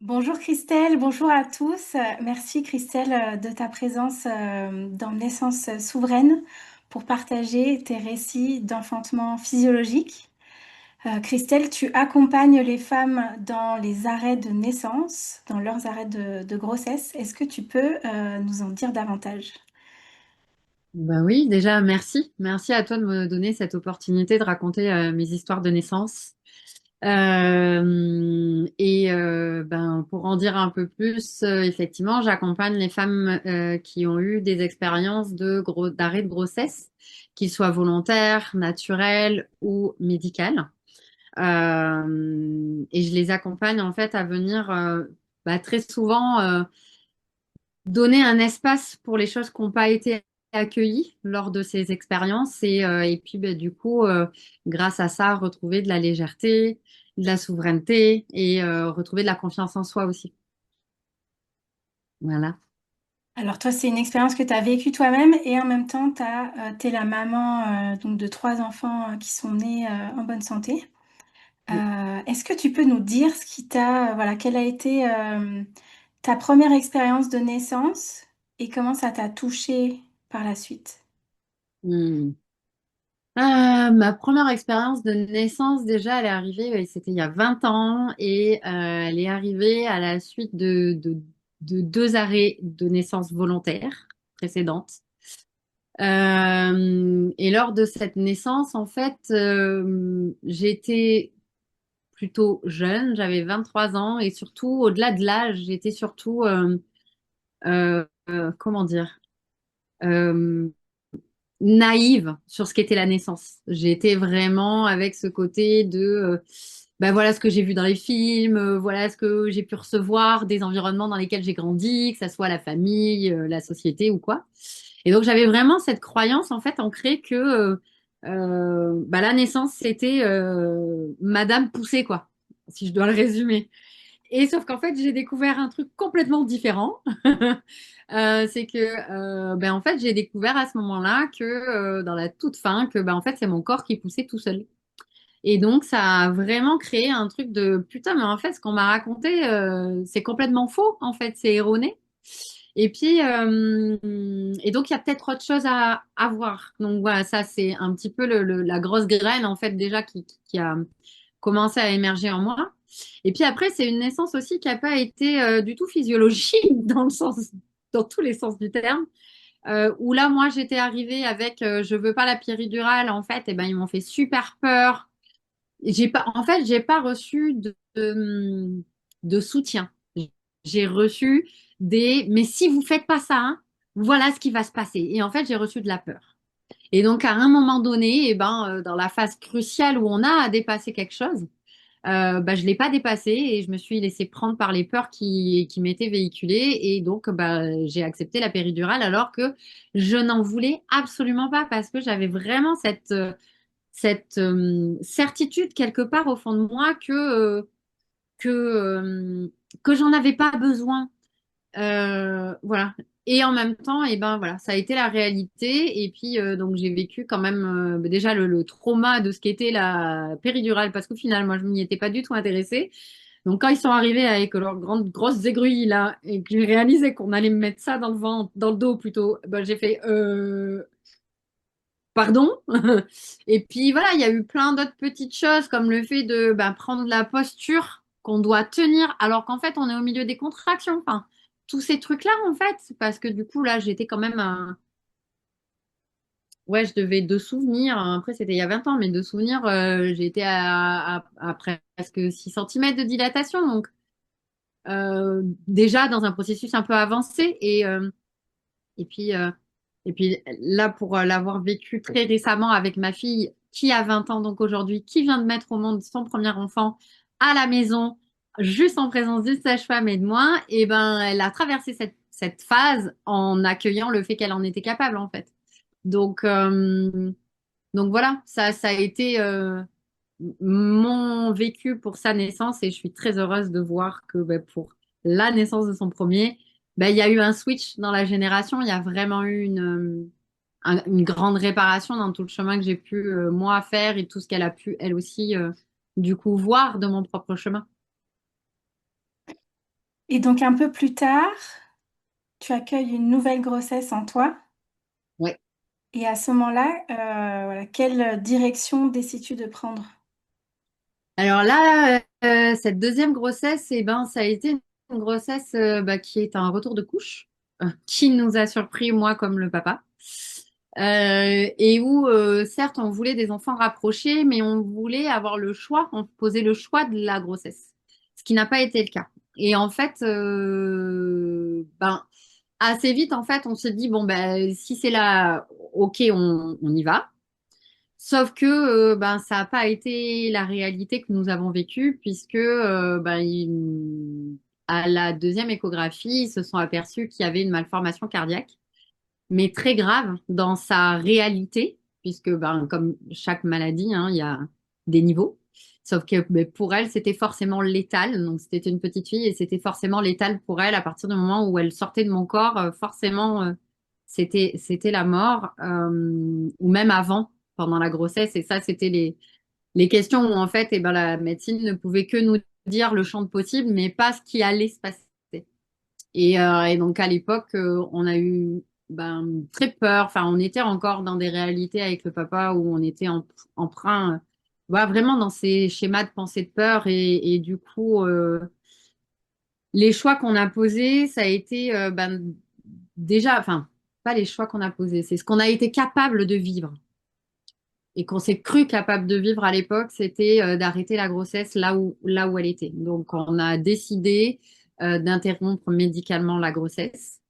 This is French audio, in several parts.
Bonjour Christelle, bonjour à tous. Merci Christelle de ta présence dans Naissance souveraine pour partager tes récits d'enfantement physiologique. Christelle, tu accompagnes les femmes dans les arrêts de naissance, dans leurs arrêts de grossesse. Est-ce que tu peux nous en dire davantage? Bah oui, déjà, merci. Merci à toi de me donner cette opportunité de raconter mes histoires de naissance. Ben, pour en dire un peu plus, effectivement, j'accompagne les femmes qui ont eu des expériences d'arrêt de grossesse, qu'ils soient volontaires, naturels ou médicales. Et je les accompagne en fait à venir très souvent donner un espace pour les choses qui n'ont pas été accueillies lors de ces expériences et puis du coup, grâce à ça, retrouver de la légèreté, de la souveraineté et retrouver de la confiance en soi aussi. Voilà. Alors toi, c'est une expérience que tu as vécue toi-même et en même temps, tu es la maman donc de trois enfants qui sont nés en bonne santé. Est-ce que tu peux nous dire ce qui t'a, voilà, quelle a été ta première expérience de naissance et comment ça t'a touchée par la suite? Hmm. Ma première expérience de naissance, déjà, elle est arrivée, c'était il y a 20 ans, et elle est arrivée à la suite de deux arrêts de naissance volontaires précédentes. Et lors de cette naissance, en fait, j'étais plutôt jeune, j'avais 23 ans, et surtout, au-delà de l'âge, j'étais surtout, comment dire, euh, naïve sur ce qu'était la naissance. J'étais vraiment avec ce côté de, ben voilà ce que j'ai vu dans les films, voilà ce que j'ai pu recevoir des environnements dans lesquels j'ai grandi, que ça soit la famille, la société ou quoi. Et donc j'avais vraiment cette croyance en fait ancrée que la naissance c'était Madame poussée quoi, si je dois le résumer. Et sauf qu'en fait, j'ai découvert un truc complètement différent. C'est que, en fait, j'ai découvert à ce moment-là que, dans la toute fin, que, en fait, c'est mon corps qui poussait tout seul. Et donc, ça a vraiment créé un truc de putain, mais en fait, ce qu'on m'a raconté, c'est complètement faux. En fait, c'est erroné. Et puis, et donc, il y a peut-être autre chose à voir. Donc, voilà, ça, c'est un petit peu la grosse graine, en fait, déjà, qui a commencé à émerger en moi. Et puis après, c'est une naissance aussi qui n'a pas été du tout physiologique dans le sens, dans tous les sens du terme. Où là, moi, j'étais arrivée avec je veux pas la péridurale, en fait, et ben ils m'ont fait super peur. J'ai pas, en fait, j'ai pas reçu de soutien. J'ai reçu mais si vous faites pas ça, hein, voilà ce qui va se passer. Et en fait, j'ai reçu de la peur. Et donc, à un moment donné, dans la phase cruciale où on a à dépasser quelque chose, je l'ai pas dépassé et je me suis laissée prendre par les peurs qui m'étaient véhiculées et donc j'ai accepté la péridurale alors que je n'en voulais absolument pas parce que j'avais vraiment cette certitude quelque part au fond de moi que, que j'en avais pas besoin. Voilà. Et en même temps, et ben voilà, ça a été la réalité. Et puis donc j'ai vécu quand même déjà le trauma de ce qu'était la péridurale, parce qu'au final, moi, je m'y étais pas du tout intéressée. Donc quand ils sont arrivés avec leurs grandes grosses aiguilles là, et que j'ai réalisé qu'on allait me mettre ça dans le ventre, dans le dos plutôt, ben, j'ai fait pardon. Et puis voilà, il y a eu plein d'autres petites choses comme le fait de prendre la posture qu'on doit tenir alors qu'en fait on est au milieu des contractions. Enfin, tous ces trucs-là en fait, parce que du coup là j'étais quand même ouais, je devais de souvenirs, après c'était il y a 20 ans, mais de souvenirs, j'ai été à presque 6 centimètres de dilatation, donc déjà dans un processus un peu avancé. Et puis, euh, et puis là, pour l'avoir vécu très récemment avec ma fille qui a 20 ans, donc aujourd'hui, qui vient de mettre au monde son premier enfant à la maison, juste en présence d'une sage-femme et de moi, et ben, elle a traversé cette phase en accueillant le fait qu'elle en était capable, en fait. Donc, donc voilà, ça a été mon vécu pour sa naissance et je suis très heureuse de voir que pour la naissance de son premier, il y a eu un switch dans la génération, il y a vraiment eu une grande réparation dans tout le chemin que j'ai pu moi faire et tout ce qu'elle a pu elle aussi du coup voir de mon propre chemin. Et donc un peu plus tard, tu accueilles une nouvelle grossesse en toi. Ouais. Et à ce moment-là, voilà, quelle direction décides-tu de prendre? Alors là, cette deuxième grossesse, eh ben, ça a été une grossesse qui est un retour de couche, qui nous a surpris, moi comme le papa. Et où, certes, on voulait des enfants rapprochés, mais on voulait avoir le choix, on posait le choix de la grossesse, ce qui n'a pas été le cas. Et en fait, assez vite, en fait, on se dit, bon, ben, si c'est là, ok, on y va. Sauf que ça n'a pas été la réalité que nous avons vécue, puisque à la deuxième échographie, ils se sont aperçus qu'il y avait une malformation cardiaque, mais très grave dans sa réalité, puisque comme chaque maladie, hein, il y a des niveaux. Sauf que pour elle, c'était forcément létal. Donc c'était une petite fille et c'était forcément létal pour elle à partir du moment où elle sortait de mon corps. Forcément, c'était la mort, ou même avant, pendant la grossesse. Et ça, c'était les questions où en fait, la médecine ne pouvait que nous dire le champ de possible, mais pas ce qui allait se passer. Et donc à l'époque, on a eu très peur. Enfin, on était encore dans des réalités avec le papa où on était emprunt, vraiment dans ces schémas de pensée de peur. Et du coup, les choix qu'on a posés, ça a été déjà, enfin, pas les choix qu'on a posés, c'est ce qu'on a été capable de vivre et qu'on s'est cru capable de vivre à l'époque, c'était d'arrêter la grossesse là où elle était. Donc, on a décidé d'interrompre médicalement la grossesse.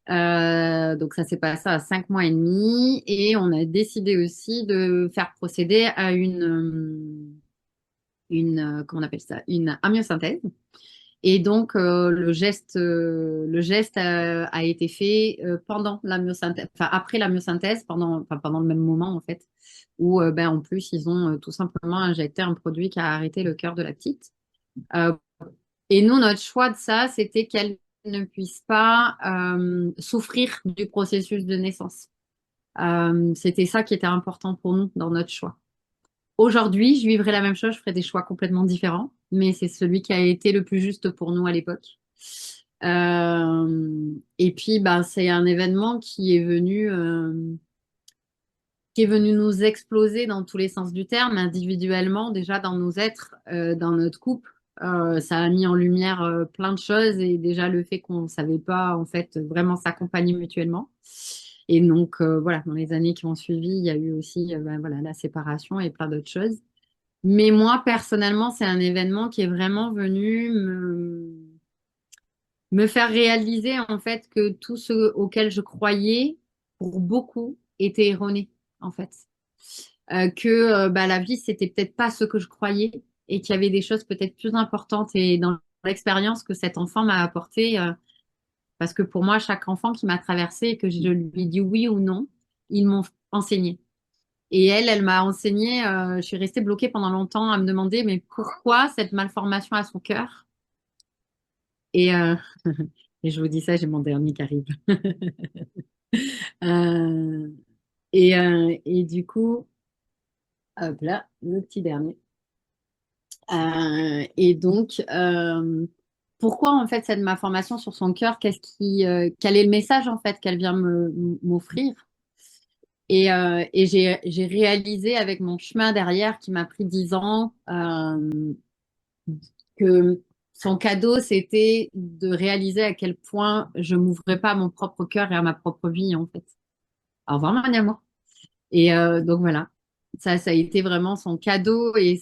Donc, ça s'est passé à 5 mois et demi et on a décidé aussi de faire procéder à comment on appelle ça, une amyosynthèse. Et donc, le geste a été fait pendant la myosynthèse, enfin après la myosynthèse, pendant le même moment en fait, où en plus ils ont tout simplement injecté un produit qui a arrêté le cœur de la petite. Euh, et nous, notre choix de ça, c'était qu'elle ne puisse pas souffrir du processus de naissance. C'était ça qui était important pour nous dans notre choix. Aujourd'hui, je vivrais la même chose, je ferais des choix complètement différents, mais c'est celui qui a été le plus juste pour nous à l'époque. Et puis, c'est un événement qui est venu nous exploser dans tous les sens du terme, individuellement, déjà dans nos êtres, dans notre couple. Ça a mis en lumière plein de choses et déjà le fait qu'on ne savait pas en fait vraiment s'accompagner mutuellement. Et donc voilà, dans les années qui ont suivi, il y a eu aussi voilà, la séparation et plein d'autres choses. Mais moi, personnellement, c'est un événement qui est vraiment venu me faire réaliser en fait que tout ce auquel je croyais, pour beaucoup, était erroné en fait. Que la vie, c'était peut-être pas ce que je croyais et qu'il y avait des choses peut-être plus importantes et dans l'expérience que cet enfant m'a apporté. Parce que pour moi, chaque enfant qui m'a traversé et que je lui dis oui ou non, ils m'ont enseigné. Et elle m'a enseigné, je suis restée bloquée pendant longtemps à me demander, mais pourquoi cette malformation à son cœur? Et, et je vous dis ça, j'ai mon dernier qui arrive. Euh, et du coup, hop là, le petit dernier. Et donc, pourquoi en fait cette malformation sur son cœur? Quel est le message en fait qu'elle vient m'offrir? Et j'ai réalisé avec mon chemin derrière qui m'a pris 10 ans, que son cadeau, c'était de réaliser à quel point je m'ouvrais pas à mon propre cœur et à ma propre vie, en fait. Au revoir, mon amour. Et donc voilà, ça a été vraiment son cadeau et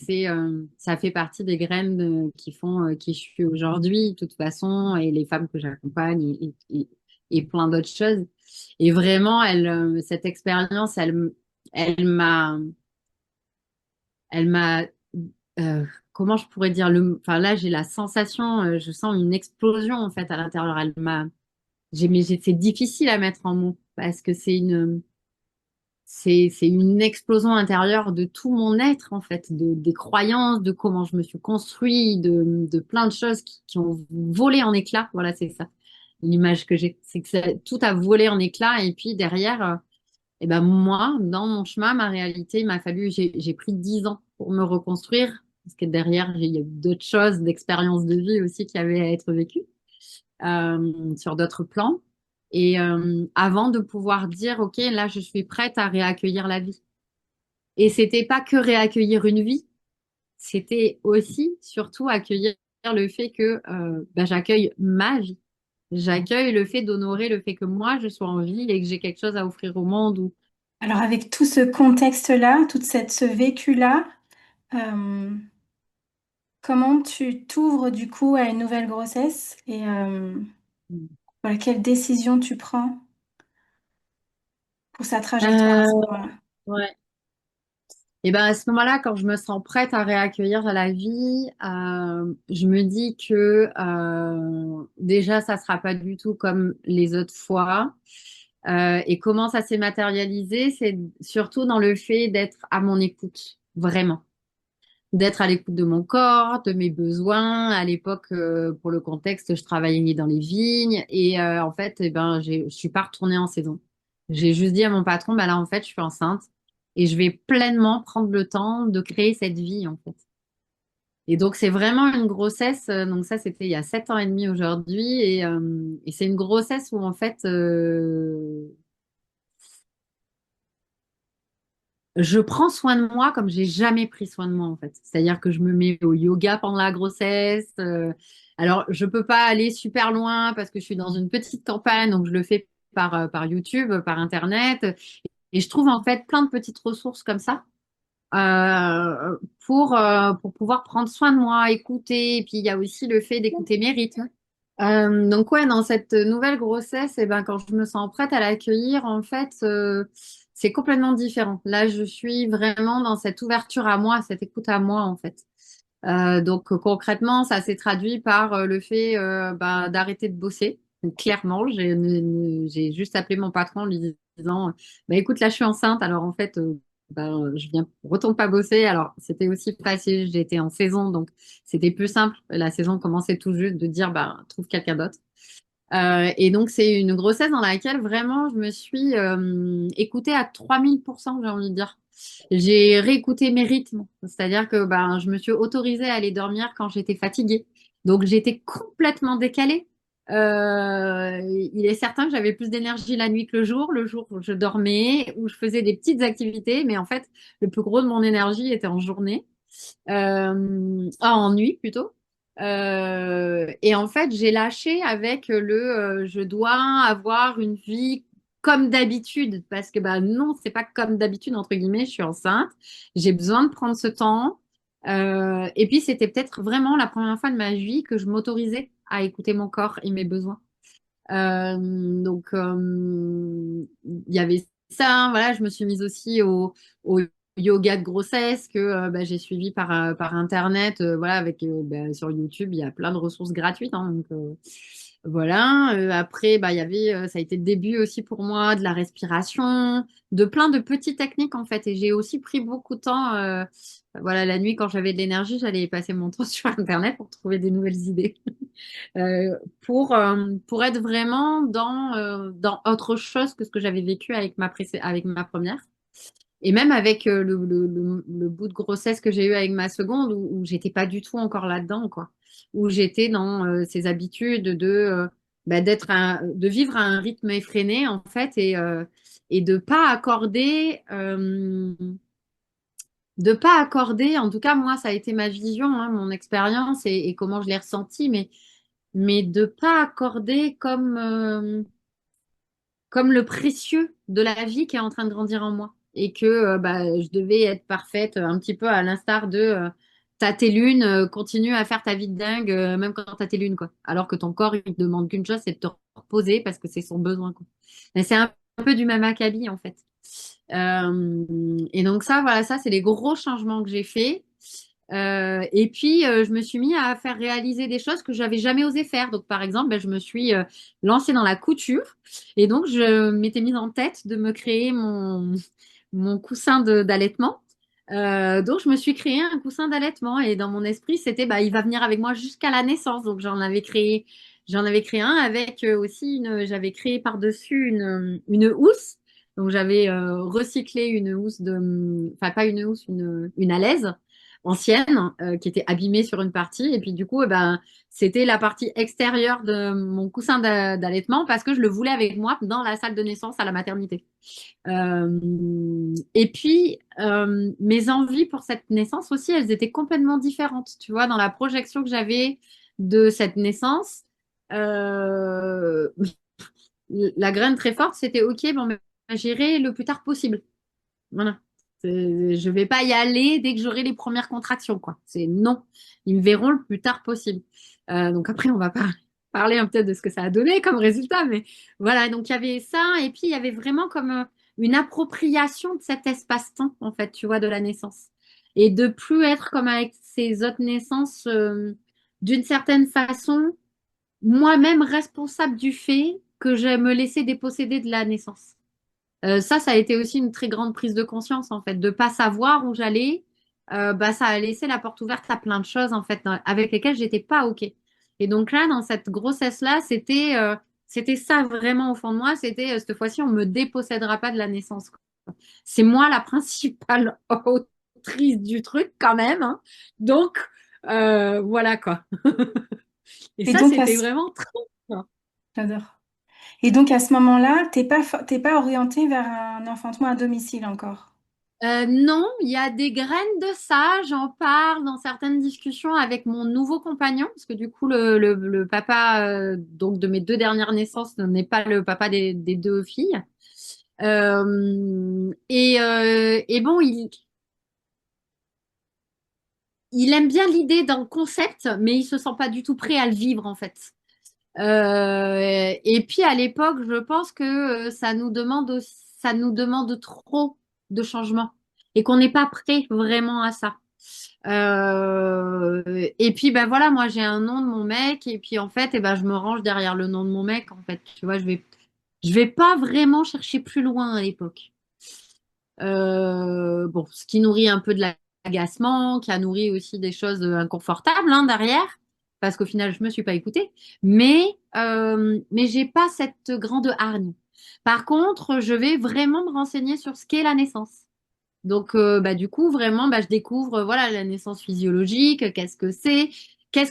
ça fait partie des graines qui font qui je suis aujourd'hui, de toute façon, et les femmes que j'accompagne et plein d'autres choses. Et vraiment, cette expérience, elle m'a, comment je pourrais dire enfin là, j'ai la sensation, je sens une explosion en fait à l'intérieur. Mais c'est difficile à mettre en mots parce que c'est une explosion intérieure de tout mon être en fait, des croyances, de comment je me suis construit, de plein de choses qui ont volé en éclats. Voilà, c'est ça l'image que j'ai, c'est que tout a volé en éclats et puis derrière. Moi, dans mon chemin, ma réalité, j'ai pris 10 ans pour me reconstruire, parce que derrière, il y a eu d'autres choses, d'expériences de vie aussi qui avaient à être vécues. sur d'autres plans. Et avant de pouvoir dire, OK, là, je suis prête à réaccueillir la vie. Et c'était pas que réaccueillir une vie, c'était aussi, surtout, accueillir le fait que bah, j'accueille ma vie. J'accueille le fait d'honorer le fait que moi, je sois en vie et que j'ai quelque chose à offrir au monde. Ou... Alors avec tout ce contexte-là, ce vécu-là, euh, comment tu t'ouvres du coup à une nouvelle grossesse et voilà, quelle décision tu prends pour sa trajectoire à ce Euh, moment-là? ouais. Et ben à ce moment-là, quand je me sens prête à réaccueillir la vie, je me dis que déjà, ça sera pas du tout comme les autres fois. Et comment ça s'est matérialisé, c'est surtout dans le fait d'être à mon écoute, vraiment. D'être à l'écoute de mon corps, de mes besoins. À l'époque, pour le contexte, je travaillais dans les vignes et en fait, eh ben, je suis pas retournée en saison. J'ai juste dit à mon patron, bah là, en fait, je suis enceinte et je vais pleinement prendre le temps de créer cette vie, en fait. Et donc, c'est vraiment une grossesse. Donc, ça, c'était il y a 7 ans et demi aujourd'hui. Et c'est une grossesse où, en fait, je prends soin de moi comme j'ai jamais pris soin de moi en fait. C'est-à-dire que je me mets au yoga pendant la grossesse. Alors, je peux pas aller super loin parce que je suis dans une petite campagne, donc je le fais par YouTube, par Internet. Et je trouve en fait plein de petites ressources comme ça euh, pour pouvoir prendre soin de moi, écouter. Et puis, il y a aussi le fait d'écouter mes rythmes. Donc ouais, dans cette nouvelle grossesse, eh ben, quand je me sens prête à l'accueillir, en fait, c'est complètement différent. Là, je suis vraiment dans cette ouverture à moi, cette écoute à moi, en fait. Donc concrètement, ça s'est traduit par le fait bah, d'arrêter de bosser. Donc, clairement, j'ai juste appelé mon patron en lui disant, bah écoute, là je suis enceinte, alors en fait, ben, je viens retourne pas bosser. Alors c'était aussi facile, j'étais en saison, donc c'était plus simple. La saison commençait tout juste de dire, bah trouve quelqu'un d'autre. Et donc, c'est une grossesse dans laquelle vraiment je me suis écoutée à 3000%, j'ai envie de dire. J'ai réécouté mes rythmes, c'est-à-dire que ben, je me suis autorisée à aller dormir quand j'étais fatiguée. Donc, j'étais complètement décalée. Il est certain que j'avais plus d'énergie la nuit que le jour où je dormais, où je faisais des petites activités, mais en fait, le plus gros de mon énergie était en journée. En nuit plutôt. Et en fait, j'ai lâché avec je dois avoir une vie comme d'habitude parce que bah non, c'est pas comme d'habitude entre guillemets, je suis enceinte, j'ai besoin de prendre ce temps. Et puis c'était peut-être vraiment la première fois de ma vie que je m'autorisais à écouter mon corps et mes besoins. Il y avait ça, voilà, je me suis mise aussi au yoga de grossesse que bah, j'ai suivi par Internet, voilà, avec bah, sur YouTube, il y a plein de ressources gratuites, hein, donc voilà. Après, bah, il y avait, ça a été le début aussi pour moi de la respiration, de plein de petites techniques en fait, et j'ai aussi pris beaucoup de temps. Voilà, la nuit quand j'avais de l'énergie, j'allais passer mon temps sur Internet pour trouver des nouvelles idées. Pour être vraiment dans autre chose que ce que j'avais vécu avec avec ma première. Et même avec le bout de grossesse que j'ai eu avec ma seconde, où j'étais pas du tout encore là-dedans, quoi. Où j'étais dans ces habitudes bah, de vivre à un rythme effréné, en fait, et de pas accorder, en tout cas, moi, ça a été ma vision, hein, mon expérience et comment je l'ai ressenti, mais de pas accorder comme le précieux de la vie qui est en train de grandir en moi. Et que bah, je devais être parfaite, un petit peu à l'instar de t'as tes lunes, continue à faire ta vie de dingue, même quand t'as tes lunes, quoi. Alors que ton corps, il te demande qu'une chose, c'est de te reposer parce que c'est son besoin, quoi. Mais c'est un peu du même acabit, en fait. Et donc ça, voilà, ça, c'est les gros changements que j'ai faits. Et puis, je me suis mis à faire réaliser des choses que j'avais jamais osé faire. Donc, par exemple, ben, je me suis lancée dans la couture. Et donc, je m'étais mise en tête de me créer mon coussin d'allaitement. Donc, je me suis créé un coussin d'allaitement. Et dans mon esprit, c'était, bah, il va venir avec moi jusqu'à la naissance. Donc, j'en avais créé un avec aussi j'avais créé par-dessus une housse. Donc, j'avais recyclé une housse enfin, pas une housse, une alaise ancienne qui était abîmée sur une partie. Et puis du coup, ben, c'était la partie extérieure de mon coussin d'allaitement parce que je le voulais avec moi dans la salle de naissance à la maternité. Et puis, mes envies pour cette naissance aussi, elles étaient complètement différentes. Tu vois, dans la projection que j'avais de cette naissance, euh, la graine très forte, c'était OK, bon, mais j'irai le plus tard possible. Voilà. Je vais pas y aller dès que j'aurai les premières contractions, quoi. C'est non. Ils me verront le plus tard possible. Donc après, on va parler peut-être de ce que ça a donné comme résultat, mais voilà. Donc il y avait ça, et puis il y avait vraiment comme une appropriation de cet espace-temps, en fait, tu vois, de la naissance. Et de plus être comme avec ces autres naissances, d'une certaine façon, moi-même responsable du fait que je me laissais déposséder de la naissance. Ça a été aussi une très grande prise de conscience, en fait, de pas savoir où j'allais. Bah, ça a laissé la porte ouverte à plein de choses, en fait, avec lesquelles j'étais pas OK. Et donc là, dans cette grossesse-là, c'était ça vraiment au fond de moi. C'était cette fois-ci, on me dépossédera pas de la naissance, quoi. C'est moi la principale autrice du truc quand même, hein. Donc, voilà quoi. Et Et ça, donc, c'était vraiment très bien. j'adore. Et donc, à ce moment-là, t'es pas orienté vers un enfantement à domicile encore. Non, il y a des graines de ça. J'en parle dans certaines discussions avec mon nouveau compagnon, parce que du coup, le papa donc de mes deux dernières naissances n'est pas le papa des deux filles. Et bon, il aime bien l'idée d'un concept, mais il se sent pas du tout prêt à le vivre en fait. Et puis à l'époque, je pense que ça nous demande trop de changements et qu'on n'est pas prêt vraiment à ça. Et puis ben voilà, moi j'ai un nom de mon mec et puis en fait, eh ben je me range derrière le nom de mon mec en fait. Tu vois, je vais pas vraiment chercher plus loin à l'époque. Bon, ce qui nourrit un peu de l'agacement, qui a nourri aussi des choses inconfortables hein, derrière, parce qu'au final, je me suis pas écoutée. Mais j'ai pas cette grande hargne. Par contre, je vais vraiment me renseigner sur ce qu'est la naissance. Donc, bah, du coup, vraiment, bah, je découvre voilà, la naissance physiologique, qu'est-ce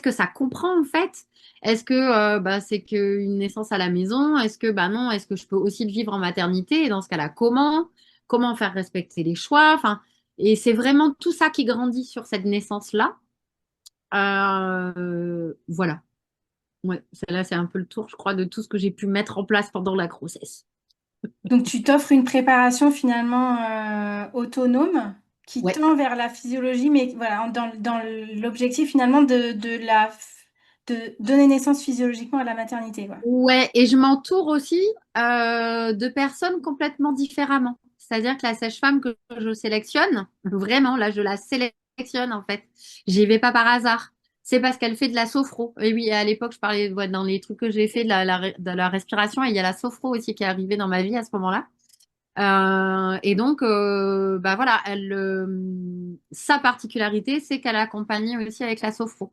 que ça comprend en fait. Est-ce que bah, c'est qu'une naissance à la maison? Est-ce que bah non, est-ce que je peux aussi le vivre en maternité? Et dans ce cas-là, comment? Comment faire respecter les choix? Enfin, et c'est vraiment tout ça qui grandit sur cette naissance-là. Voilà. Ouais, celle-là, c'est un peu le tour, je crois, de tout ce que j'ai pu mettre en place pendant la grossesse. Donc, tu t'offres une préparation finalement autonome qui Ouais. tend vers la physiologie, mais voilà, dans l'objectif finalement de donner naissance physiologiquement à la maternité, quoi. Ouais, et je m'entoure aussi de personnes complètement différemment. C'est-à-dire que la sage-femme que je sélectionne, vraiment, là, je la sélectionne en fait. J'y vais pas par hasard. C'est parce qu'elle fait de la sophro. Et oui, à l'époque, je parlais ouais, dans les trucs que j'ai fait de la respiration, et il y a la sophro aussi qui est arrivée dans ma vie à ce moment-là. Et donc, bah voilà, sa particularité, c'est qu'elle accompagne aussi avec la sophro.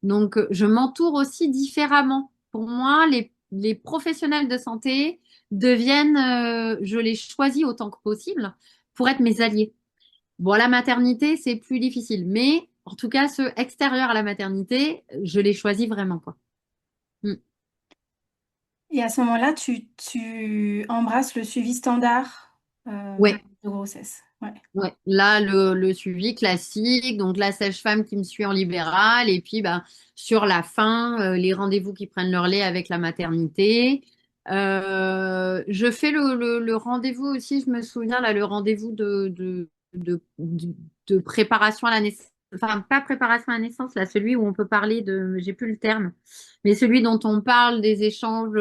Donc, je m'entoure aussi différemment. Pour moi, les professionnels de santé deviennent, je les choisis autant que possible pour être mes alliés. Bon, la maternité, c'est plus difficile, mais en tout cas, ceux extérieurs à la maternité, je les choisis vraiment, quoi. Mm. Et à ce moment-là, tu embrasses le suivi standard Ouais. de grossesse. Ouais. Ouais, là, le suivi classique, donc la sage-femme qui me suit en libéral, et puis bah, sur la fin, les rendez-vous qui prennent leur lait avec la maternité. Je fais le rendez-vous aussi, je me souviens, là, le rendez-vous de préparation à la naissance. Enfin, pas préparation à la naissance, là, celui où on peut parler de, j'ai plus le terme, mais celui dont on parle des échanges,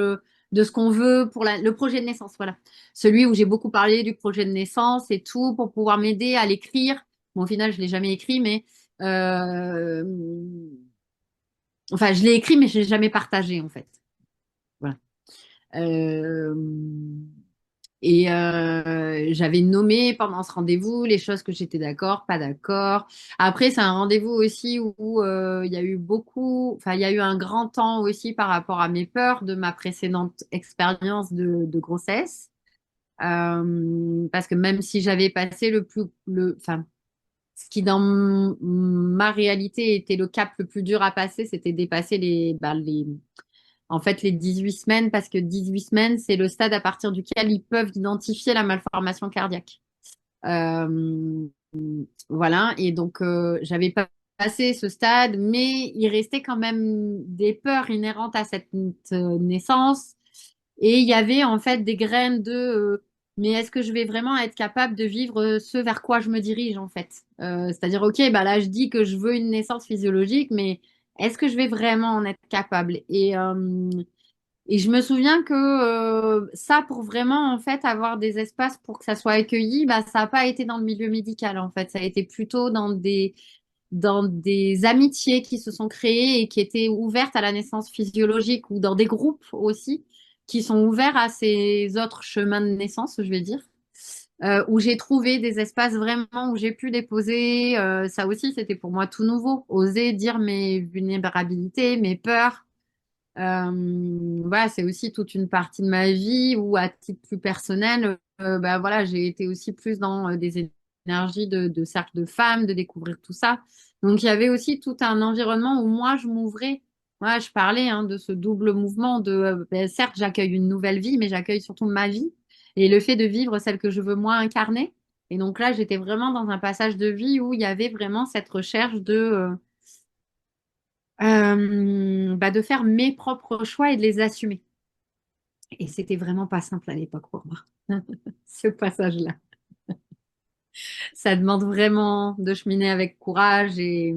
de ce qu'on veut pour le projet de naissance, voilà. Celui où j'ai beaucoup parlé du projet de naissance et tout pour pouvoir m'aider à l'écrire. Bon, au final, je l'ai jamais écrit, mais euh, enfin, je l'ai écrit, mais je l'ai jamais partagé en fait. Voilà. Euh, J'avais nommé pendant ce rendez-vous les choses que j'étais d'accord, pas d'accord. Après, c'est un rendez-vous aussi où il y a eu beaucoup, enfin, il y a eu un grand temps aussi par rapport à mes peurs de ma précédente expérience de grossesse. Parce que même si j'avais passé enfin, Ce qui, dans ma réalité, était le cap le plus dur à passer, c'était dépasser en fait, les 18 semaines, parce que 18 semaines, c'est le stade à partir duquel ils peuvent identifier la malformation cardiaque. Euh, voilà, et donc j'avais pas passé ce stade, mais il restait quand même des peurs inhérentes à cette naissance. Et il y avait en fait des graines de mais est-ce que je vais vraiment être capable de vivre ce vers quoi je me dirige en fait? C'est-à-dire, ok, bah là je dis que je veux une naissance physiologique, mais est-ce que je vais vraiment en être capable? Et je me souviens que ça, pour vraiment en fait avoir des espaces pour que ça soit accueilli, bah, ça n'a pas été dans le milieu médical en fait. Ça a été plutôt dans des amitiés qui se sont créées et qui étaient ouvertes à la naissance physiologique ou dans des groupes aussi qui sont ouverts à ces autres chemins de naissance, je vais dire. Où j'ai trouvé des espaces vraiment où j'ai pu déposer. Ça aussi, c'était pour moi tout nouveau. Oser dire mes vulnérabilités, mes peurs. Voilà, c'est aussi toute une partie de ma vie où, à titre plus personnel, bah, voilà, j'ai été aussi plus dans des énergies de cercle de femmes, de découvrir tout ça. Donc, il y avait aussi tout un environnement où moi, je m'ouvrais. Moi, je parlais de ce double mouvement de, ben, certes, j'accueille une nouvelle vie, mais j'accueille surtout ma vie et le fait de vivre celle que je veux moi incarner. Et donc là, j'étais vraiment dans un passage de vie où il y avait vraiment cette recherche bah, de faire mes propres choix et de les assumer. Et c'était vraiment pas simple à l'époque pour moi, ce passage-là. Ça demande vraiment de cheminer avec courage et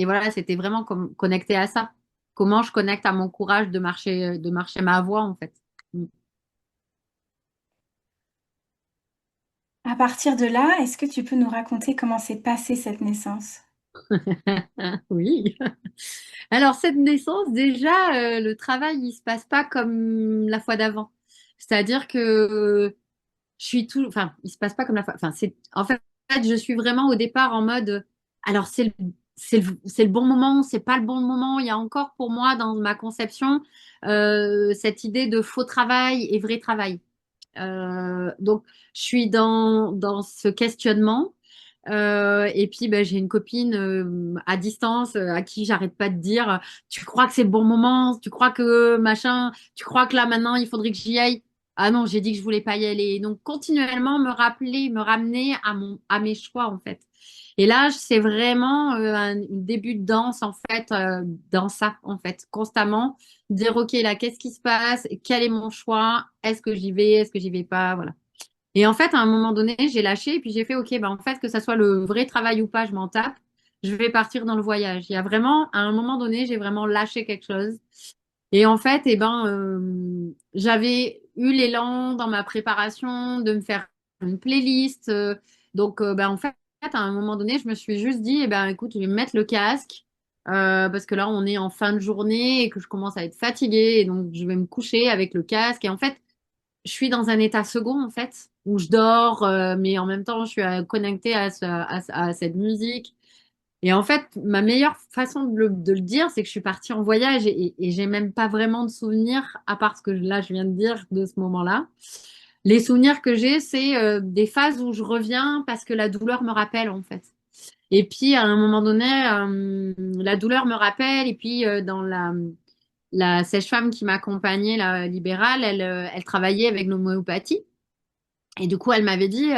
voilà, c'était vraiment comme connecté à ça. Comment je connecte à mon courage de marcher ma voie en fait. À partir de là, est-ce que tu peux nous raconter comment s'est passée cette naissance? Oui. Alors cette naissance, déjà, le travail, il se passe pas comme la fois d'avant. C'est-à-dire que je suis tout, enfin, il se passe pas comme la fois. Enfin, en fait, je suis vraiment au départ en mode, alors c'est le bon moment, c'est pas le bon moment. Il y a encore pour moi dans ma conception cette idée de faux travail et vrai travail. Donc, je suis dans ce questionnement. Et puis, ben, j'ai une copine à distance à qui j'arrête pas de dire, tu crois que c'est le bon moment, tu crois que machin, tu crois que là maintenant il faudrait que j'y aille. Ah non, j'ai dit que je voulais pas y aller. Donc, continuellement me rappeler, me ramener à mes choix en fait. Et là, c'est vraiment un début de danse en fait, dans ça en fait, constamment dire, OK, là, qu'est-ce qui se passe? Quel est mon choix? Est-ce que j'y vais? Est-ce que j'y vais pas? Voilà. Et en fait, à un moment donné, j'ai lâché et puis j'ai fait, OK, bah, en fait, que ça soit le vrai travail ou pas, je m'en tape. Je vais partir dans le voyage. Il y a vraiment, à un moment donné, j'ai vraiment lâché quelque chose. Et en fait, eh ben, j'avais eu l'élan dans ma préparation de me faire une playlist. Donc, ben, en fait, à un moment donné, je me suis juste dit, eh ben, écoute, je vais me mettre le casque parce que là, on est en fin de journée et que je commence à être fatiguée. Et donc, je vais me coucher avec le casque. Et en fait, je suis dans un état second, en fait, où je dors, mais en même temps, je suis connectée à cette musique. Et en fait, ma meilleure façon de le dire, c'est que je suis partie en voyage et j'ai même pas vraiment de souvenirs, à part ce que là, je viens de dire de ce moment-là. Les souvenirs que j'ai, c'est des phases où je reviens parce que la douleur me rappelle, en fait. Et puis, à un moment donné, la douleur me rappelle. Et puis, dans la sage-femme qui m'accompagnait, la libérale, elle travaillait avec l'homéopathie. Et du coup, elle m'avait dit,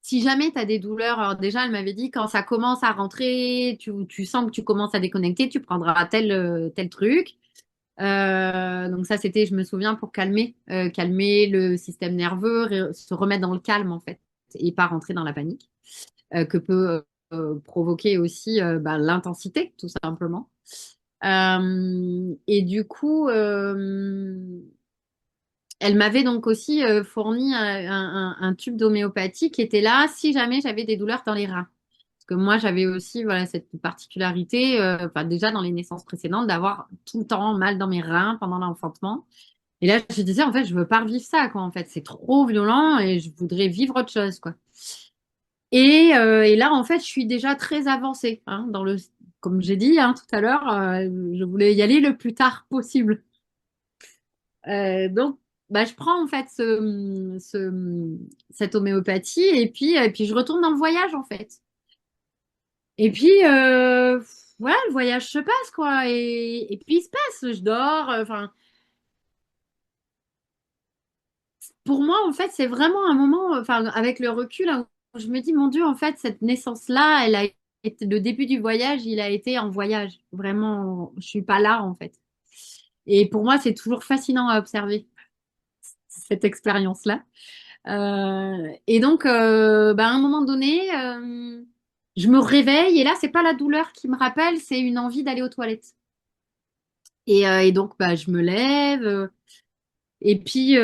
si jamais tu as des douleurs, alors déjà, elle m'avait dit, quand ça commence à rentrer, tu sens que tu commences à déconnecter, tu prendras tel truc. Donc ça, c'était, je me souviens, pour calmer le système nerveux, se remettre dans le calme, en fait, et pas rentrer dans la panique, que peut provoquer aussi bah, l'intensité, tout simplement. Et du coup, elle m'avait donc aussi fourni un tube d'homéopathie qui était là si jamais j'avais des douleurs dans les reins. Parce que moi, j'avais aussi voilà, cette particularité, enfin, déjà dans les naissances précédentes, d'avoir tout le temps mal dans mes reins pendant l'enfantement. Et là, je disais, en fait, je veux pas revivre ça, quoi. En fait, c'est trop violent et je voudrais vivre autre chose, quoi. Et là, en fait, je suis déjà très avancée, comme j'ai dit tout à l'heure, je voulais y aller le plus tard possible. Donc, bah, je prends en fait cette homéopathie et puis je retourne dans le voyage en fait. Et puis, voilà, le voyage se passe, quoi. Et puis, il se passe, je dors. Enfin, pour moi, en fait, c'est vraiment un moment, enfin, avec le recul, hein, où je me dis, mon Dieu, en fait, cette naissance-là, elle a été, le début du voyage, il a été en voyage. Vraiment, je suis pas là, en fait. Et pour moi, c'est toujours fascinant à observer cette expérience-là. Et donc, à un moment donné, je me réveille et là, c'est pas la douleur qui me rappelle, c'est une envie d'aller aux toilettes. Et donc, je me lève. Et puis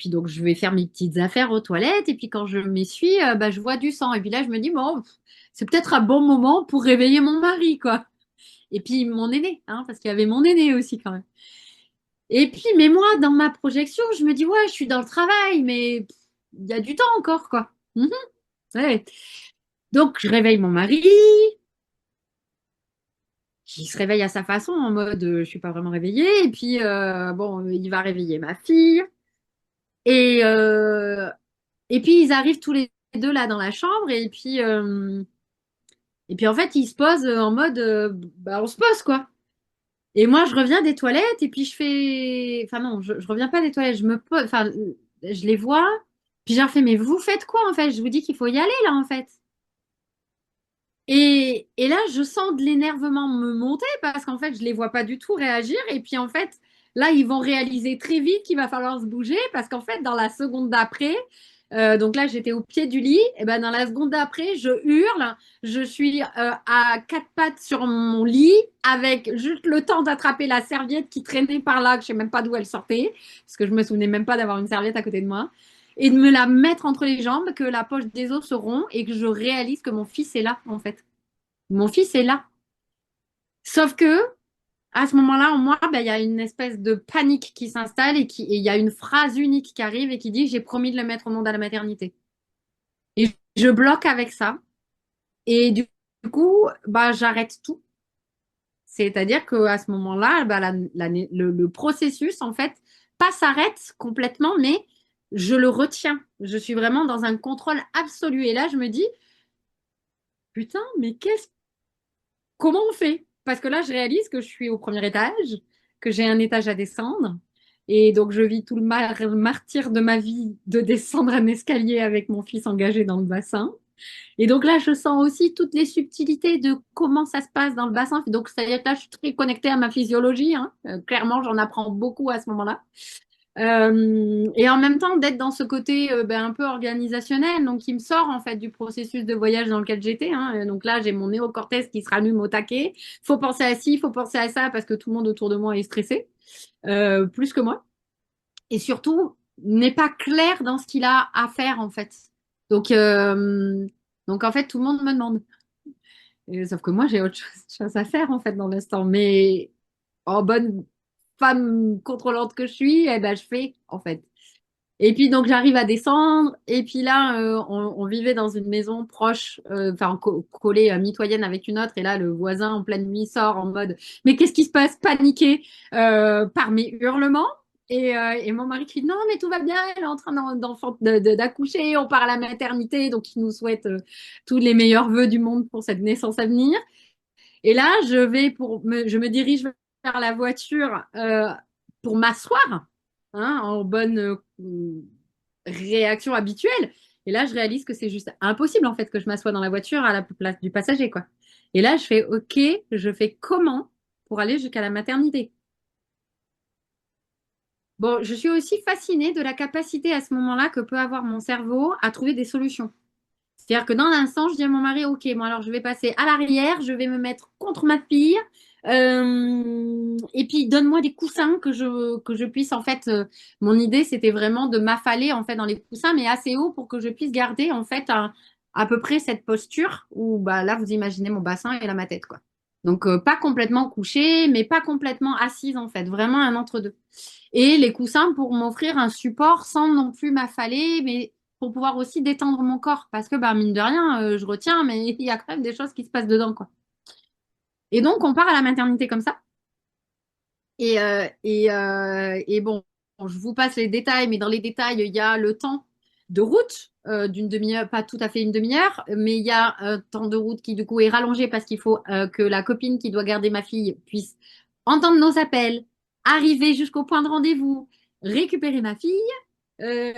donc je vais faire mes petites affaires aux toilettes et puis quand je m'essuie, je vois du sang et puis là je me dis bon, c'est peut-être un bon moment pour réveiller mon mari quoi. Et puis mon aîné, hein, parce qu'il y avait mon aîné aussi quand même. Et puis mais moi dans ma projection, je me dis ouais, je suis dans le travail mais il y a du temps encore quoi. Mhm, ouais. Donc je réveille mon mari, qui se réveille à sa façon en mode je suis pas vraiment réveillée et puis bon, il va réveiller ma fille. Et, euh, Et puis ils arrivent tous les deux là dans la chambre et puis en fait ils se posent en mode on se pose quoi. Et moi je reviens des toilettes et puis je fais enfin non je reviens pas des toilettes je me pose enfin je les vois puis je leur fais mais vous faites quoi en fait je vous dis qu'il faut y aller là en fait. Et là je sens de l'énervement me monter parce qu'en fait je les vois pas du tout réagir et puis en fait là ils vont réaliser très vite qu'il va falloir se bouger parce qu'en fait dans la seconde d'après donc là, j'étais au pied du lit. Et ben, dans la seconde d'après, je hurle. Je suis à quatre pattes sur mon lit avec juste le temps d'attraper la serviette qui traînait par là, que je sais même pas d'où elle sortait, parce que je me souvenais même pas d'avoir une serviette à côté de moi, et de me la mettre entre les jambes, que la poche des os se rompt et que je réalise que mon fils est là, en fait. Mon fils est là. Sauf que à ce moment-là, en moi, il y a une espèce de panique qui s'installe et il y a une phrase unique qui arrive et qui dit, j'ai promis de le mettre au monde à la maternité. Et je bloque avec ça. Et du coup, j'arrête tout. C'est-à-dire qu'à ce moment-là, le processus, en fait, pas s'arrête complètement, mais je le retiens. Je suis vraiment dans un contrôle absolu. Et là, je me dis, putain, mais comment on fait? Parce que là, je réalise que je suis au premier étage, que j'ai un étage à descendre. Et donc, je vis tout le martyr de ma vie de descendre un escalier avec mon fils engagé dans le bassin. Et donc là, je sens aussi toutes les subtilités de comment ça se passe dans le bassin. Donc, c'est-à-dire que là, je suis très connectée à ma physiologie, hein. Clairement, j'en apprends beaucoup à ce moment-là. Et en même temps, d'être dans ce côté un peu organisationnel, donc qui me sort en fait du processus de voyage dans lequel j'étais, hein. Donc là, j'ai mon néocortex qui se rallume au taquet. Faut penser à ci, faut penser à ça, parce que tout le monde autour de moi est stressé, plus que moi. Et surtout, n'est pas clair dans ce qu'il a à faire en fait. Donc, euh, donc en fait, tout le monde me demande. Sauf que moi, j'ai autre chose à faire en fait dans l'instant. Mais en bonne femme contrôlante que je suis, eh ben, je fais en fait. Et puis donc j'arrive à descendre. Et puis là, on vivait dans une maison proche, enfin collée, mitoyenne avec une autre. Et là, le voisin en pleine nuit sort en mode, mais qu'est-ce qui se passe? Paniqué par mes hurlements. Et mon mari crie, non, mais tout va bien, elle est en train d'accoucher, on part à la maternité, donc il nous souhaite tous les meilleurs vœux du monde pour cette naissance à venir. Et là, je me dirige vers la voiture pour m'asseoir, hein, en bonne réaction habituelle. Et là, je réalise que c'est juste impossible en fait que je m'assoie dans la voiture à la place du passager, quoi. Et là, je fais OK, je fais comment pour aller jusqu'à la maternité? Bon, je suis aussi fascinée de la capacité à ce moment-là que peut avoir mon cerveau à trouver des solutions. C'est-à-dire que dans l'instant, je dis à mon mari, OK, bon alors je vais passer à l'arrière, je vais me mettre contre ma fille, et puis donne-moi des coussins que je puisse, en fait, mon idée, c'était vraiment de m'affaler, en fait, dans les coussins, mais assez haut pour que je puisse garder, en fait, à peu près cette posture où, là, vous imaginez mon bassin et là, ma tête, quoi. Donc, pas complètement couchée, mais pas complètement assise, en fait, vraiment un entre-deux. Et les coussins pour m'offrir un support sans non plus m'affaler, mais pour pouvoir aussi détendre mon corps. Parce que, mine de rien, je retiens, mais il y a quand même des choses qui se passent dedans, quoi. Et donc, on part à la maternité comme ça. Et bon, je vous passe les détails, mais dans les détails, il y a le temps de route. d'une demi-heure, pas tout à fait une demi-heure, mais il y a un temps de route qui du coup est rallongé parce qu'il faut que la copine qui doit garder ma fille puisse entendre nos appels, arriver jusqu'au point de rendez-vous, récupérer ma fille,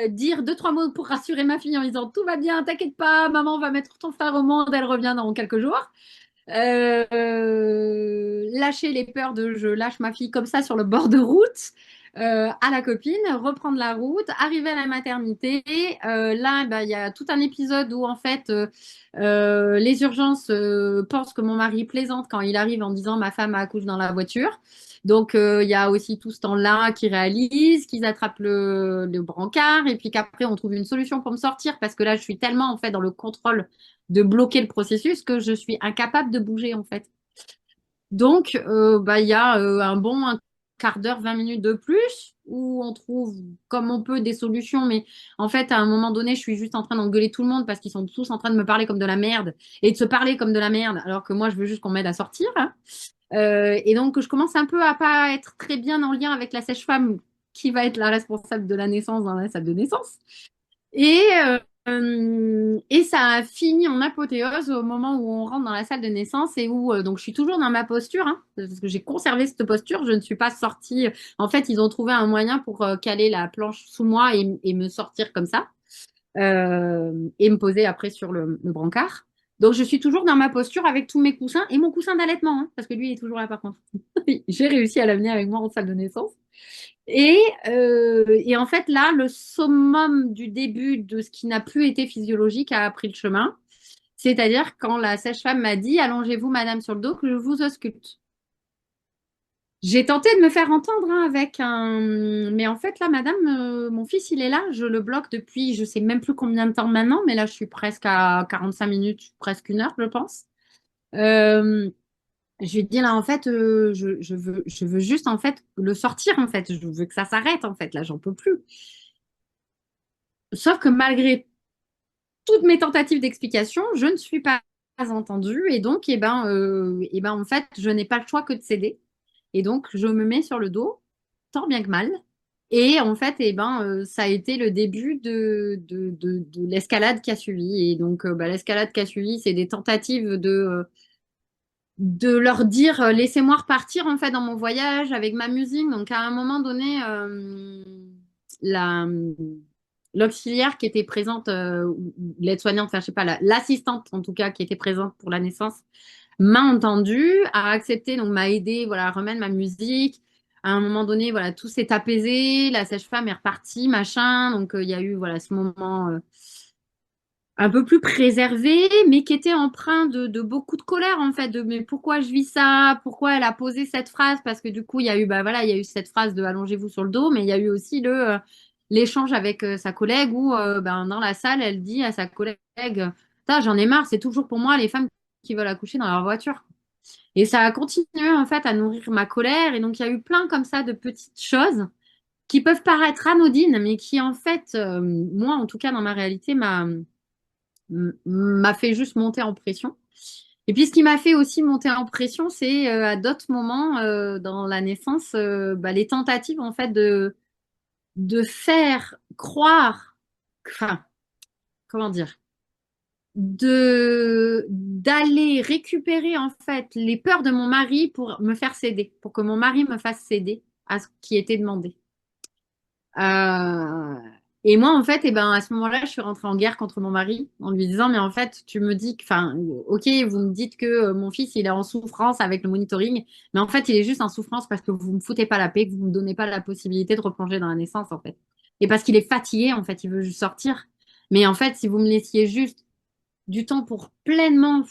dire deux, trois mots pour rassurer ma fille en disant tout va bien, t'inquiète pas, maman va mettre ton frère au monde, elle revient dans quelques jours. Lâcher les peurs de je lâche ma fille comme ça sur le bord de route à la copine, reprendre la route, arriver à la maternité. Là, bah, il y a tout un épisode où en fait les urgences pensent que mon mari plaisante quand il arrive en disant ma femme accouche dans la voiture. Donc il y a aussi tout ce temps-là qu'ils réalisent, qu'ils attrapent le brancard et puis qu'après on trouve une solution pour me sortir parce que là je suis tellement en fait dans le contrôle de bloquer le processus que je suis incapable de bouger en fait. Donc, bah, il y a un bon un quart d'heure, 20 minutes de plus où on trouve comme on peut des solutions, mais en fait, à un moment donné, je suis juste en train d'engueuler tout le monde parce qu'ils sont tous en train de me parler comme de la merde et de se parler comme de la merde, alors que moi, je veux juste qu'on m'aide à sortir, hein. Et donc, je commence un peu à pas être très bien en lien avec la sage-femme qui va être la responsable de la naissance dans la salle de naissance. Et, et ça a fini en apothéose au moment où on rentre dans la salle de naissance et où donc je suis toujours dans ma posture, hein, parce que j'ai conservé cette posture, je ne suis pas sortie. En fait, ils ont trouvé un moyen pour caler la planche sous moi et me sortir comme ça et me poser après sur le brancard. Donc je suis toujours dans ma posture avec tous mes coussins et mon coussin d'allaitement, hein, parce que lui il est toujours là par contre. J'ai réussi à l'amener avec moi en salle de naissance. Et en fait, là, le summum du début de ce qui n'a plus été physiologique a pris le chemin. C'est-à-dire quand la sage-femme m'a dit, allongez-vous, madame, sur le dos, que je vous ausculte. J'ai tenté de me faire entendre hein, avec un... Mais en fait, là, madame, mon fils, il est là. Je le bloque depuis, je sais même plus combien de temps maintenant, mais là, je suis presque à 45 minutes, presque une heure, je pense. Euh, je lui dis là, en fait, je veux juste, en fait, le sortir, en fait. Je veux que ça s'arrête, en fait. Là, j'en peux plus. Sauf que malgré toutes mes tentatives d'explication, je ne suis pas entendue et donc, en fait, je n'ai pas le choix que de céder. Et donc, je me mets sur le dos, tant bien que mal. Et en fait, ça a été le début de l'escalade qui a suivi. Et donc, l'escalade qui a suivi, c'est des tentatives de leur dire, laissez-moi repartir en fait dans mon voyage avec ma musique. Donc, à un moment donné, la l'auxiliaire qui était présente, ou l'aide-soignante, enfin, je sais pas, l'assistante en tout cas, qui était présente pour la naissance, m'a entendue, a accepté, donc m'a aidé, voilà, à remettre ma musique. À un moment donné, voilà, tout s'est apaisé, la sage-femme est repartie, machin. Donc, il y a eu, voilà, ce moment un peu plus préservé, mais qui était empreint de beaucoup de colère, en fait, de mais pourquoi je vis ça? Pourquoi elle a posé cette phrase? Parce que du coup, il y a eu, bah voilà, il y a eu cette phrase de allongez-vous sur le dos, mais il y a eu aussi l'échange avec sa collègue où, dans la salle, elle dit à sa collègue, putain, j'en ai marre, c'est toujours pour moi les femmes qui veulent accoucher dans leur voiture. Et ça a continué, en fait, à nourrir ma colère. Et donc, il y a eu plein comme ça de petites choses qui peuvent paraître anodines, mais qui, en fait, moi, en tout cas, dans ma réalité, m'a fait juste monter en pression. Et puis, ce qui m'a fait aussi monter en pression, c'est à d'autres moments dans la naissance, les tentatives, en fait, de faire croire, enfin, comment dire, d'aller récupérer en fait les peurs de mon mari pour me faire céder, pour que mon mari me fasse céder à ce qui était demandé. Euh, et moi, en fait, à ce moment-là, je suis rentrée en guerre contre mon mari en lui disant, mais en fait, tu me dis que, enfin, ok, vous me dites que mon fils, il est en souffrance avec le monitoring, mais en fait, il est juste en souffrance parce que vous me foutez pas la paix, que vous me donnez pas la possibilité de replonger dans la naissance, en fait. Et parce qu'il est fatigué, en fait, il veut juste sortir. Mais en fait, si vous me laissiez juste du temps pour pleinement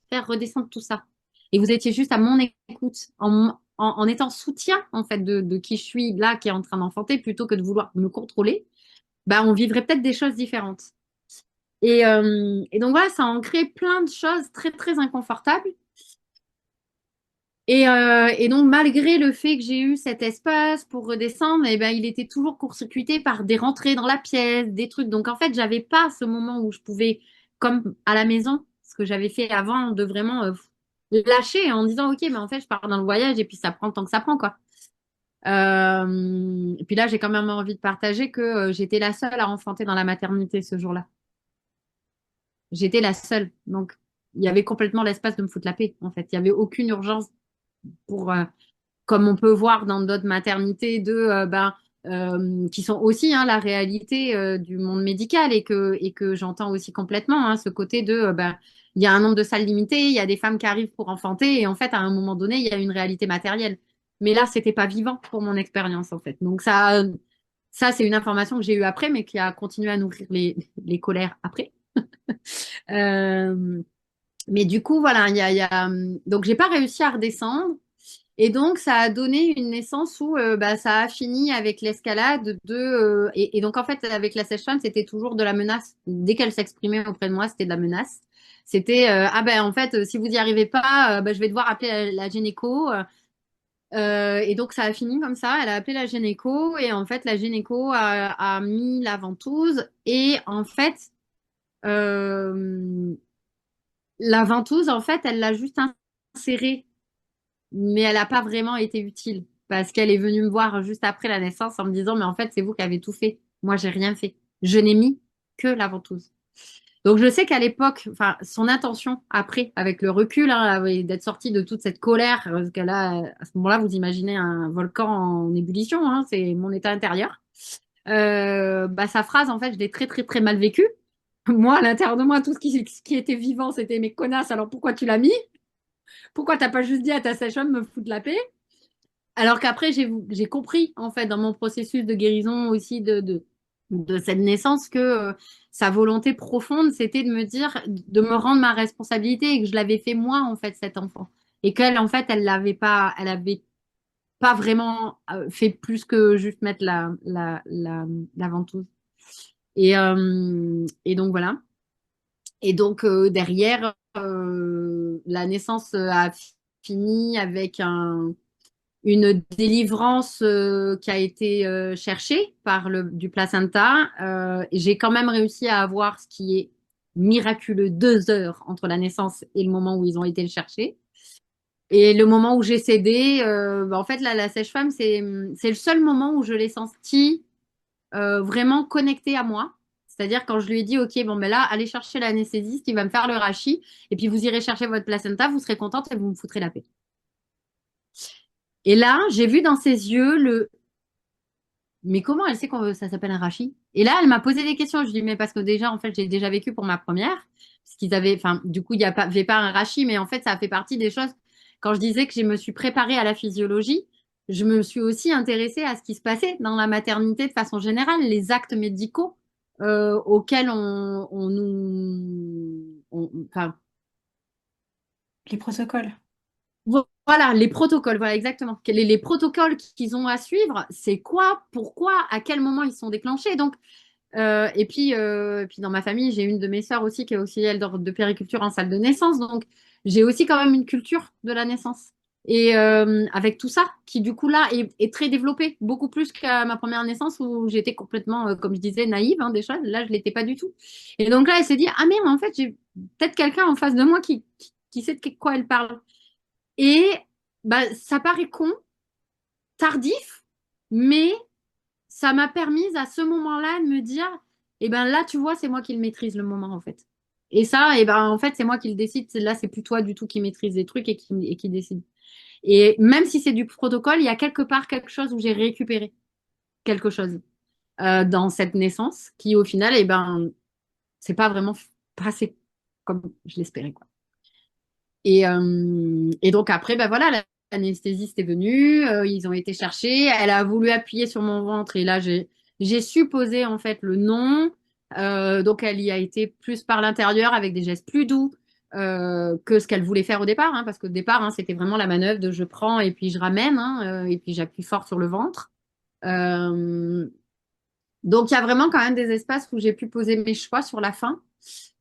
faire redescendre tout ça. Et vous étiez juste à mon écoute, en étant soutien en fait de qui je suis là, qui est en train d'enfanter, plutôt que de vouloir me contrôler, bah, on vivrait peut-être des choses différentes. Et donc voilà, ça a ancré plein de choses très très inconfortables. Et donc malgré le fait que j'ai eu cet espace pour redescendre, il était toujours court-circuité par des rentrées dans la pièce, des trucs. Donc en fait, j'avais pas ce moment où je pouvais, comme à la maison, ce que j'avais fait avant, de vraiment lâcher en disant, OK, mais en fait, je pars dans le voyage et puis ça prend le temps que ça prend, quoi. Et puis là, j'ai quand même envie de partager que j'étais la seule à enfanter dans la maternité ce jour-là. J'étais la seule. Donc, il y avait complètement l'espace de me foutre la paix, en fait. Il n'y avait aucune urgence pour, comme on peut voir dans d'autres maternités, qui sont aussi la réalité du monde médical et que j'entends aussi complètement ce côté de, il y a un nombre de salles limité, il y a des femmes qui arrivent pour enfanter et en fait, à un moment donné, il y a une réalité matérielle. Mais là, c'était pas vivant pour mon expérience, en fait. Donc ça, c'est une information que j'ai eue après, mais qui a continué à nourrir les colères après. Euh, mais du coup, voilà, donc j'ai pas réussi à redescendre. Et donc, ça a donné une naissance où ça a fini avec l'escalade et donc, en fait, avec la sage-femme, c'était toujours de la menace. Dès qu'elle s'exprimait auprès de moi, c'était de la menace. C'était, ah ben, en fait, si vous n'y arrivez pas, je vais devoir appeler la gynéco. Et donc, ça a fini comme ça. Elle a appelé la gynéco et en fait, la gynéco a mis la ventouse. Et en fait, euh, la ventouse, en fait, elle l'a juste insérée mais elle n'a pas vraiment été utile parce qu'elle est venue me voir juste après la naissance en me disant, mais en fait, c'est vous qui avez tout fait. Moi, j'ai rien fait. Je n'ai mis que la ventouse. Donc, je sais qu'à l'époque, enfin, son intention après, avec le recul, d'être sortie de toute cette colère, parce qu'elle a, à ce moment-là, vous imaginez un volcan en ébullition, c'est mon état intérieur. Sa phrase, en fait, je l'ai très, très, très mal vécue. Moi, à l'intérieur de moi, tout ce qui était vivant, c'était mes connasses, alors pourquoi tu l'as mis? Pourquoi t'as pas juste dit à ta sage-femme de me foutre la paix? Alors qu'après, j'ai compris, en fait, dans mon processus de guérison aussi de cette naissance, que sa volonté profonde, c'était de me dire, de me rendre ma responsabilité et que je l'avais fait moi, en fait, cet enfant. Et qu'elle, en fait, elle avait pas vraiment fait plus que juste mettre la ventouse. Et donc, voilà. Et donc, derrière, la naissance a fini avec une délivrance qui a été cherchée par du placenta. J'ai quand même réussi à avoir ce qui est miraculeux 2 heures entre la naissance et le moment où ils ont été le chercher. Et le moment où j'ai cédé, en fait, là, la sage-femme, c'est le seul moment où je l'ai senti vraiment connectée à moi. C'est-à-dire quand je lui ai dit, OK, bon, ben là, allez chercher l'anesthésiste, il va me faire le rachis, et puis vous irez chercher votre placenta, vous serez contente et vous me foutrez la paix. Et là, j'ai vu dans ses yeux mais comment elle sait que ça s'appelle un rachis? Et là, elle m'a posé des questions. Je lui ai dit, mais parce que déjà, en fait, j'ai déjà vécu pour ma première. Parce qu'ils avaient, enfin, du coup, il n'y avait pas un rachis, mais en fait, ça a fait partie des choses. Quand je disais que je me suis préparée à la physiologie, je me suis aussi intéressée à ce qui se passait dans la maternité de façon générale, les actes médicaux auxquels on nous, enfin, Les protocoles. voilà, les protocoles, voilà exactement. Les protocoles qu'ils ont à suivre, c'est quoi, pourquoi, à quel moment ils sont déclenchés. Donc, et puis dans ma famille, j'ai une de mes sœurs aussi qui est auxiliaire de périculture en salle de naissance. Donc, j'ai aussi quand même une culture de la naissance. Et avec tout ça, qui du coup là est très développé, beaucoup plus qu'à ma première naissance où j'étais complètement, comme je disais, naïve des choses. Là, je l'étais pas du tout. Et donc là, elle s'est dit, ah mais en fait, j'ai peut-être quelqu'un en face de moi qui sait de quoi elle parle. Et ça paraît con, tardif, mais ça m'a permis à ce moment-là de me dire, eh ben là, tu vois, c'est moi qui le maîtrise le moment en fait. Et ça, eh ben en fait, c'est moi qui le décide. Là, c'est plus toi du tout qui maîtrise les trucs et qui décide. Et même si c'est du protocole, il y a quelque part quelque chose où j'ai récupéré quelque chose dans cette naissance qui, au final, eh ben, c'est pas vraiment passé comme je l'espérais, quoi. Et donc après, ben voilà, l'anesthésiste est venue, ils ont été chercher, elle a voulu appuyer sur mon ventre et là j'ai supposé en fait le nom. Donc elle y a été plus par l'intérieur avec des gestes plus doux que ce qu'elle voulait faire au départ, parce qu'au départ c'était vraiment la manœuvre de je prends et puis je ramène et puis j'appuie fort sur le ventre. Euh, donc il y a vraiment quand même des espaces où j'ai pu poser mes choix sur la fin.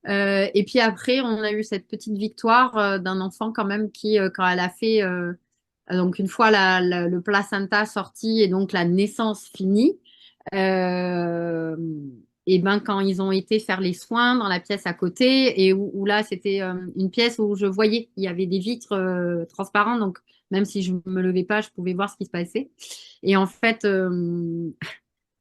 Et puis après, on a eu cette petite victoire d'un enfant quand même qui, quand elle a fait, donc une fois le placenta sorti et donc la naissance finie, euh, et ben quand ils ont été faire les soins dans la pièce à côté et où là c'était une pièce où je voyais, il y avait des vitres transparentes, donc Même si je me levais pas, je pouvais voir ce qui se passait. Et en fait,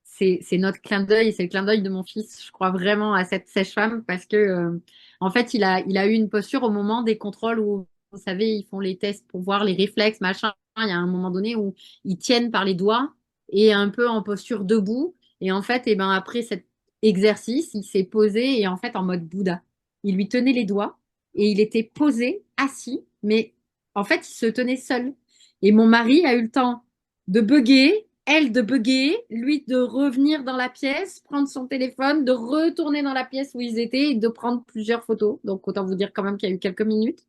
c'est notre clin d'œil, c'est le clin d'œil de mon fils. Je crois vraiment à cette sage-femme parce que, en fait, il a eu une posture au moment des contrôles où, vous savez, ils font les tests pour voir les réflexes, machin. Il y a un moment donné où ils tiennent par les doigts et un peu en posture debout. Et en fait, et ben, après cet exercice, il s'est posé et en fait, en mode Bouddha. Il lui tenait les doigts et il était posé, assis, mais en fait, il se tenait seul. Et mon mari a eu le temps de bugger, elle de bugger, lui de revenir dans la pièce, prendre son téléphone, de retourner dans la pièce où ils étaient et de prendre plusieurs photos. Donc autant vous dire quand même qu'il y a eu quelques minutes.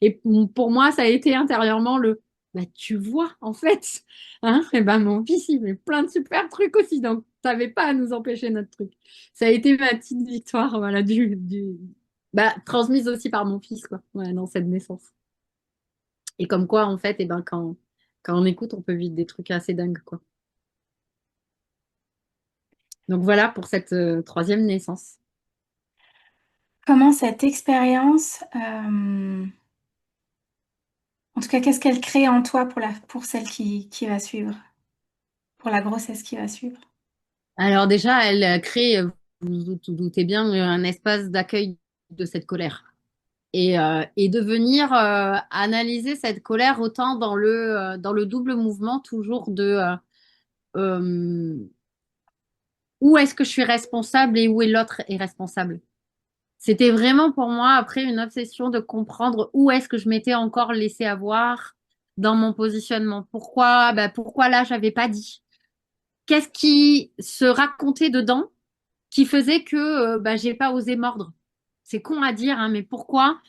Et pour moi, ça a été intérieurement bah tu vois en fait, hein, et ben mon fils il fait plein de super trucs aussi, donc t'avais pas à nous empêcher notre truc. Ça a été ma petite victoire, voilà, bah transmise aussi par mon fils quoi, ouais, dans cette naissance. Et comme quoi en fait, et ben quand on écoute, on peut vivre des trucs assez dingues quoi. Donc voilà pour cette troisième naissance. Comment cette expérience, en tout cas, qu'est-ce qu'elle crée en toi pour celle qui va suivre, pour la grossesse qui va suivre? Alors déjà, elle crée, vous doutez bien, un espace d'accueil de cette colère. Et de venir analyser cette colère autant dans le double mouvement toujours de euh, où est-ce que je suis responsable et où est l'autre est responsable. C'était vraiment pour moi après une obsession de comprendre où est-ce que je m'étais encore laissé avoir dans mon positionnement. Pourquoi, bah, pourquoi là, j'avais pas dit? Qu'est-ce qui se racontait dedans qui faisait que bah, j'ai pas osé mordre? C'est con à dire, hein, mais pourquoi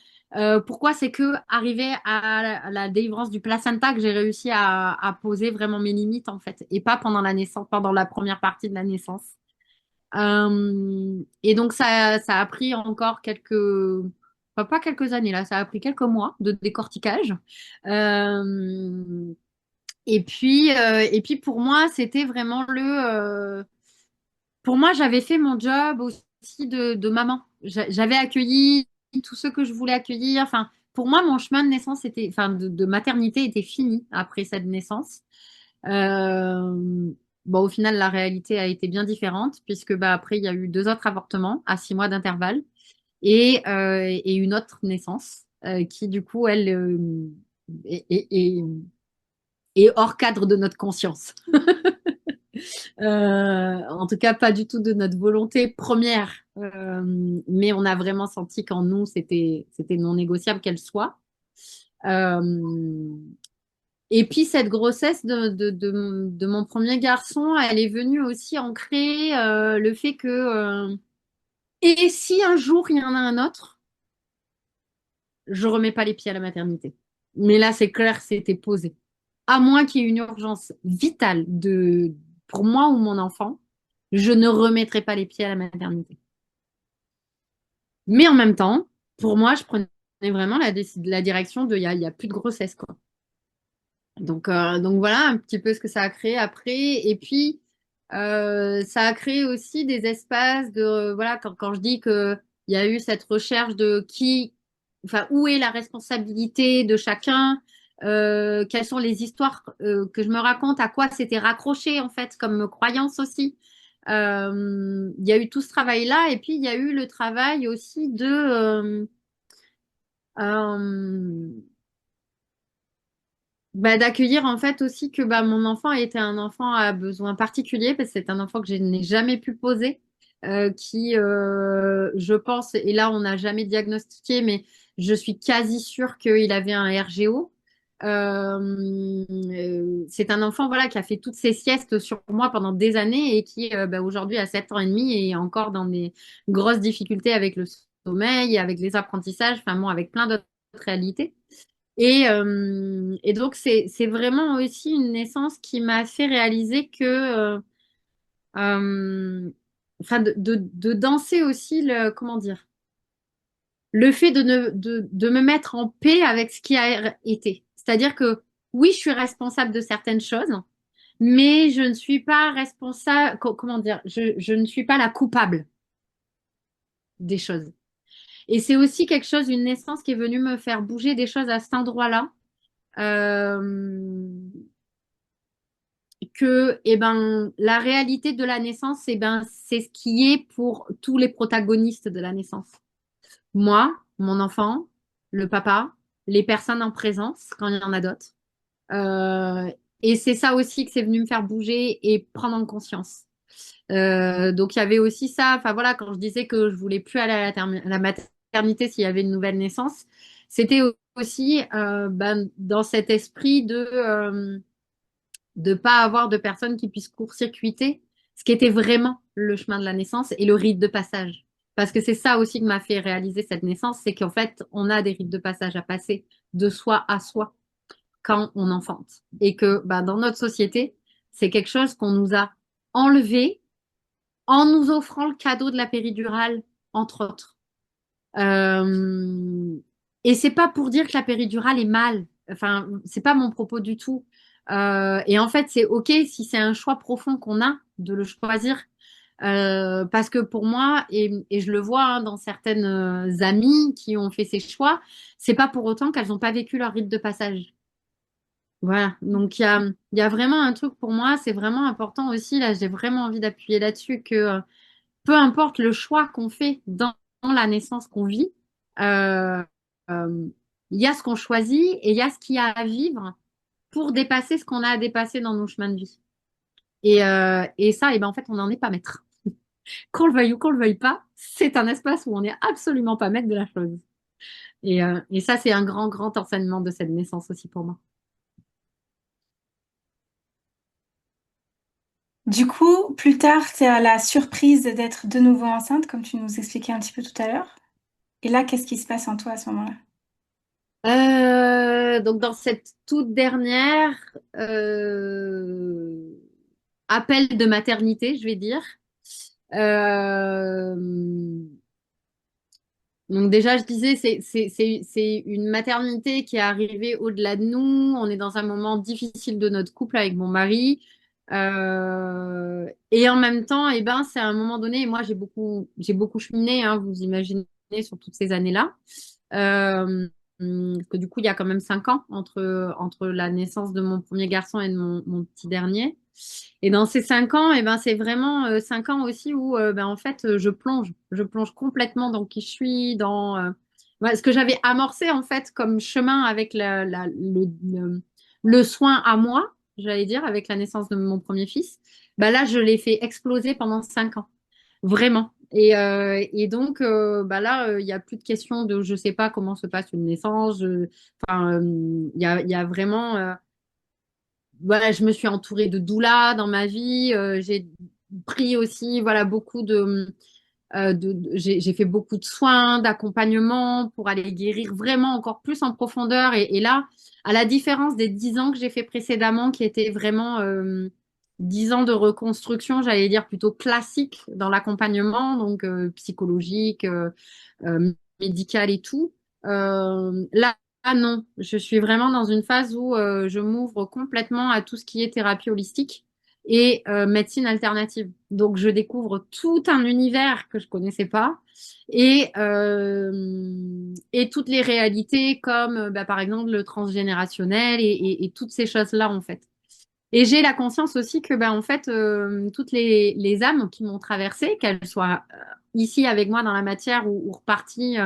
c'est que arrivé à la délivrance du placenta que j'ai réussi à poser vraiment mes limites en fait, et pas pendant la naissance, pendant la première partie de la naissance. Et donc ça a pris encore enfin, pas quelques années là, ça a pris quelques mois de décortiquage. Euh, et puis pour moi, c'était vraiment pour moi, j'avais fait mon job aussi de maman. J'avais accueilli tout ce que je voulais accueillir. Enfin, pour moi, mon chemin de naissance enfin, de maternité était fini après cette naissance. Euh, bon, au final, la réalité a été bien différente puisque bah, après, il y a eu deux autres avortements à 6 mois d'intervalle et une autre naissance qui, du coup, elle est, est- est- est hors cadre de notre conscience. En tout cas, pas du tout de notre volonté première. Mais on a vraiment senti qu'en nous, c'était non négociable qu'elle soit. Euh, et puis, cette grossesse de mon premier garçon, elle est venue aussi ancrer le fait que, et si un jour il y en a un autre, je remets pas les pieds à la maternité. Mais là, c'est clair, c'était posé. À moins qu'il y ait une urgence vitale pour moi ou mon enfant, je ne remettrai pas les pieds à la maternité. Mais en même temps, pour moi, je prenais vraiment la direction de il y a plus de grossesse, quoi. Donc voilà un petit peu ce que ça a créé après. Et puis, ça a créé aussi des espaces voilà, quand je dis qu'il y a eu cette recherche de enfin, où est la responsabilité de chacun, quelles sont les histoires que je me raconte, à quoi c'était raccroché, en fait, comme croyance aussi. Il y a eu tout ce travail-là. Et puis, il y a eu le travail aussi euh, bah, d'accueillir en fait aussi que bah, mon enfant était un enfant à besoins particuliers parce que c'est un enfant que je n'ai jamais pu poser, je pense, et là on n'a jamais diagnostiqué, mais je suis quasi sûre qu'il avait un RGO. C'est un enfant voilà, qui a fait toutes ses siestes sur moi pendant des années et qui bah, aujourd'hui a 7 ans et demi et est encore dans des grosses difficultés avec le sommeil, avec les apprentissages, enfin bon, avec plein d'autres réalités. Et donc, c'est vraiment aussi une naissance qui m'a fait réaliser que, enfin, de danser aussi comment dire, le fait de me mettre en paix avec ce qui a été. C'est-à-dire que oui, je suis responsable de certaines choses, mais je ne suis pas responsable, comment dire, je ne suis pas la coupable des choses. Et c'est aussi quelque chose, une naissance qui est venue me faire bouger des choses à cet endroit-là euh, que eh ben, la réalité de la naissance, eh ben, c'est ce qui est pour tous les protagonistes de la naissance. Moi, mon enfant, le papa, les personnes en présence, quand il y en a d'autres. Euh, et c'est ça aussi que c'est venu me faire bouger et prendre en conscience. Donc il y avait aussi ça. Enfin voilà, quand je disais que je voulais plus aller à à la maternité s'il y avait une nouvelle naissance, c'était aussi ben, dans cet esprit de pas avoir de personnes qui puissent court-circuiter ce qui était vraiment le chemin de la naissance et le rite de passage. Parce que c'est ça aussi que m'a fait réaliser cette naissance, c'est qu'en fait, on a des rites de passage à passer de soi à soi quand on enfante. Et que bah, dans notre société, c'est quelque chose qu'on nous a enlevé en nous offrant le cadeau de la péridurale, entre autres. Euh, et c'est pas pour dire que la péridurale est mal. Enfin, c'est pas mon propos du tout. Et en fait, c'est OK si c'est un choix profond qu'on a de le choisir. Parce que pour moi, et je le vois hein, dans certaines amies qui ont fait ces choix, c'est pas pour autant qu'elles n'ont pas vécu leur rite de passage. Voilà, donc il y a vraiment un truc pour moi, c'est vraiment important aussi, là j'ai vraiment envie d'appuyer là-dessus, que peu importe le choix qu'on fait dans la naissance qu'on vit, euh, euh, il y a ce qu'on choisit et il y a ce qu'il y a à vivre pour dépasser ce qu'on a à dépasser dans nos chemins de vie. Et ça, et ben, en fait, on n'en est pas maître. Qu'on le veuille ou qu'on le veuille pas, c'est un espace où on n'est absolument pas maître de la chose. Et ça, c'est un grand, grand enseignement de cette naissance aussi pour moi. Du coup, plus tard, tu as la surprise d'être de nouveau enceinte, comme tu nous expliquais un petit peu tout à l'heure. Et là, qu'est-ce qui se passe en toi à ce moment-là? Donc dans cette toute dernière appel de maternité, je vais dire. Euh, donc déjà, je disais, c'est une maternité qui est arrivée au-delà de nous. On est dans un moment difficile de notre couple avec mon mari. Et en même temps, eh ben, c'est à un moment donné, et moi j'ai beaucoup cheminé, hein, vous imaginez, sur toutes ces années-là. Euh, Parce que du coup, il y a quand même 5 ans entre la naissance de mon premier garçon et de mon petit dernier. Et dans ces 5 ans, eh ben, c'est vraiment 5 ans aussi où ben, en fait, je plonge complètement dans qui je suis, ouais, ce que j'avais amorcé en fait comme chemin avec le soin à moi, j'allais dire, avec la naissance de mon premier fils. Ben là, je l'ai fait exploser pendant 5 ans. Vraiment. Et donc, bah là, il n'y a plus de question de je sais pas comment se passe une naissance. Enfin, il y a vraiment. Voilà, je me suis entourée de doulas dans ma vie. J'ai pris aussi, voilà, beaucoup j'ai fait beaucoup de soins, d'accompagnement pour aller guérir vraiment encore plus en profondeur. Et là, à la différence des 10 ans que j'ai fait précédemment, qui étaient vraiment 10 ans de reconstruction, j'allais dire plutôt classique dans l'accompagnement, donc psychologique, médical et tout. Là, non, je suis vraiment dans une phase où je m'ouvre complètement à tout ce qui est thérapie holistique et médecine alternative. Donc, je découvre tout un univers que je connaissais pas et toutes les réalités comme, bah, par exemple, le transgénérationnel et toutes ces choses-là, en fait. Et j'ai la conscience aussi que, bah, en fait, toutes les âmes qui m'ont traversée, qu'elles soient ici avec moi dans la matière ou reparties,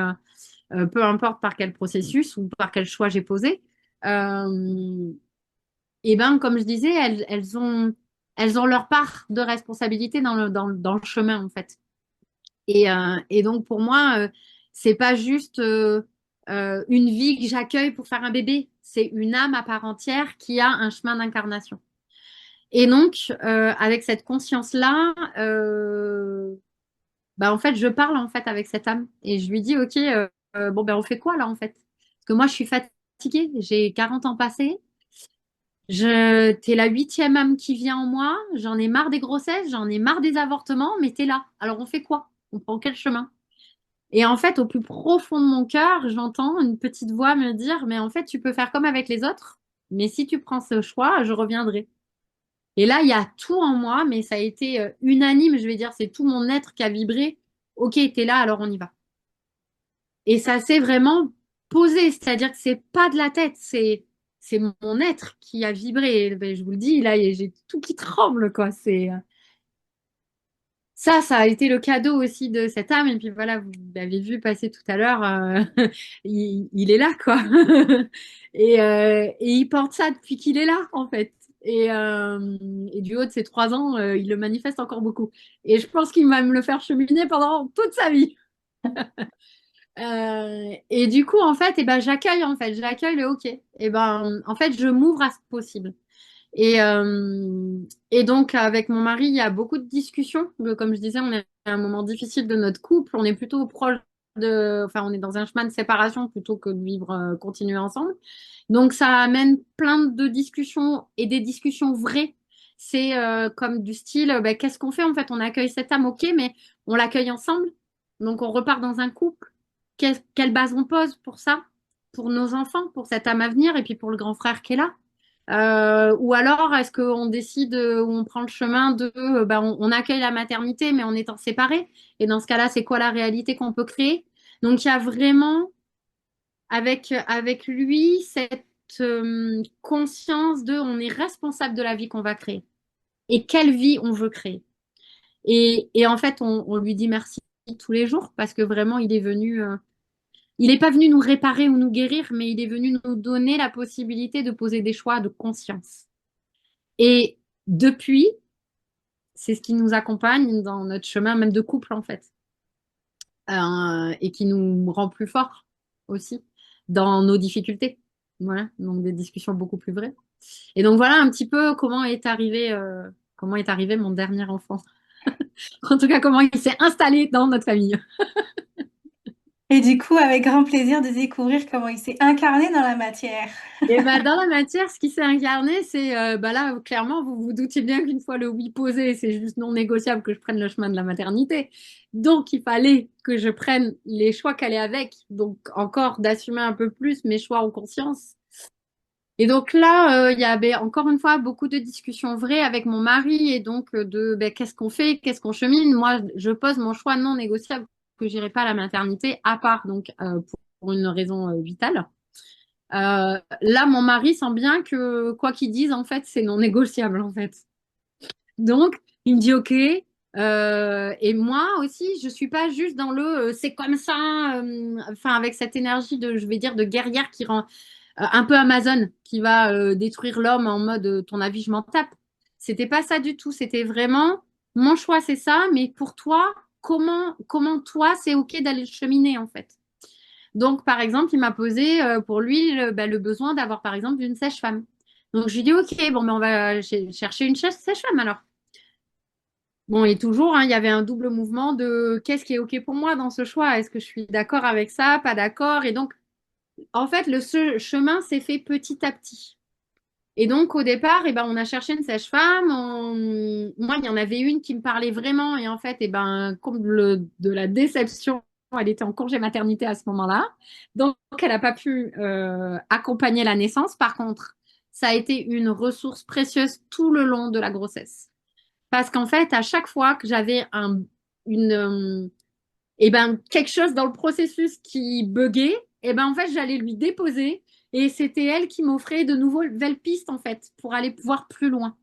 peu importe par quel processus ou par quel choix j'ai posé, euh, et ben, comme je disais, elles ont leur part de responsabilité dans le chemin, en fait. Et donc, pour moi, c'est pas juste une vie que j'accueille pour faire un bébé. C'est une âme à part entière qui a un chemin d'incarnation. Et donc, avec cette conscience-là, bah, en fait, je parle en fait avec cette âme et je lui dis, OK, bon, ben, on fait quoi là, en fait? Parce que moi, je suis fatiguée. J'ai 40 ans passés. T'es la huitième âme qui vient en moi. J'en ai marre des grossesses, j'en ai marre des avortements, mais t'es là. Alors on fait quoi? On prend quel chemin? Et en fait, au plus profond de mon cœur, j'entends une petite voix me dire, mais en fait, tu peux faire comme avec les autres, mais si tu prends ce choix, je reviendrai. Et là, il y a tout en moi, mais ça a été unanime, je vais dire, c'est tout mon être qui a vibré. Ok, t'es là, alors on y va. Et ça s'est vraiment posé, c'est-à-dire que c'est pas de la tête, c'est mon être qui a vibré. Ben, je vous le dis, là, j'ai tout qui tremble, quoi. Ça a été le cadeau aussi de cette âme. Et puis voilà, vous l'avez vu passer tout à l'heure, il est là, quoi. Et il porte ça depuis qu'il est là, en fait. Et du haut de ses 3 ans, il le manifeste encore beaucoup. Et je pense qu'il va me le faire cheminer pendant toute sa vie. Et du coup, en fait, j'accueille le OK. Et ben, en fait, je m'ouvre à ce possible. Et donc, avec mon mari, il y a beaucoup de discussions. Comme je disais, on est à un moment difficile de notre couple. On est plutôt proche enfin, on est dans un chemin de séparation plutôt que de vivre, continuer ensemble. Donc, ça amène plein de discussions et des discussions vraies. C'est comme du style, ben, qu'est-ce qu'on fait en fait? On accueille cette âme, ok, mais on l'accueille ensemble. Donc, on repart dans un couple. Quelle base on pose pour ça? Pour nos enfants, pour cette âme à venir et puis pour le grand frère qui est là. Ou alors, est-ce qu'on décide, ou on prend le chemin de, ben, on accueille la maternité, mais en étant séparés? Et dans ce cas-là, c'est quoi la réalité qu'on peut créer? Donc, il y a vraiment, avec lui, cette conscience de, on est responsable de la vie qu'on va créer. Et quelle vie on veut créer. Et en fait, on lui dit merci tous les jours parce que vraiment, il n'est pas venu nous réparer ou nous guérir, mais il est venu nous donner la possibilité de poser des choix de conscience. Et depuis, c'est ce qui nous accompagne dans notre chemin, même de couple en fait, et qui nous rend plus forts aussi dans nos difficultés. Voilà, donc des discussions beaucoup plus vraies. Et donc voilà un petit peu comment est arrivé mon dernier enfant. En tout cas, comment il s'est installé dans notre famille. Et du coup, avec grand plaisir de découvrir comment il s'est incarné dans la matière. Et bah, dans la matière, ce qui s'est incarné, c'est bah là, clairement, vous vous doutiez bien qu'une fois le oui posé, c'est juste non négociable que je prenne le chemin de la maternité. Donc, il fallait que je prenne les choix qu'elle est avec. Donc, encore d'assumer un peu plus mes choix en conscience. Et donc là, il y avait encore une fois beaucoup de discussions vraies avec mon mari et donc de ben, qu'est-ce qu'on fait, qu'est-ce qu'on chemine. Moi, je pose mon choix non négociable que j'irai pas à la maternité, à part donc pour une raison vitale. Là, mon mari sent bien que quoi qu'il dise, en fait, c'est non négociable, en fait. Donc, il me dit OK. Et moi aussi, je suis pas juste dans le c'est comme ça, enfin, avec cette énergie de, je vais dire, de guerrière qui rend un peu Amazon, qui va détruire l'homme en mode ton avis, je m'en tape. C'était pas ça du tout. C'était vraiment mon choix, c'est ça, mais pour toi, comment toi, c'est OK d'aller cheminer, en fait. Donc, par exemple, il m'a posé pour lui le besoin d'avoir, par exemple, une sèche-femme. Donc, je lui dis, OK, bon, ben, on va chercher une sèche-femme alors. Bon, et toujours, hein, il y avait un double mouvement de qu'est-ce qui est OK pour moi dans ce choix? Est-ce que je suis d'accord avec ça, pas d'accord? Et donc, en fait, chemin s'est fait petit à petit. Et donc, au départ, eh ben, on a cherché une sèche-femme. Moi, il y en avait une qui me parlait vraiment. Et en fait, eh ben, comble de la déception, elle était en congé maternité à ce moment-là. Donc, elle n'a pas pu accompagner la naissance. Par contre, ça a été une ressource précieuse tout le long de la grossesse. Parce qu'en fait, à chaque fois que j'avais une, quelque chose dans le processus qui buguait, en fait, j'allais lui déposer et c'était elle qui m'offrait de nouvelles pistes, en fait, pour aller voir plus loin.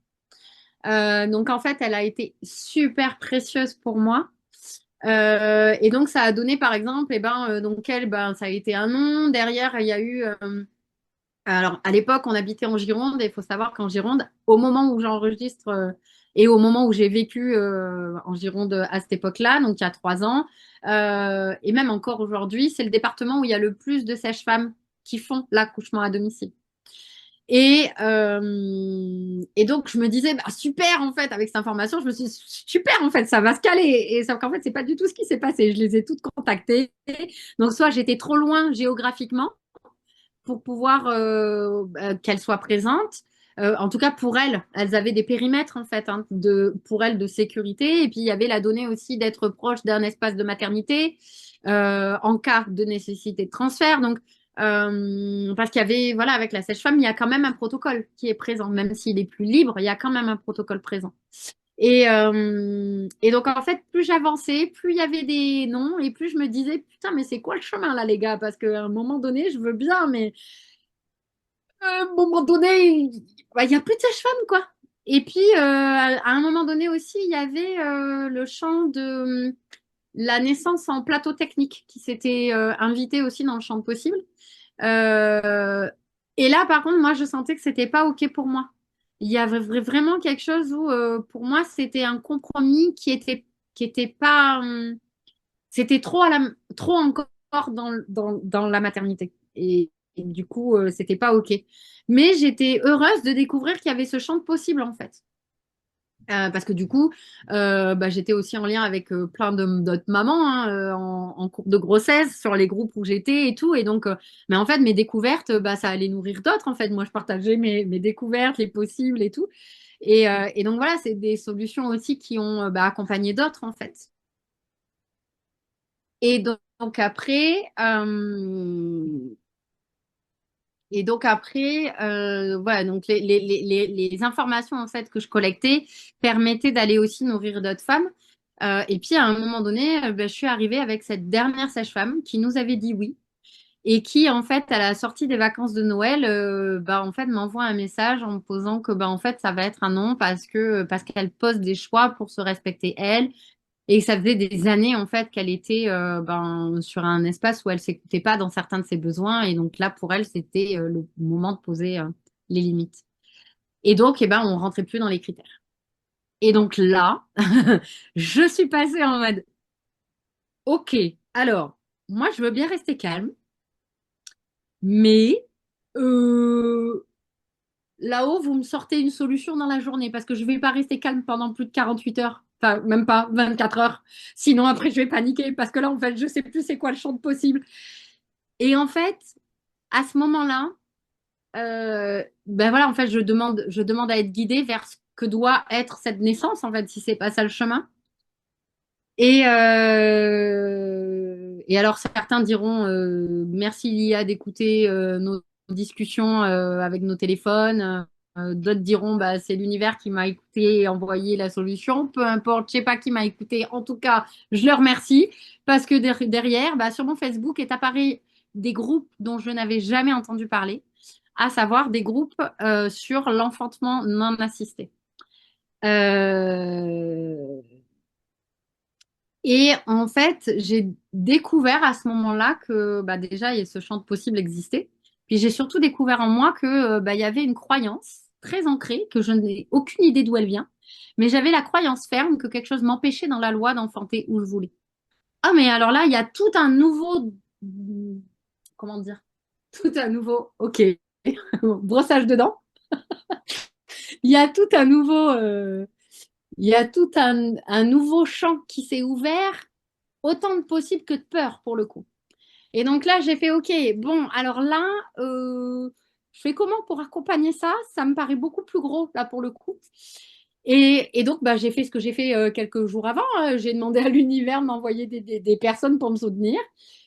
Donc, en fait, elle a été super précieuse pour moi. Et donc, ça a donné, par exemple, donc elle, ça a été un nom. Derrière, il y a eu. Alors, à l'époque, on habitait en Gironde et il faut savoir qu'en Gironde, au moment où j'enregistre et au moment où j'ai vécu en Gironde à cette époque-là, donc il y a 3 ans, et même encore aujourd'hui, c'est le département où il y a le plus de sages-femmes qui font l'accouchement à domicile. Et donc, je me disais, bah, super, en fait, avec cette information, je me suis dit, super, en fait, ça va se caler. Et sauf qu'en fait, c'est pas du tout ce qui s'est passé. Je les ai toutes contactées. Donc, soit j'étais trop loin géographiquement, pour pouvoir qu'elles soient présentes. En tout cas, pour elles, elles avaient des périmètres en fait pour elles de sécurité. Et puis il y avait la donnée aussi d'être proche d'un espace de maternité en cas de nécessité de transfert. Donc parce qu'il y avait, voilà, avec la sage-femme, il y a quand même un protocole qui est présent, même s'il est plus libre, il y a quand même un protocole présent. Et donc, en fait, plus j'avançais, plus il y avait des noms, et plus je me disais, putain, mais c'est quoi le chemin là, les gars? Parce qu'à un moment donné, je veux bien, mais À un moment donné, bah, il n'y a plus de sage-femme, quoi. Et puis, à un moment donné aussi, il y avait le champ de la naissance en plateau technique qui s'était invité aussi dans le champ de possible. Euh, et là, par contre, moi, je sentais que c'était pas OK pour moi. Il y avait vraiment quelque chose où, pour moi, c'était un compromis qui était pas, c'était trop trop encore dans la maternité. Et du coup, c'était pas OK. Mais j'étais heureuse de découvrir qu'il y avait ce champ de possible, en fait. Parce que du coup, bah, j'étais aussi en lien avec plein d'autres mamans hein, en cours de grossesse, sur les groupes où j'étais et tout. Et donc, mais en fait, mes découvertes, bah, ça allait nourrir d'autres. En fait, moi, je partageais mes découvertes, les possibles et tout. Et donc, voilà, c'est des solutions aussi qui ont bah, accompagné d'autres, en fait. Et donc après, voilà, donc les informations en fait que je collectais permettaient d'aller aussi nourrir d'autres femmes. Et puis à un moment donné, ben, je suis arrivée avec cette dernière sage-femme qui nous avait dit oui et qui en fait à la sortie des vacances de Noël, bah, en fait m'envoie un message en me posant que bah, en fait ça va être un non parce qu'elle pose des choix pour se respecter elle et ça faisait des années en fait qu'elle était ben, sur un espace où elle s'écoutait pas dans certains de ses besoins. Et donc là, pour elle, c'était le moment de poser les limites. Et donc, eh ben, on rentrait plus dans les critères. Et donc là, je suis passée en mode, OK, alors, moi, je veux bien rester calme, mais euh, là-haut, vous me sortez une solution dans la journée parce que je ne vais pas rester calme pendant plus de 48 heures. Enfin, même pas 24 heures. Sinon, après, je vais paniquer parce que là, en fait, je ne sais plus c'est quoi le champ de possible. Et en fait, à ce moment-là, ben voilà, en fait, je demande à être guidée vers ce que doit être cette naissance, en fait, si c'est pas ça le chemin. Et alors, certains diront merci Lia d'écouter nos discussions avec nos téléphones. D'autres diront bah, c'est l'univers qui m'a écouté et envoyé la solution. Peu importe, je sais pas qui m'a écouté. En tout cas, je le remercie parce que derrière, bah, sur mon Facebook est apparu des groupes dont je n'avais jamais entendu parler, à savoir des groupes sur l'enfantement non assisté. Euh, et en fait, j'ai découvert à ce moment-là que bah, déjà, ce champ de possible existait. Puis j'ai surtout découvert en moi que bah, il y avait une croyance très ancrée, que je n'ai aucune idée d'où elle vient, mais j'avais la croyance ferme que quelque chose m'empêchait dans la loi d'enfanter où je voulais. Ah, mais alors là, il y a tout un nouveau, comment dire, tout un nouveau, ok, brossage de dents. Il y a tout un nouveau, il y a tout un nouveau champ qui s'est ouvert, autant de possible que de peur pour le coup. Et donc là, j'ai fait, OK, bon, alors là, je fais comment pour accompagner ça? Ça me paraît beaucoup plus gros, là, pour le coup. Et donc, bah, j'ai fait ce que j'ai fait quelques jours avant. J'ai demandé à l'univers de m'envoyer des personnes pour me soutenir.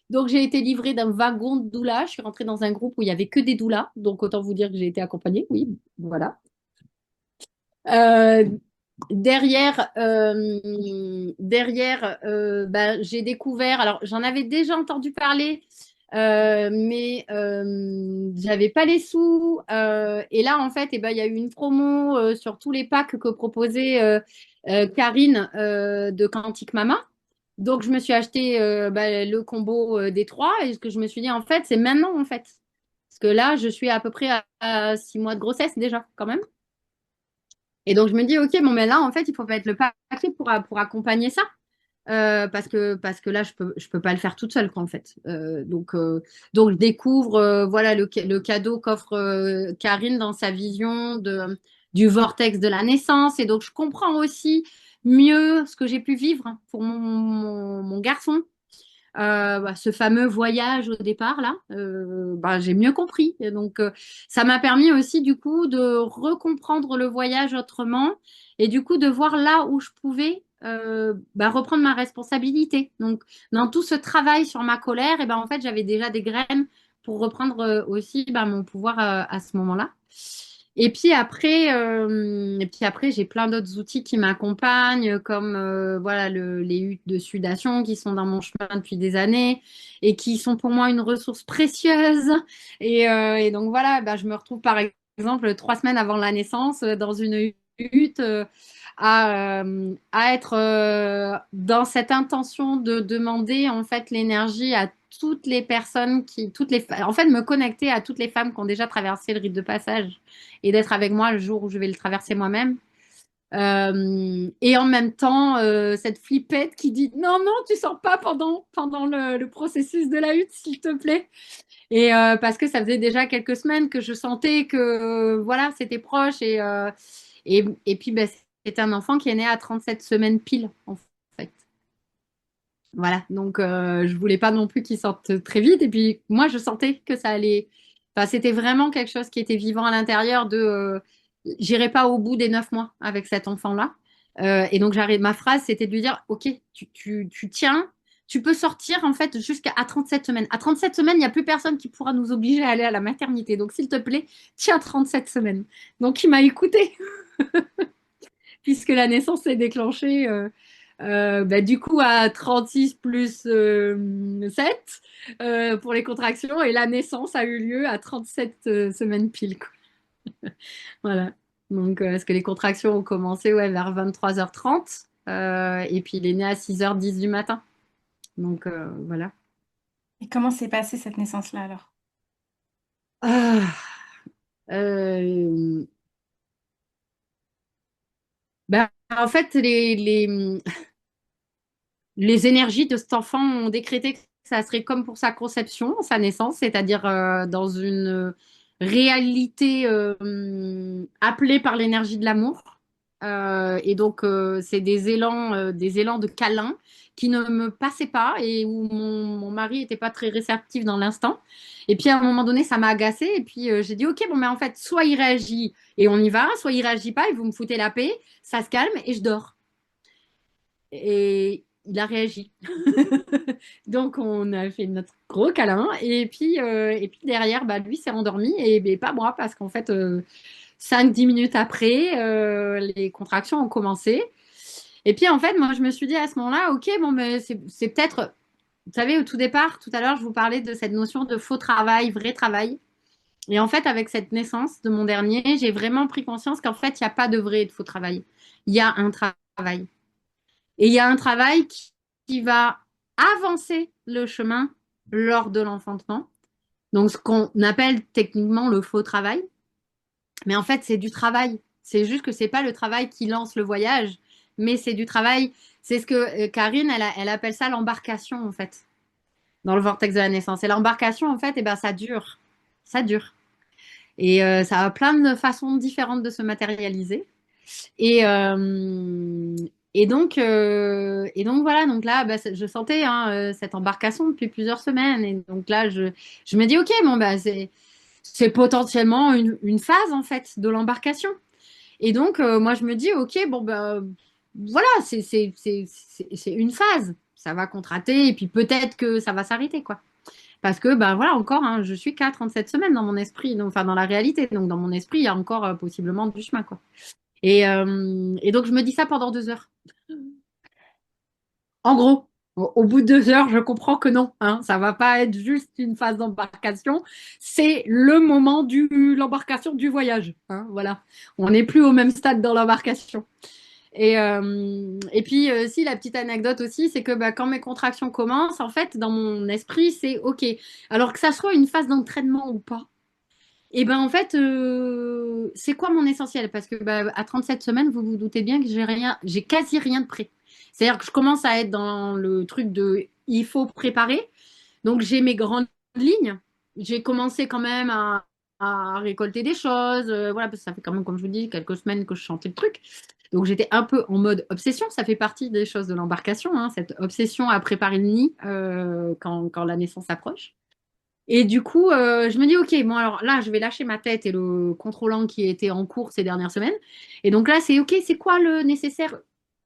Donc, j'ai été livrée d'un wagon de doulas. Je suis rentrée dans un groupe où il n'y avait que des doulas. Donc, autant vous dire que j'ai été accompagnée. Oui, voilà. Euh, bah, j'ai découvert, alors j'en avais déjà entendu parler, mais j'avais pas les sous. Et là, en fait, eh ben, il y a eu une promo sur tous les packs que proposait Karine de Quantique Mama. Donc, je me suis acheté bah, le combo des trois et ce que je me suis dit, en fait, c'est maintenant, en fait. Parce que là, je suis à peu près à 6 mois de grossesse déjà, quand même. Et donc, je me dis, OK, bon, mais là, en fait, il faut mettre le paquet pour accompagner ça. Parce que là, je peux pas le faire toute seule, quoi, en fait. Donc, je découvre voilà, le cadeau qu'offre Karine dans sa vision du vortex de la naissance. Et donc, je comprends aussi mieux ce que j'ai pu vivre pour mon garçon. Bah, ce fameux voyage au départ là, bah, j'ai mieux compris. Et donc, ça m'a permis aussi du coup de recomprendre le voyage autrement et du coup de voir là où je pouvais bah, reprendre ma responsabilité. Donc, dans tout ce travail sur ma colère, et ben en fait, j'avais déjà des graines pour reprendre aussi bah, mon pouvoir à ce moment-là. Et puis après, j'ai plein d'autres outils qui m'accompagnent, comme voilà les huttes de sudation qui sont dans mon chemin depuis des années et qui sont pour moi une ressource précieuse. Et donc voilà, bah, je me retrouve par exemple 3 semaines avant la naissance dans une hutte à être dans cette intention de demander en fait l'énergie à toutes les personnes en fait me connecter à toutes les femmes qui ont déjà traversé le rite de passage et d'être avec moi le jour où je vais le traverser moi-même. Et en même temps, cette flippette qui dit non, non, tu sors pas pendant le processus de la hutte, s'il te plaît. Et parce que ça faisait déjà quelques semaines que je sentais que voilà, c'était proche. Et puis, ben, c'est un enfant qui est né à 37 semaines pile, en fait. Voilà, donc je voulais pas non plus qu'il sorte très vite. Et puis moi, je sentais que ça allait. Enfin, c'était vraiment quelque chose qui était vivant à l'intérieur de. J'irai pas au bout des 9 mois avec cet enfant-là. Et donc ma phrase, c'était de lui dire, ok, tu tiens, tu peux sortir en fait jusqu'à 37 semaines. À 37 semaines, il n'y a plus personne qui pourra nous obliger à aller à la maternité. Donc s'il te plaît, tiens 37 semaines. Donc il m'a écouté puisque la naissance s'est déclenchée bah, du coup à 36 plus 7 pour les contractions et la naissance a eu lieu à 37 semaines pile, quoi. Voilà. Donc, est-ce que les contractions ont commencé ouais, vers 23h30 et puis il est né à 6h10 du matin. Donc, voilà. Et comment s'est passée cette naissance-là alors? Ah, euh, ben, en fait, les énergies de cet enfant ont décrété que ça serait comme pour sa conception, sa naissance, c'est-à-dire dans une réalité appelée par l'énergie de l'amour. Et donc, c'est des élans de câlin qui ne me passaient pas et où mon mari n'était pas très réceptif dans l'instant. Et puis, à un moment donné, ça m'a agacée. Et puis, j'ai dit, OK, bon, mais en fait, soit il réagit et on y va, soit il réagit pas et vous me foutez la paix, ça se calme et je dors. Et il a réagi. Donc, on a fait notre gros câlin. Et puis derrière, bah, lui s'est endormi et pas moi, parce qu'en fait, 5-10 minutes après, les contractions ont commencé. Et puis, en fait, moi, je me suis dit à ce moment-là, OK, bon, mais c'est peut-être. Vous savez, au tout départ, tout à l'heure, je vous parlais de cette notion de faux travail, vrai travail. Et en fait, avec cette naissance de mon dernier, j'ai vraiment pris conscience qu'en fait, il n'y a pas de vrai et de faux travail. Il y a un travail. Et il y a un travail qui va avancer le chemin lors de l'enfantement. Donc, ce qu'on appelle techniquement le faux travail. Mais en fait, c'est du travail. C'est juste que c'est pas le travail qui lance le voyage, mais c'est du travail. C'est ce que Karine, elle appelle ça l'embarcation, en fait, dans le vortex de la naissance. Et l'embarcation, en fait, eh ben, ça dure. Ça dure. Et ça a plein de façons différentes de se matérialiser. Et, euh, et donc voilà, donc là, bah, je sentais hein, cette embarcation depuis plusieurs semaines. Et donc là, je me dis, OK, bon, bah, c'est potentiellement une phase en fait de l'embarcation. Et donc, moi, je me dis, OK, bon, bah, voilà, c'est une phase. Ça va contracter et puis peut-être que ça va s'arrêter, quoi. Parce que, ben voilà, encore, hein, je suis qu'à 37 semaines dans mon esprit, donc, enfin dans la réalité. Donc, dans mon esprit, il y a encore possiblement du chemin, quoi. Et donc, je me dis ça pendant 2 heures. En gros, au bout de 2 heures, je comprends que non, hein, ça va pas être juste une phase d'embarcation, c'est le moment de l'embarcation du voyage, hein, voilà. On n'est plus au même stade dans l'embarcation. Et puis, si la petite anecdote aussi, c'est que bah, quand mes contractions commencent, en fait, dans mon esprit, c'est OK. Alors que ça soit une phase d'entraînement ou pas, et ben en fait, c'est quoi mon essentiel? Parce que bah, à 37 semaines, vous vous doutez bien que j'ai quasi rien de prêt. C'est-à-dire que je commence à être dans le truc de il faut préparer. Donc j'ai mes grandes lignes. J'ai commencé quand même à récolter des choses. Voilà, parce que ça fait quand même, comme je vous dis, quelques semaines que je chantais le truc. Donc j'étais un peu en mode obsession. Ça fait partie des choses de l'embarcation, hein, cette obsession à préparer le nid quand la naissance approche. Et du coup, je me dis, OK, bon, alors là, je vais lâcher ma tête et le contrôlant qui était en cours ces dernières semaines. Et donc là, c'est OK, c'est quoi le nécessaire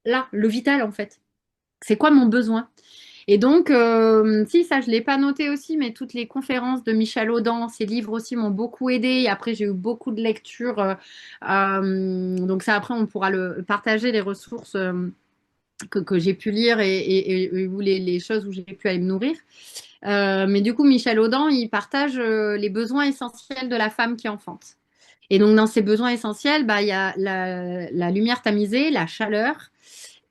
là, le vital en fait? C'est quoi mon besoin? Et donc, si, ça, je ne l'ai pas noté aussi, mais toutes les conférences de Michel Audin, ses livres aussi m'ont beaucoup aidé. Et après, j'ai eu beaucoup de lectures. Donc, ça, après, on pourra le partager, les ressources que j'ai pu lire et où les choses où j'ai pu aller me nourrir. Mais du coup, Michel Audin, il partage les besoins essentiels de la femme qui enfante. Et donc, dans ces besoins essentiels, bah, il y a la lumière tamisée, la chaleur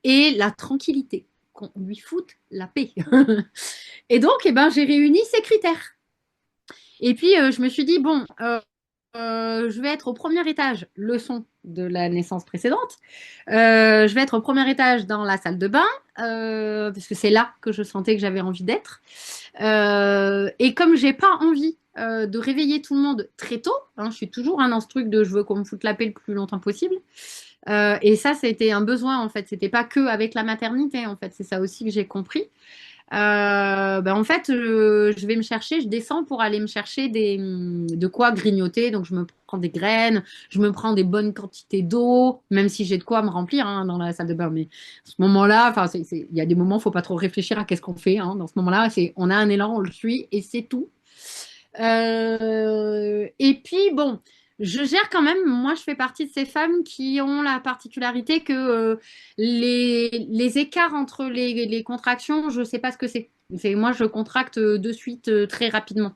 et la tranquillité. Qu'on lui foute la paix. Et donc, eh ben, j'ai réuni ces critères. Et puis, je me suis dit, bon, je vais être au premier étage, leçon de la naissance précédente. Je vais être au premier étage dans la salle de bain, parce que c'est là que je sentais que j'avais envie d'être. Et comme j'ai pas envie de réveiller tout le monde très tôt, hein, je suis toujours dans ce truc de je veux qu'on me foute la paix le plus longtemps possible. Et ça, c'était un besoin en fait. C'était pas que avec la maternité en fait. C'est ça aussi que j'ai compris. En fait, je vais me chercher, je descends pour aller me chercher de quoi grignoter. Donc, je me prends des graines, je me prends des bonnes quantités d'eau, même si j'ai de quoi me remplir hein, dans la salle de bain. Mais à ce moment-là, enfin, il y a des moments, il faut pas trop réfléchir à qu'est-ce qu'on fait. Hein. Dans ce moment-là, on a un élan, on le suit et c'est tout. Et puis, bon, je gère quand même, moi, je fais partie de ces femmes qui ont la particularité que les écarts entre les contractions, je ne sais pas ce que c'est. Moi, je contracte de suite très rapidement,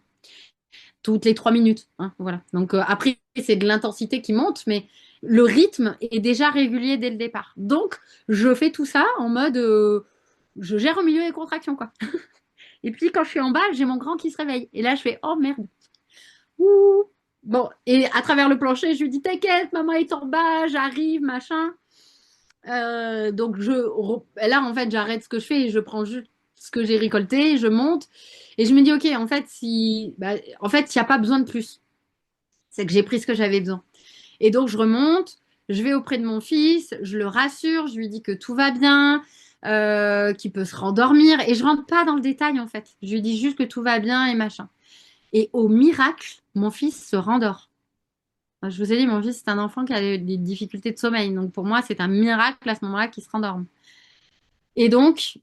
toutes les 3 minutes. Hein, voilà. Donc, après, c'est de l'intensité qui monte, mais le rythme est déjà régulier dès le départ. Donc, je fais tout ça en mode, je gère au milieu des contractions, quoi. Et puis, quand je suis en bas, j'ai mon grand qui se réveille. Et là, je fais, oh merde. Ouh. Bon, et à travers le plancher, je lui dis, t'inquiète, maman est en bas, j'arrive, machin. Donc, là, en fait, j'arrête ce que je fais et je prends juste ce que j'ai récolté, je monte. Et je me dis, OK, en fait, en fait, il n'y a pas besoin de plus. C'est que j'ai pris ce que j'avais besoin. Et donc, je remonte, je vais auprès de mon fils, je le rassure, je lui dis que tout va bien, qu'il peut se rendormir. Et je rentre pas dans le détail, en fait. Je lui dis juste que tout va bien et machin. Et au miracle, mon fils se rendort. Je vous ai dit, mon fils, c'est un enfant qui a des difficultés de sommeil. Donc pour moi, c'est un miracle à ce moment-là qu'il se rendorme. Et donc,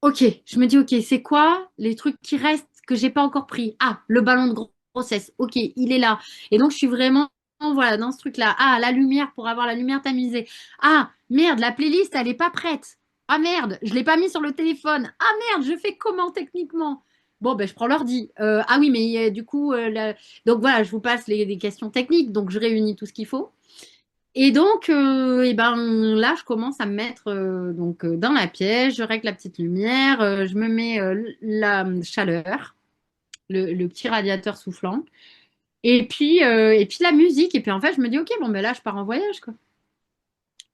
ok, je me dis, ok, c'est quoi les trucs qui restent que j'ai pas encore pris? Ah, le ballon de grossesse. Ok, il est là. Et donc, je suis vraiment, voilà, dans ce truc-là. Ah, la lumière pour avoir la lumière tamisée. Ah, merde, la playlist, elle est pas prête. Ah merde, je l'ai pas mis sur le téléphone. Ah merde, je fais comment techniquement? Bon, ben, je prends l'ordi. Ah oui, mais du coup, donc voilà, je vous passe les questions techniques. Donc, je réunis tout ce qu'il faut. Et donc, et ben, là, je commence à me mettre dans la pièce, je règle la petite lumière, je me mets la chaleur, le petit radiateur soufflant, et puis la musique. Et puis en fait, je me dis, ok, bon, ben là, je pars en voyage, quoi.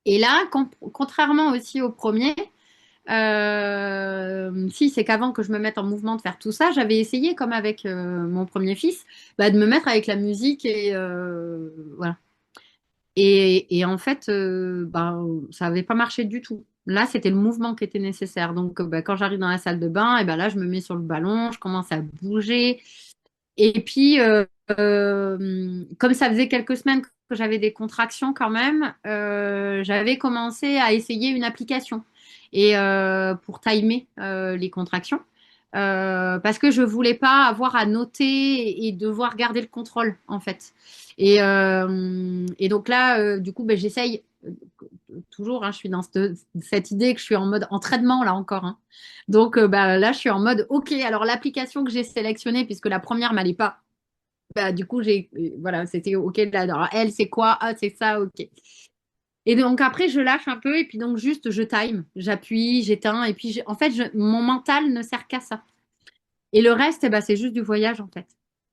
Et là, contrairement aussi au premier, si c'est qu'avant que je me mette en mouvement de faire tout ça, j'avais essayé, comme avec mon premier fils, bah, de me mettre avec la musique et voilà. Et en fait, ça n'avait pas marché du tout. Là, c'était le mouvement qui était nécessaire. Donc, quand j'arrive dans la salle de bain, et ben là, je me mets sur le ballon, je commence à bouger. Et puis, comme ça faisait quelques semaines que j'avais des contractions quand même, j'avais commencé à essayer une application et pour timer les contractions. Parce que je voulais pas avoir à noter et devoir garder le contrôle en fait. Et donc là, du coup, j'essaye toujours. Hein, je suis dans cette idée que je suis en mode entraînement là encore. Hein. Donc là, je suis en mode OK. Alors l'application que j'ai sélectionnée, puisque la première m'allait pas, du coup voilà, c'était OK. Là, alors elle, c'est quoi? Ah, c'est ça. OK. Et donc après, je lâche un peu et puis donc juste je time, j'appuie, j'éteins et puis en fait, mon mental ne sert qu'à ça. Et le reste, c'est juste du voyage, en fait.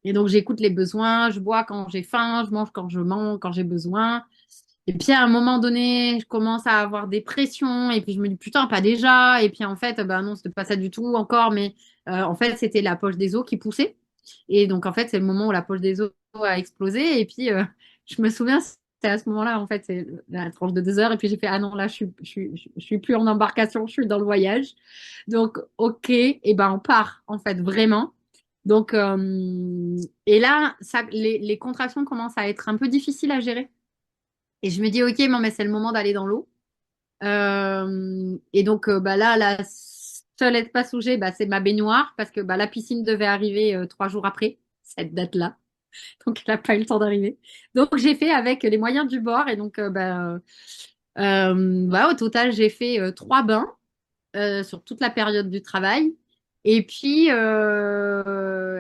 Et donc, j'écoute les besoins, je bois quand j'ai faim, je mange quand je mange, quand j'ai besoin. Et puis, à un moment donné, je commence à avoir des pressions. Et puis, je me dis, putain, pas déjà. Et puis, en fait, non, c'était pas ça du tout encore. Mais en fait, c'était la poche des os qui poussait. Et donc, en fait, c'est le moment où la poche des os a explosé. Et puis, je me souviens, c'était à ce moment-là, en fait, c'est la tranche de 2 heures. Et puis, j'ai fait, ah non, là, je suis plus en embarcation, je suis dans le voyage. Donc, OK, et ben, on part, en fait, vraiment. Donc, et là, les contractions commencent à être un peu difficiles à gérer. Et je me dis, OK, bon, mais c'est le moment d'aller dans l'eau. Et donc, là, la toilette pas sous jet, bah, c'est ma baignoire parce que bah, la piscine devait arriver 3 jours après cette date-là. Donc, elle n'a pas eu le temps d'arriver. Donc, j'ai fait avec les moyens du bord. Et donc, bah, au total, j'ai fait 3 bains sur toute la période du travail. Et puis en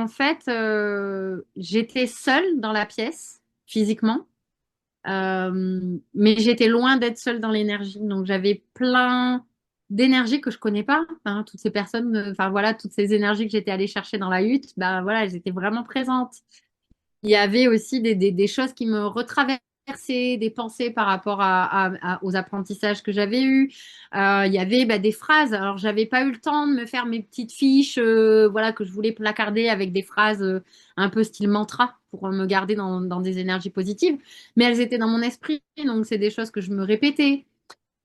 fait, j'étais seule dans la pièce, physiquement. Mais j'étais loin d'être seule dans l'énergie. Donc, j'avais plein d'énergie que je connais pas. Hein, toutes ces personnes, enfin voilà, toutes ces énergies que j'étais allée chercher dans la hutte, ben voilà, elles étaient vraiment présentes. Il y avait aussi des choses qui me retraversaient, des pensées par rapport aux apprentissages que j'avais eus. Il y avait bah, des phrases. Alors, j'avais pas eu le temps de me faire mes petites fiches, voilà, que je voulais placarder avec des phrases un peu style mantra pour me garder dans des énergies positives. Mais elles étaient dans mon esprit, donc c'est des choses que je me répétais.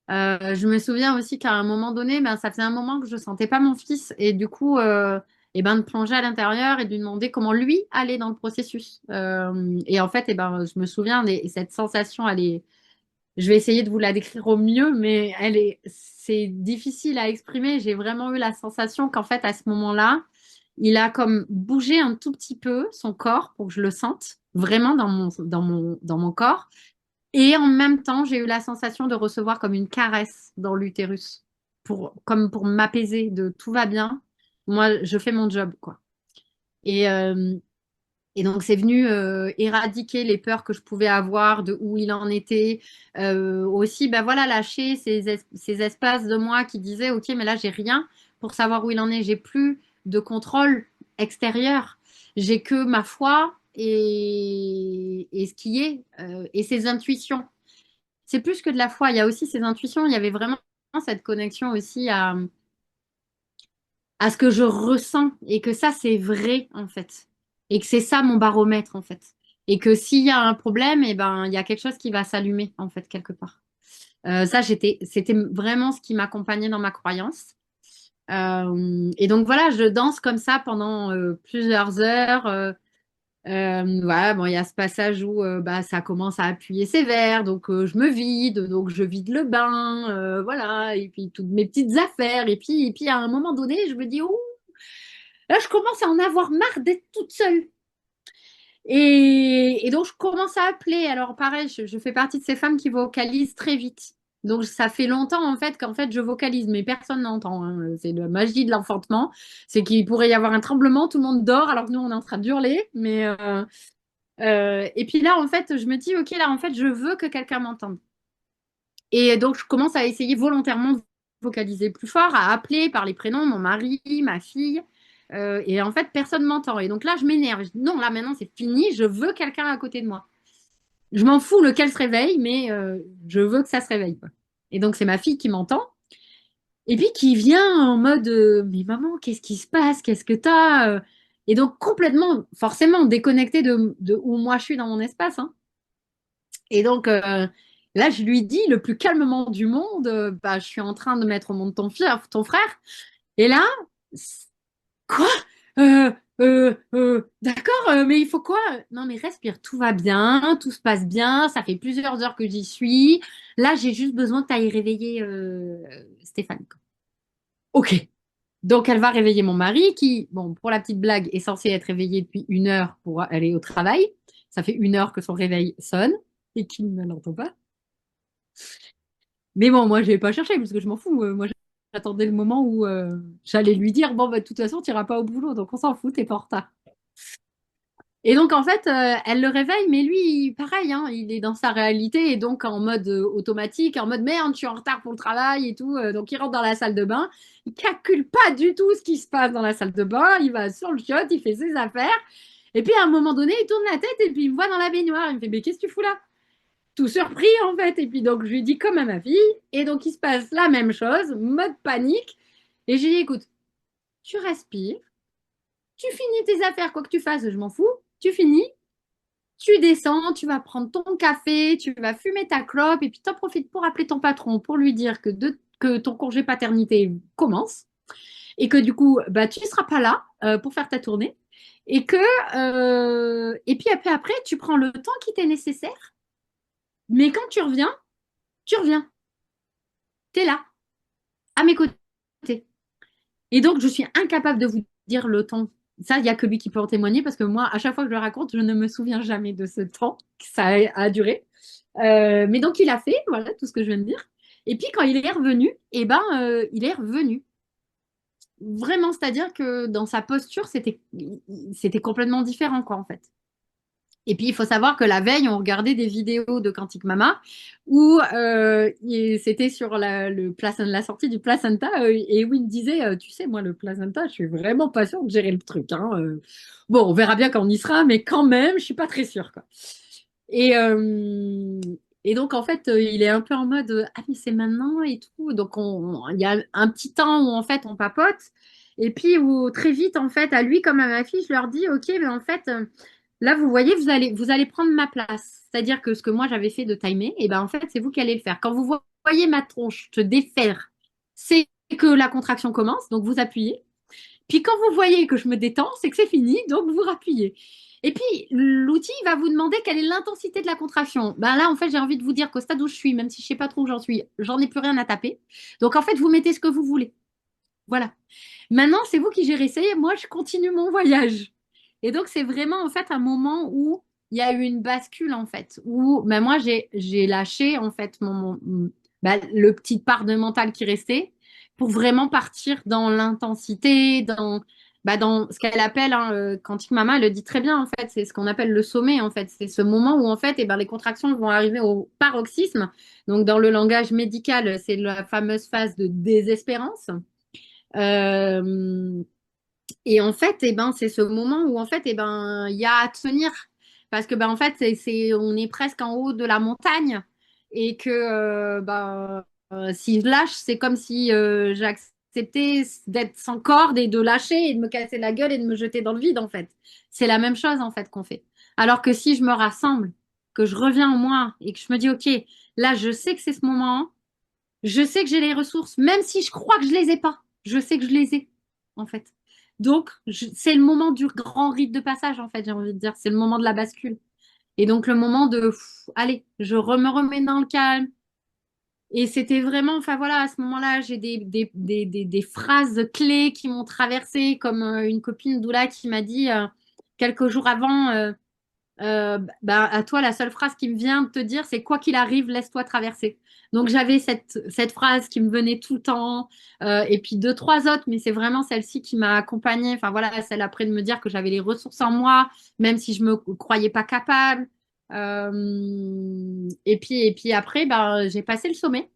Je me souviens aussi qu'à un moment donné, ben, ça faisait un moment que je sentais pas mon fils et du coup, de plonger à l'intérieur et de lui demander comment lui allait dans le processus. Et en fait, je me souviens, cette sensation, je vais essayer de vous la décrire au mieux, mais c'est difficile à exprimer. J'ai vraiment eu la sensation qu'en fait, à ce moment-là, il a comme bougé un tout petit peu son corps pour que je le sente vraiment dans mon corps. Et en même temps, j'ai eu la sensation de recevoir comme une caresse dans l'utérus, comme pour m'apaiser de tout va bien. Moi, je fais mon job, quoi. Et, euh, et donc, c'est venu éradiquer les peurs que je pouvais avoir de où il en était. Aussi, ben voilà, lâcher ces espaces de moi qui disaient, OK, mais là, j'ai rien pour savoir où il en est. J'ai plus de contrôle extérieur. J'ai que ma foi et ce qui est, et ses intuitions. C'est plus que de la foi. Il y a aussi ces intuitions. Il y avait vraiment cette connexion aussi à ce que je ressens et que ça, c'est vrai, en fait. Et que c'est ça mon baromètre, en fait. Et que s'il y a un problème, il y a quelque chose qui va s'allumer, en fait, quelque part. Ça, c'était vraiment ce qui m'accompagnait dans ma croyance. Et donc voilà, je danse comme ça pendant plusieurs heures. Voilà, bon, il y a ce passage où bah, ça commence à appuyer sévère, donc je me vide, donc je vide le bain, voilà, et puis toutes mes petites affaires. Et puis à un moment donné, je me dis, oh, là, je commence à en avoir marre d'être toute seule. Et donc, je commence à appeler. Alors, pareil, je fais partie de ces femmes qui vocalisent très vite. Donc, ça fait longtemps, en fait, qu'en fait, je vocalise, mais personne n'entend. Hein. C'est la magie de l'enfantement. C'est qu'il pourrait y avoir un tremblement, tout le monde dort, alors que nous, on est en train d'hurler. Et puis là, en fait, je me dis, OK, là, en fait, je veux que quelqu'un m'entende. Et donc, je commence à essayer volontairement de vocaliser plus fort, à appeler par les prénoms, mon mari, ma fille. Et en fait, personne ne m'entend. Et donc là, je m'énerve. Je dis, non, là, maintenant, c'est fini. Je veux quelqu'un à côté de moi. Je m'en fous lequel se réveille, mais je veux que ça se réveille, quoi. Et donc, c'est ma fille qui m'entend. Et puis, qui vient en mode, mais maman, qu'est-ce qui se passe? Qu'est-ce que t'as? Et donc, complètement, forcément, déconnectée de où moi je suis dans mon espace. Hein. Et donc, là, je lui dis le plus calmement du monde, bah, je suis en train de mettre au monde ton frère. Et là, quoi? D'accord, mais il faut quoi? Non, mais respire, tout va bien, tout se passe bien, ça fait plusieurs heures que j'y suis. Là, j'ai juste besoin que tu ailles réveiller Stéphane. Quoi. Ok. Donc, elle va réveiller mon mari qui, bon, pour la petite blague, est censé être réveillé depuis 1 heure pour aller au travail. Ça fait 1 heure que son réveil sonne et qu'il ne l'entend pas. Mais bon, moi, je n'ai pas cherché parce que je m'en fous. Moi, j'attendais le moment où j'allais lui dire, bon, bah, de toute façon, tu n'iras pas au boulot, donc on s'en fout, t'es pas en retard. Et donc, en fait, elle le réveille, mais lui, pareil, hein, il est dans sa réalité et donc en mode automatique, en mode merde, je suis en retard pour le travail et tout. Donc, il rentre dans la salle de bain. Il calcule pas du tout ce qui se passe dans la salle de bain. Il va sur le shot, il fait ses affaires. Et puis, à un moment donné, il tourne la tête et puis il me voit dans la baignoire. Il me fait, mais qu'est-ce que tu fous là? Tout surpris, en fait. Et puis, donc, je lui dis comme à ma fille. Et donc, il se passe la même chose, mode panique. Et j'ai dit, écoute, tu respires, tu finis tes affaires, quoi que tu fasses, je m'en fous. Tu finis, tu descends, tu vas prendre ton café, tu vas fumer ta clope et puis t'en profites pour appeler ton patron pour lui dire que ton congé paternité commence et que du coup, bah, tu ne seras pas là pour faire ta tournée et puis après, tu prends le temps qui t'est nécessaire, mais quand tu reviens, tu es là, à mes côtés. Et donc, je suis incapable de vous dire le temps. Ça, il n'y a que lui qui peut en témoigner parce que moi, à chaque fois que je le raconte, je ne me souviens jamais de ce temps que ça a duré. Mais donc, il a fait, voilà, tout ce que je viens de dire. Et puis, quand il est revenu, eh ben, il est revenu. Vraiment, c'est-à-dire que dans sa posture, c'était complètement différent, quoi, en fait. Et puis, il faut savoir que la veille, on regardait des vidéos de Quantique Mama où c'était sur la sortie du placenta et où il me disait, tu sais, moi, le placenta, je suis vraiment pas sûre de gérer le truc, hein. Bon, on verra bien quand on y sera, mais quand même, je suis pas très sûre, quoi. Et, euh, et donc, en fait, il est un peu en mode, ah, mais c'est maintenant et tout. Donc, il y a un petit temps où, en fait, on papote. Et puis, où très vite, en fait, à lui comme à ma fille, je leur dis, OK, mais en fait, là, vous voyez, vous allez prendre ma place. C'est-à-dire que ce que moi, j'avais fait de timer, et ben, en fait, c'est vous qui allez le faire. Quand vous voyez ma tronche se défaire, c'est que la contraction commence. Donc, vous appuyez. Puis quand vous voyez que je me détends, c'est que c'est fini, donc vous rappuyez. Et puis l'outil va vous demander quelle est l'intensité de la contraction. Ben là, en fait, j'ai envie de vous dire qu'au stade où je suis, même si je ne sais pas trop où j'en suis, j'en ai plus rien à taper. Donc en fait, vous mettez ce que vous voulez. Voilà. Maintenant, c'est vous qui gérez ça. Moi, je continue mon voyage. Et donc, c'est vraiment en fait un moment où il y a eu une bascule en fait, où ben, moi, j'ai lâché en fait ben, le petit part de mental qui restait pour vraiment partir dans l'intensité, dans ce qu'elle appelle, hein, Quantique Mama, elle le dit très bien en fait, c'est ce qu'on appelle le sommet en fait. C'est ce moment où en fait, eh ben, les contractions vont arriver au paroxysme. Donc, dans le langage médical, c'est la fameuse phase de désespérance. Euh, et en fait, eh ben, c'est ce moment où en fait, eh ben, il y a à tenir. Parce que ben, en fait, on est presque en haut de la montagne et que ben, si je lâche, c'est comme si j'acceptais d'être sans corde et de lâcher et de me casser la gueule et de me jeter dans le vide, en fait. C'est la même chose, en fait, qu'on fait. Alors que si je me rassemble, que je reviens en moi et que je me dis, OK, là, je sais que c'est ce moment, je sais que j'ai les ressources, même si je crois que je les ai pas. Je sais que je les ai, en fait. Donc, c'est le moment du grand rite de passage, en fait, j'ai envie de dire. C'est le moment de la bascule. Et donc, le moment de, allez, me remets dans le calme. Et c'était vraiment, enfin voilà, à ce moment-là, j'ai des phrases clés qui m'ont traversée, comme une copine Doula qui m'a dit quelques jours avant, bah, à toi, la seule phrase qui me vient de te dire, c'est quoi qu'il arrive, laisse-toi traverser. Donc j'avais cette phrase qui me venait tout le temps, et puis deux, trois autres, mais c'est vraiment celle-ci qui m'a accompagnée. Enfin voilà, celle après de me dire que j'avais les ressources en moi, même si je me croyais pas capable. Et puis après, bah, j'ai passé le sommet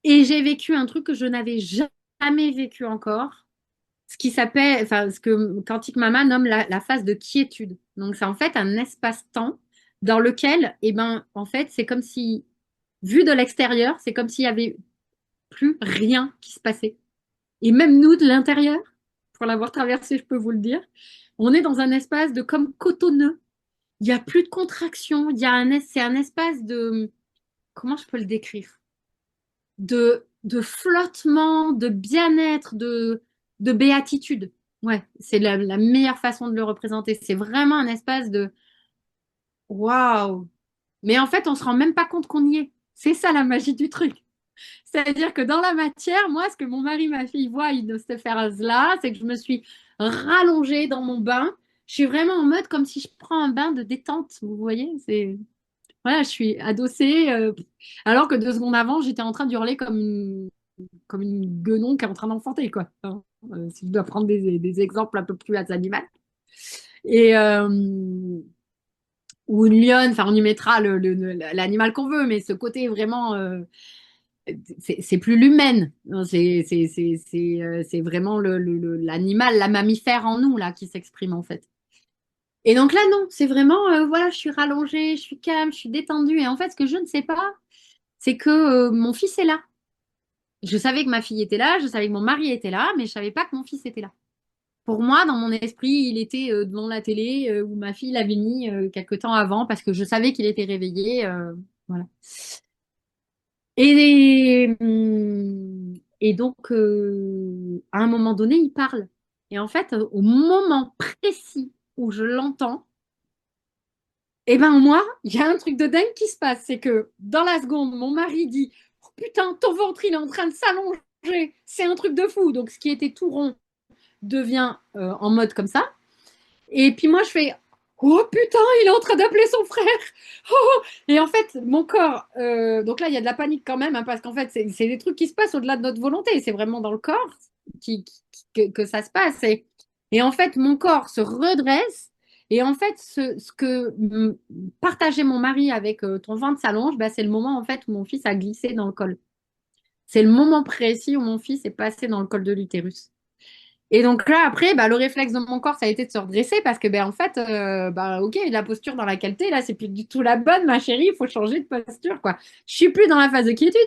et j'ai vécu un truc que je n'avais jamais vécu encore, ce qui s'appelle, enfin, ce que Quantique Mama nomme la phase de quiétude. Donc, c'est en fait un espace-temps dans lequel, eh ben, en fait, c'est comme si, vu de l'extérieur, c'est comme s'il y avait plus rien qui se passait. Et même nous, de l'intérieur, pour l'avoir traversé, je peux vous le dire, on est dans un espace de comme cotonneux. Il n'y a plus de contraction. C'est un espace de, comment je peux le décrire? De flottement, de bien-être, de béatitude. Ouais, c'est la meilleure façon de le représenter. C'est vraiment un espace de waouh. Mais en fait, on se rend même pas compte qu'on y est. C'est ça la magie du truc. C'est-à-dire que dans la matière, moi, ce que mon mari, ma fille voient de cette phase-là, c'est que je me suis rallongée dans mon bain. Je suis vraiment en mode comme si je prends un bain de détente. Vous voyez, c'est voilà, je suis adossée. Alors que 2 secondes avant, j'étais en train d'hurler comme une guenon qui est en train d'enfanter, quoi. Hein, si je dois prendre des exemples un peu plus animaux. Et, ou une lionne, enfin, on y mettra l'animal qu'on veut, mais ce côté vraiment, c'est plus l'humaine. Non, c'est vraiment l'animal, la mammifère en nous, là, qui s'exprime, en fait. Et donc là, non, c'est vraiment, voilà, je suis rallongée, je suis calme, je suis détendue. Et en fait, ce que je ne sais pas, c'est que mon fils est là. Je savais que ma fille était là, je savais que mon mari était là, mais je savais pas que mon fils était là. Pour moi, dans mon esprit, il était devant la télé où ma fille l'avait mis quelque temps avant parce que je savais qu'il était réveillé. Voilà. Et donc, à un moment donné, il parle. Et en fait, au moment précis où je l'entends, eh ben moi, il y a un truc de dingue qui se passe. C'est que dans la seconde, mon mari dit: Oh putain, ton ventre, il est en train de s'allonger. C'est un truc de fou. Donc, ce qui était tout rond devient en mode comme ça. Et puis moi, je fais, oh putain, il est en train d'appeler son frère. Oh. Et en fait, mon corps, donc là, il y a de la panique quand même, hein, parce qu'en fait, c'est des trucs qui se passent au-delà de notre volonté. C'est vraiment dans le corps que ça se passe. Et en fait, mon corps se redresse. Et en fait, ce que partageait mon mari avec ton ventre s'allonge, bah, c'est le moment en fait où mon fils a glissé dans le col. C'est le moment précis où mon fils est passé dans le col de l'utérus. Et donc là, après, bah, le réflexe de mon corps, ça a été de se redresser parce que, ben, en fait, bah, ok, la posture dans laquelle t'es, là, c'est plus du tout la bonne, ma chérie, il faut changer de posture, quoi. Je suis plus dans la phase de quiétude.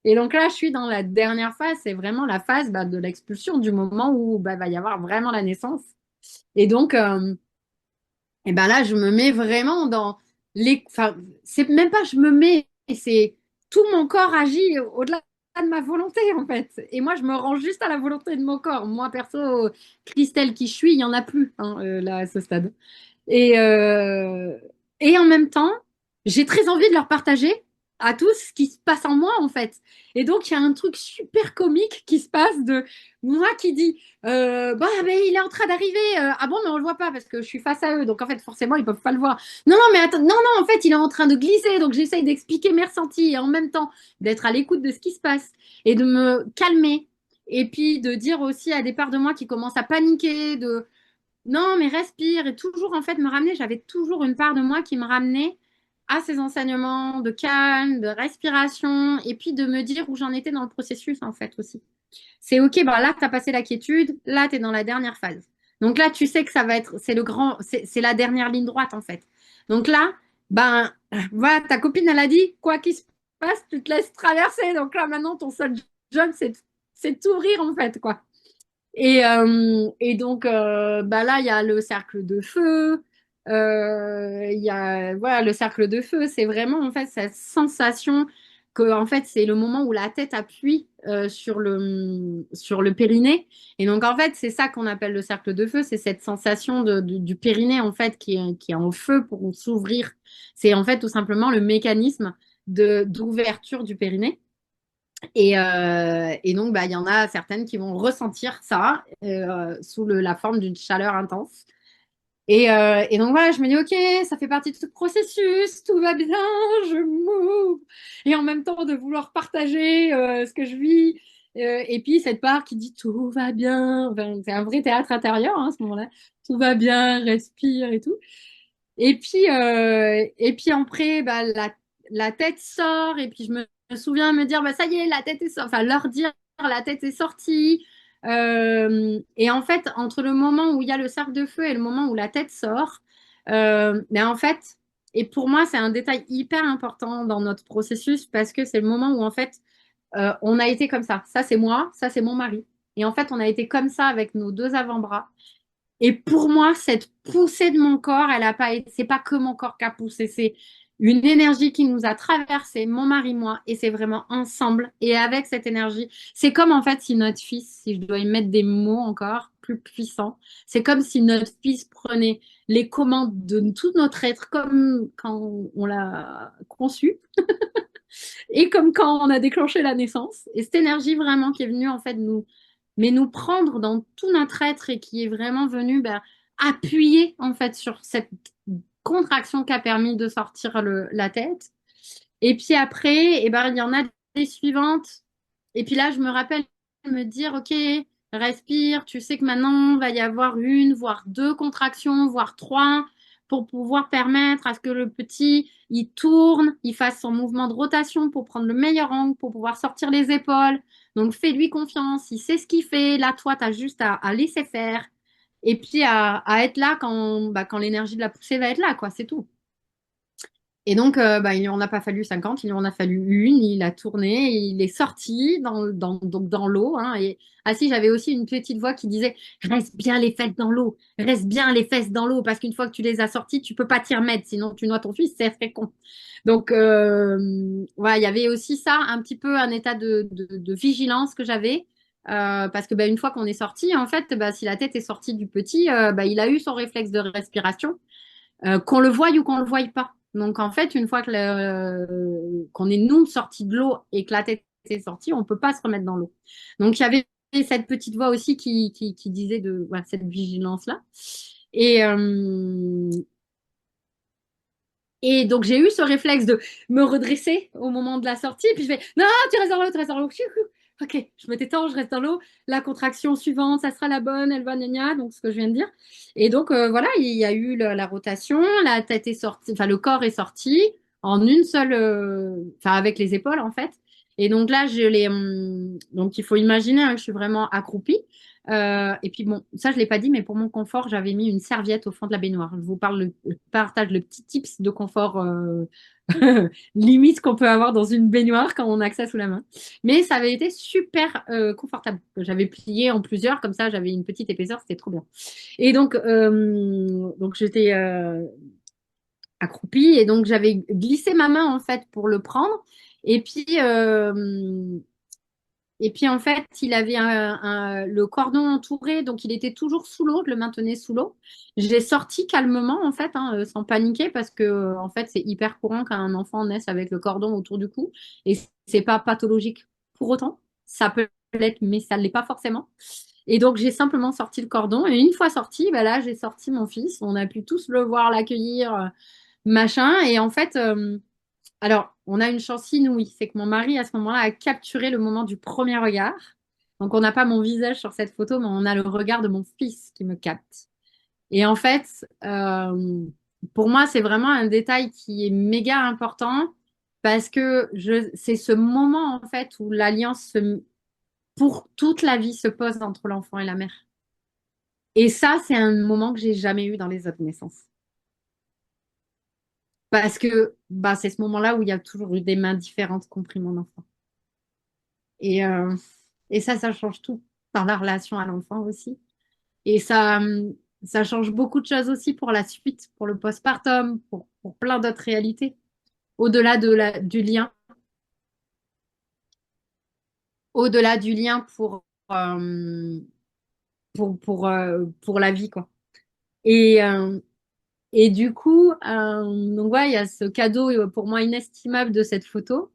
Et donc là, je suis dans la dernière phase, c'est vraiment la phase bah, de l'expulsion, du moment où bah, va y avoir vraiment la naissance. Et donc, et ben là, je me mets vraiment dans les. Enfin, c'est même pas je me mets, c'est tout mon corps agit au-delà de ma volonté, en fait. Et moi, je me rends juste à la volonté de mon corps. Moi, perso, Christelle qui je suis, il n'y en a plus, hein, là, à ce stade. Et, euh, et en même temps, j'ai très envie de leur partager à tous ce qui se passe en moi, en fait. Et donc, il y a un truc super comique qui se passe de moi qui dit bah, mais il est en train d'arriver. Ah bon, mais on le voit pas parce que je suis face à eux. Donc, en fait, forcément, ils peuvent pas le voir. Non, non, mais attends, non, non, en fait, il est en train de glisser. Donc, j'essaye d'expliquer mes ressentis et en même temps d'être à l'écoute de ce qui se passe et de me calmer. Et puis de dire aussi à des parts de moi qui commencent à paniquer, de non, mais respire et toujours en fait me ramener. J'avais toujours une part de moi qui me ramenait à ces enseignements de calme, de respiration et puis de me dire où j'en étais dans le processus en fait aussi. C'est OK, bah là, tu as passé la quiétude, là, tu es dans la dernière phase. Donc là, tu sais que ça va être, c'est le grand, c'est la dernière ligne droite en fait. Donc là, ben, voilà, ta copine, elle a dit, quoi qu'il se passe, tu te laisses traverser. Donc là, maintenant, ton seul job, c'est de t'ouvrir en fait, quoi. Et donc, bah là, il y a le cercle de feu. Il y a, voilà, le cercle de feu, c'est vraiment en fait cette sensation que en fait c'est le moment où la tête appuie sur le périnée. Et donc en fait c'est ça qu'on appelle le cercle de feu, c'est cette sensation du périnée en fait qui est en feu pour s'ouvrir. C'est en fait tout simplement le mécanisme d'ouverture du périnée. Et donc, bah, il y en a certaines qui vont ressentir ça sous la forme d'une chaleur intense. Et donc, voilà, je me dis, OK, ça fait partie de ce processus, tout va bien, je m'ouvre. Et en même temps, de vouloir partager ce que je vis. Et puis, cette part qui dit, tout va bien. Enfin, c'est un vrai théâtre intérieur hein, à ce moment-là. Tout va bien, respire et tout. Et puis après, bah, la tête sort, et puis je me souviens me dire, bah, ça y est, la tête est sortie, enfin leur dire, la tête est sortie. Et en fait, entre le moment où il y a le cercle de feu et le moment où la tête sort, mais en fait, et pour moi, c'est un détail hyper important dans notre processus parce que c'est le moment où en fait, on a été comme ça. Ça, c'est moi, ça, c'est mon mari. Et en fait, on a été comme ça avec nos deux avant-bras. Et pour moi, cette poussée de mon corps, elle a pas été, c'est pas que mon corps qui a poussé, c'est une énergie qui nous a traversé, mon mari, moi, et c'est vraiment ensemble. Et avec cette énergie, c'est comme en fait si notre fils, si je dois y mettre des mots encore plus puissants, c'est comme si notre fils prenait les commandes de tout notre être, comme quand on l'a conçu, et comme quand on a déclenché la naissance. Et cette énergie vraiment qui est venue en fait nous prendre dans tout notre être et qui est vraiment venue ben, appuyer en fait sur cette contraction qui a permis de sortir la tête. Et puis après, eh ben, il y en a des suivantes. Et puis là, je me rappelle me dire, OK, respire, tu sais que maintenant, il va y avoir une, voire deux contractions, voire trois, pour pouvoir permettre à ce que le petit, il tourne, il fasse son mouvement de rotation pour prendre le meilleur angle, pour pouvoir sortir les épaules. Donc, fais-lui confiance, il sait ce qu'il fait. Là, toi, tu as juste à laisser faire. Et puis à être là quand, bah, quand l'énergie de la poussée va être là, quoi, c'est tout. Et donc, bah, il lui en a pas fallu 50, il lui en a fallu une, il a tourné, il est sorti donc dans l'eau. Hein, et ah si, j'avais aussi une petite voix qui disait, reste bien les fesses dans l'eau, reste bien les fesses dans l'eau, parce qu'une fois que tu les as sorties, tu peux pas t'y remettre, sinon tu noies ton fils, c'est très con. Donc, voilà, il y avait aussi ça, un petit peu un état de vigilance que j'avais. Parce que bah, une fois qu'on est sorti, en fait, bah, si la tête est sortie du petit, bah, il a eu son réflexe de respiration qu'on le voie ou qu'on le voie pas. Donc en fait, une fois qu'on est nous sortis de l'eau et que la tête été sorti, on ne peut pas se remettre dans l'eau. Donc, il y avait cette petite voix aussi qui disait voilà, cette vigilance-là. Et, euh, et donc, j'ai eu ce réflexe de me redresser au moment de la sortie. Et puis, je fais, non, tu restes dans l'eau, tu restes dans l'eau. Ok, je me détends, je reste dans l'eau. La contraction suivante, ça sera la bonne, elle va, gna gna, donc ce que je viens de dire. Et donc, voilà, il y a eu la rotation, la tête est sortie, enfin, le corps est sorti en une seule, enfin, avec les épaules, en fait. Et donc là, donc il faut imaginer hein, que je suis vraiment accroupie. Et puis bon, ça je l'ai pas dit, mais pour mon confort, j'avais mis une serviette au fond de la baignoire. Je partage le petit tips de confort limite qu'on peut avoir dans une baignoire quand on a que ça sous la main. Mais ça avait été super confortable. J'avais plié en plusieurs, comme ça j'avais une petite épaisseur, c'était trop bien. Et donc j'étais accroupie et donc j'avais glissé ma main en fait pour le prendre. Et puis, et puis en fait, il avait le cordon entouré, donc il était toujours sous l'eau, je le maintenais sous l'eau. J'ai sorti calmement en fait, hein, sans paniquer, parce que en fait c'est hyper courant qu'un enfant naisse avec le cordon autour du cou et c'est pas pathologique pour autant. Ça peut l'être, mais ça ne l'est pas forcément. Et donc j'ai simplement sorti le cordon et une fois sorti, bah là j'ai sorti mon fils. On a pu tous le voir, l'accueillir, machin. Et en fait. Alors, on a une chance inouïe, c'est que mon mari, à ce moment-là, a capturé le moment du premier regard. Donc, on n'a pas mon visage sur cette photo, mais on a le regard de mon fils qui me capte. Et en fait, pour moi, c'est vraiment un détail qui est méga important parce que c'est ce moment, en fait, où pour toute la vie se pose entre l'enfant et la mère. Et ça, c'est un moment que j'ai jamais eu dans les autres naissances. Parce que bah, c'est ce moment-là où il y a toujours eu des mains différentes compris mon enfant. Et, euh, et ça change tout dans la relation à l'enfant aussi. Et ça change beaucoup de choses aussi pour la suite, pour le postpartum, pour plein d'autres réalités. Au-delà du lien, au-delà du lien pour la vie, quoi. Et, euh, et du coup, donc ouais, il y a ce cadeau pour moi inestimable de cette photo.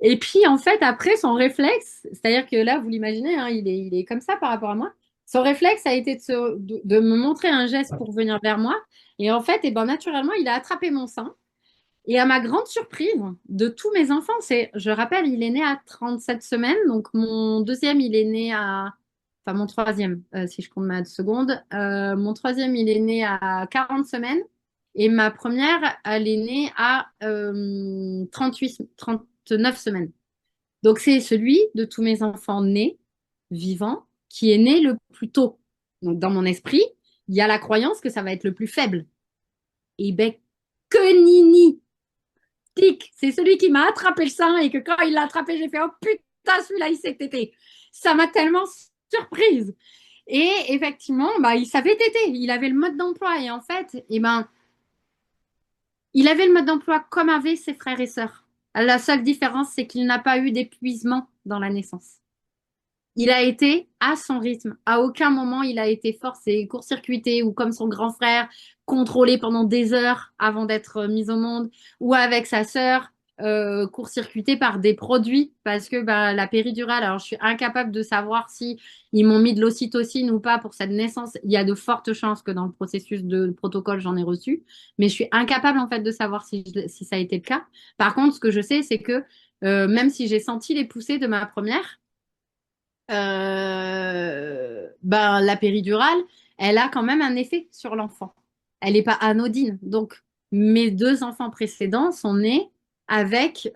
Et puis, en fait, après, son réflexe, c'est-à-dire que là, vous l'imaginez, hein, il est comme ça par rapport à moi. Son réflexe a été de me montrer un geste pour venir vers moi. Et en fait, et ben, naturellement, il a attrapé mon sein. Et à ma grande surprise de tous mes enfants, je rappelle, il est né à 37 semaines. Donc, mon deuxième, il est né enfin, mon troisième, si je compte ma seconde. Mon troisième, il est né à 40 semaines. Et ma première, elle est née à 39 semaines. Donc, c'est celui de tous mes enfants nés, vivants, qui est né le plus tôt. Donc, dans mon esprit, il y a la croyance que ça va être le plus faible. Et ben, que nini! Tic, c'est celui qui m'a attrapé le sein et que quand il l'a attrapé, j'ai fait oh putain, celui-là, il sait téter. Ça m'a tellement surprise. Et effectivement, bah, il savait téter, il avait le mode d'emploi. Et en fait, il avait le mode d'emploi comme avaient ses frères et sœurs. La seule différence, c'est qu'il n'a pas eu d'épuisement dans la naissance. Il a été à son rythme. À aucun moment il a été forcé, court-circuité ou comme son grand frère, contrôlé pendant des heures avant d'être mis au monde, ou avec sa sœur, court-circuité par des produits parce que bah, la péridurale. Alors je suis incapable de savoir si ils m'ont mis de l'ocytocine ou pas pour cette naissance. Il y a de fortes chances que dans le processus de protocole j'en ai reçu, mais je suis incapable en fait de savoir si ça a été le cas. Par contre, ce que je sais, c'est que même si j'ai senti les poussées de ma première ben, la péridurale, elle a quand même un effet sur l'enfant. Elle n'est pas anodine. Donc, mes deux enfants précédents sont nés avec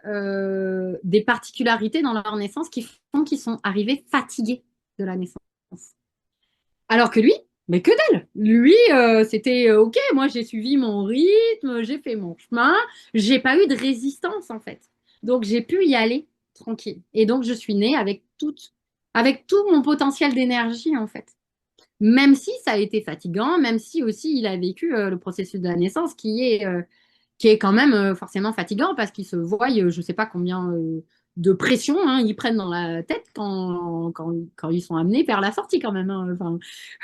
des particularités dans leur naissance qui font qu'ils sont arrivés fatigués de la naissance. Alors que lui, mais que dalle! Lui, c'était OK, moi j'ai suivi mon rythme, j'ai fait mon chemin, j'ai pas eu de résistance en fait. Donc j'ai pu y aller tranquille. Et donc je suis née avec tout mon potentiel d'énergie en fait. Même si ça a été fatigant, même si aussi il a vécu le processus de la naissance qui est quand même forcément fatigant parce qu'ils se voient, je ne sais pas combien de pression ils prennent dans la tête quand ils sont amenés vers la sortie quand même. Hein. Enfin,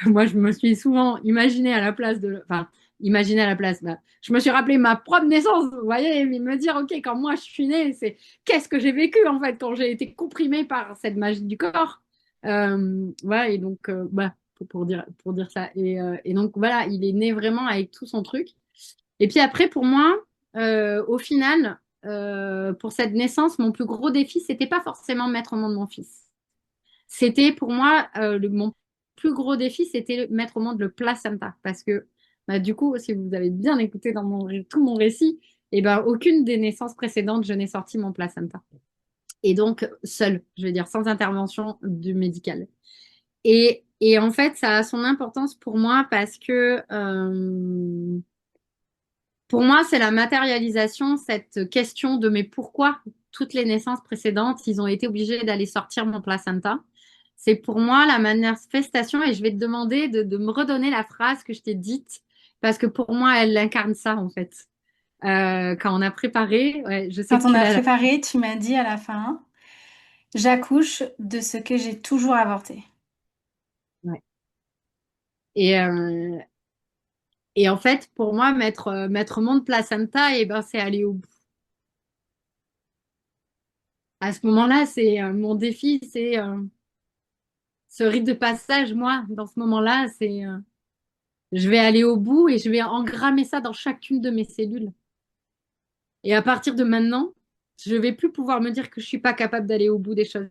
moi, je me suis souvent imaginée à la place de... Enfin, imaginez à la place. Bah, je me suis rappelé ma propre naissance, vous voyez, et me dire, OK, quand moi je suis née, c'est qu'est-ce que j'ai vécu en fait quand j'ai été comprimée par cette magie du corps. Voilà, et donc, bah, pour dire ça. Et donc, voilà, il est né vraiment avec tout son truc. Et puis après, pour moi, au final, pour cette naissance, mon plus gros défi, c'était pas forcément mettre au monde mon fils. C'était pour moi, mon plus gros défi, c'était mettre au monde le placenta. Parce que, bah, du coup, si vous avez bien écouté dans tout mon récit, et ben, aucune des naissances précédentes, je n'ai sorti mon placenta. Et donc, seule, je veux dire, sans intervention du médical. Et en fait, ça a son importance pour moi parce que pour moi, c'est la matérialisation, cette question de mais pourquoi toutes les naissances précédentes, ils ont été obligés d'aller sortir mon placenta. C'est pour moi la manifestation et je vais te demander de me redonner la phrase que je t'ai dite parce que pour moi, elle incarne ça en fait. Quand on a préparé, ouais, je sais Quand que on tu a l'as là. préparé, tu m'as dit à la fin, j'accouche de ce que j'ai toujours avorté. Ouais. Et, euh, et en fait, pour moi, mettre au monde placenta, et ben, c'est aller au bout. À ce moment-là, c'est mon défi, c'est ce rite de passage, moi, dans ce moment-là, c'est je vais aller au bout et je vais engrammer ça dans chacune de mes cellules. Et à partir de maintenant, je vais plus pouvoir me dire que je suis pas capable d'aller au bout des choses.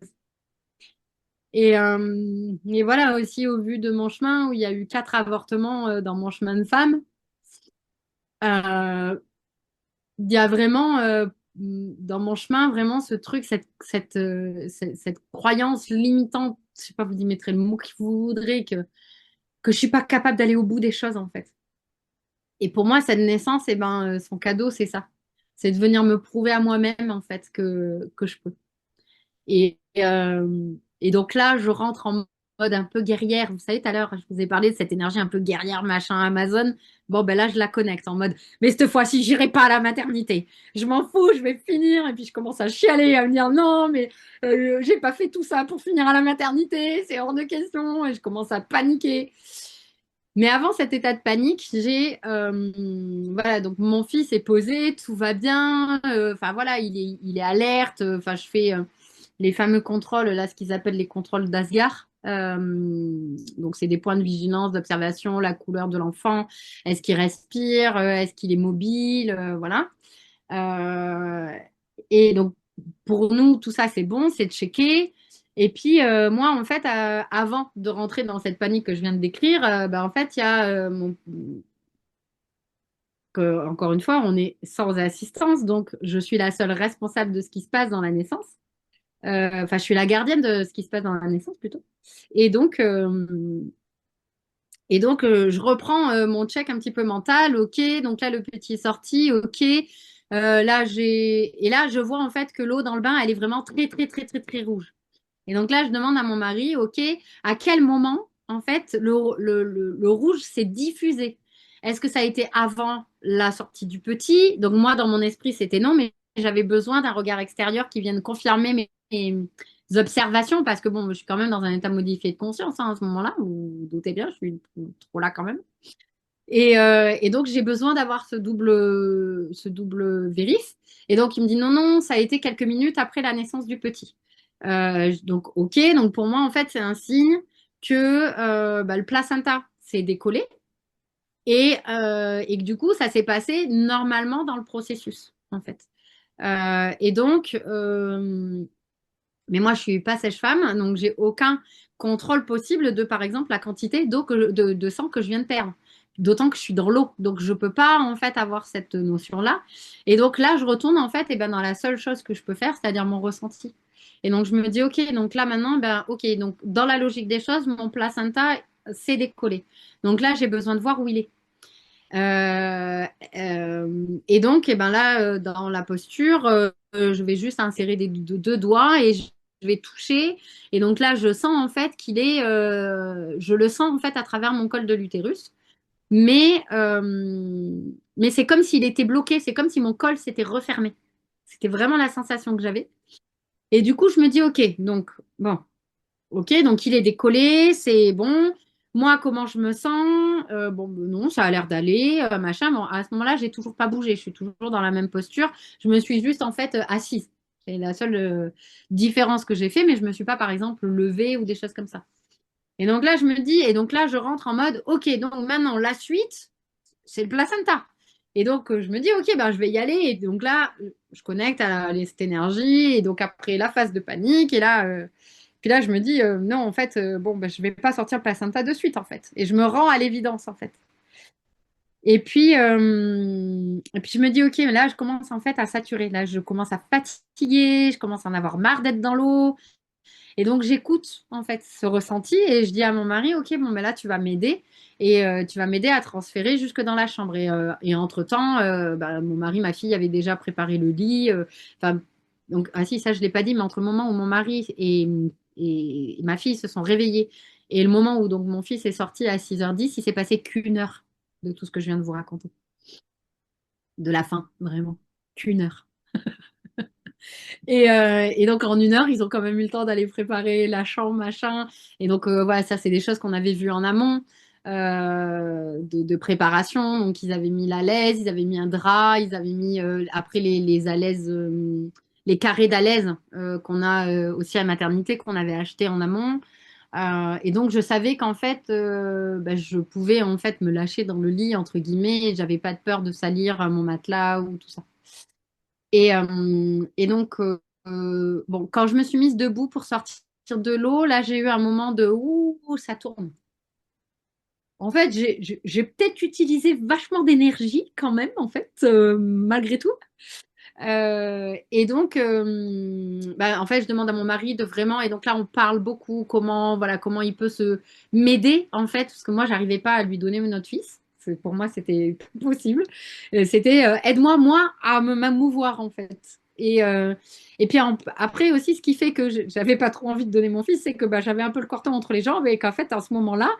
Et voilà aussi au vu de mon chemin où il y a eu 4 avortements dans mon chemin de femme. euh, il y a vraiment dans mon chemin vraiment ce truc, cette croyance limitante. Je sais pas, vous y mettrez le mot que vous voudrez que je suis pas capable d'aller au bout des choses en fait. Et pour moi, cette naissance, eh ben, son cadeau, c'est ça. C'est de venir me prouver à moi-même, en fait, que je peux. Et donc là, je rentre en mode un peu guerrière. Vous savez, tout à l'heure, je vous ai parlé de cette énergie un peu guerrière, machin, Amazon. Bon, ben là, je la connecte en mode, mais cette fois-ci, j'irai pas à la maternité. Je m'en fous, je vais finir. Et puis, je commence à chialer, à me dire, non, mais j'ai pas fait tout ça pour finir à la maternité. C'est hors de question. Et je commence à paniquer. Mais avant cet état de panique, voilà, donc mon fils est posé, tout va bien, enfin voilà, il est alerte, enfin je fais les fameux contrôles, là, ce qu'ils appellent les contrôles d'Asgard. Donc c'est des points de vigilance, d'observation, la couleur de l'enfant, est-ce qu'il respire, est-ce qu'il est mobile, voilà. Euh, et donc, pour nous, tout ça, c'est bon, c'est checké. Et puis, moi, en fait, avant de rentrer dans cette panique que je viens de décrire, bah, en fait, il y a encore une fois, on est sans assistance, donc je suis la seule responsable de ce qui se passe dans la naissance. Enfin, je suis la gardienne de ce qui se passe dans la naissance plutôt. Et donc, je reprends mon check un petit peu mental. Ok, donc là, le petit est sorti. Ok. Et là, je vois en fait que l'eau dans le bain, elle est vraiment très, très, très, très, très rouge. Et donc là, je demande à mon mari, ok, à quel moment, en fait, le rouge s'est diffusé? Est-ce que ça a été avant la sortie du petit? Donc moi, dans mon esprit, c'était non, mais j'avais besoin d'un regard extérieur qui vienne confirmer mes observations, parce que bon, je suis quand même dans un état modifié de conscience hein, à ce moment-là, vous vous doutez bien, je suis trop là quand même. Et donc, j'ai besoin d'avoir ce double vérif. Et donc, il me dit non, non, ça a été quelques minutes après la naissance du petit. Donc, OK. Donc, pour moi, en fait, c'est un signe que bah, le placenta s'est décollé et que du coup, ça s'est passé normalement dans le processus, en fait. Et donc, mais moi, je suis pas sage-femme, donc j'ai aucun contrôle possible de, par exemple, la quantité d'eau de sang que je viens de perdre. D'autant que je suis dans l'eau, donc je peux pas en fait avoir cette notion-là. Et donc là, je retourne en fait, et ben dans la seule chose que je peux faire, c'est-à-dire mon ressenti. Et donc je me dis, ok, donc là maintenant, ben ok, donc dans la logique des choses, mon placenta s'est décollé. Donc là, j'ai besoin de voir où il est. Euh, et donc, et ben là, dans la posture, je vais juste insérer deux doigts et je vais toucher. Et donc là, je sens en fait je le sens en fait à travers mon col de l'utérus. Mais c'est comme s'il était bloqué, c'est comme si mon col s'était refermé. C'était vraiment la sensation que j'avais. Et du coup, je me dis, ok, donc bon, ok, donc il est décollé, c'est bon. Moi, comment je me sens? Bon, ben non, ça a l'air d'aller, machin. Bon, à ce moment-là, j'ai toujours pas bougé. Je suis toujours dans la même posture. Je me suis juste en fait assise. C'est la seule différence que j'ai fait, mais je me suis pas, par exemple, levée ou des choses comme ça. Et donc là, je me dis, et donc là, je rentre en mode, ok, donc maintenant, la suite, c'est le placenta. Et donc, je me dis, ok, ben, je vais y aller. Et donc là, je connecte à cette énergie. Et donc, après, la phase de panique. Et là, puis là, je me dis, non, en fait, bon, ben, je vais pas sortir le placenta de suite, en fait. Et je me rends à l'évidence, en fait. Et puis, je me dis, ok, mais là, je commence en fait à saturer. Là, je commence à fatiguer. Je commence à en avoir marre d'être dans l'eau. Et donc, j'écoute en fait ce ressenti et je dis à mon mari, OK, bon, ben là, tu vas m'aider et tu vas m'aider à transférer jusque dans la chambre. Et entre-temps, bah, mon mari, ma fille avaient déjà préparé le lit. Enfin, donc, ah si, ça, je ne l'ai pas dit, mais entre le moment où mon mari et ma fille se sont réveillés et le moment où donc mon fils est sorti à 6h10, il s'est passé qu'une heure de tout ce que je viens de vous raconter. De la fin, vraiment. Qu'une heure. Et donc, en une heure, ils ont quand même eu le temps d'aller préparer la chambre, machin. Et donc, voilà, ça, c'est des choses qu'on avait vues en amont de préparation. Donc, ils avaient mis la laise, ils avaient mis un drap, ils avaient mis après les alaises, les carrés d'alaise qu'on a aussi à la maternité, qu'on avait acheté en amont. Et donc, je savais qu'en fait, bah, je pouvais en fait me lâcher dans le lit, entre guillemets, et j'avais pas de peur de salir mon matelas ou tout ça. Et donc, bon, quand je me suis mise debout pour sortir de l'eau, là, j'ai eu un moment de ouh, ça tourne. En fait, j'ai peut-être utilisé vachement d'énergie quand même, en fait, malgré tout. Et donc, bah, en fait, je demande à mon mari de vraiment, et donc là, on parle beaucoup comment, voilà, comment il peut se m'aider, en fait, parce que moi, j'arrivais pas à lui donner notre fils. Pour moi, c'était pas possible. C'était aide-moi, moi, à me m'amouvoir, en fait. Et puis après aussi, ce qui fait que j'avais pas trop envie de donner mon fils, c'est que bah, j'avais un peu le cordon entre les jambes et qu'en fait, à ce moment-là,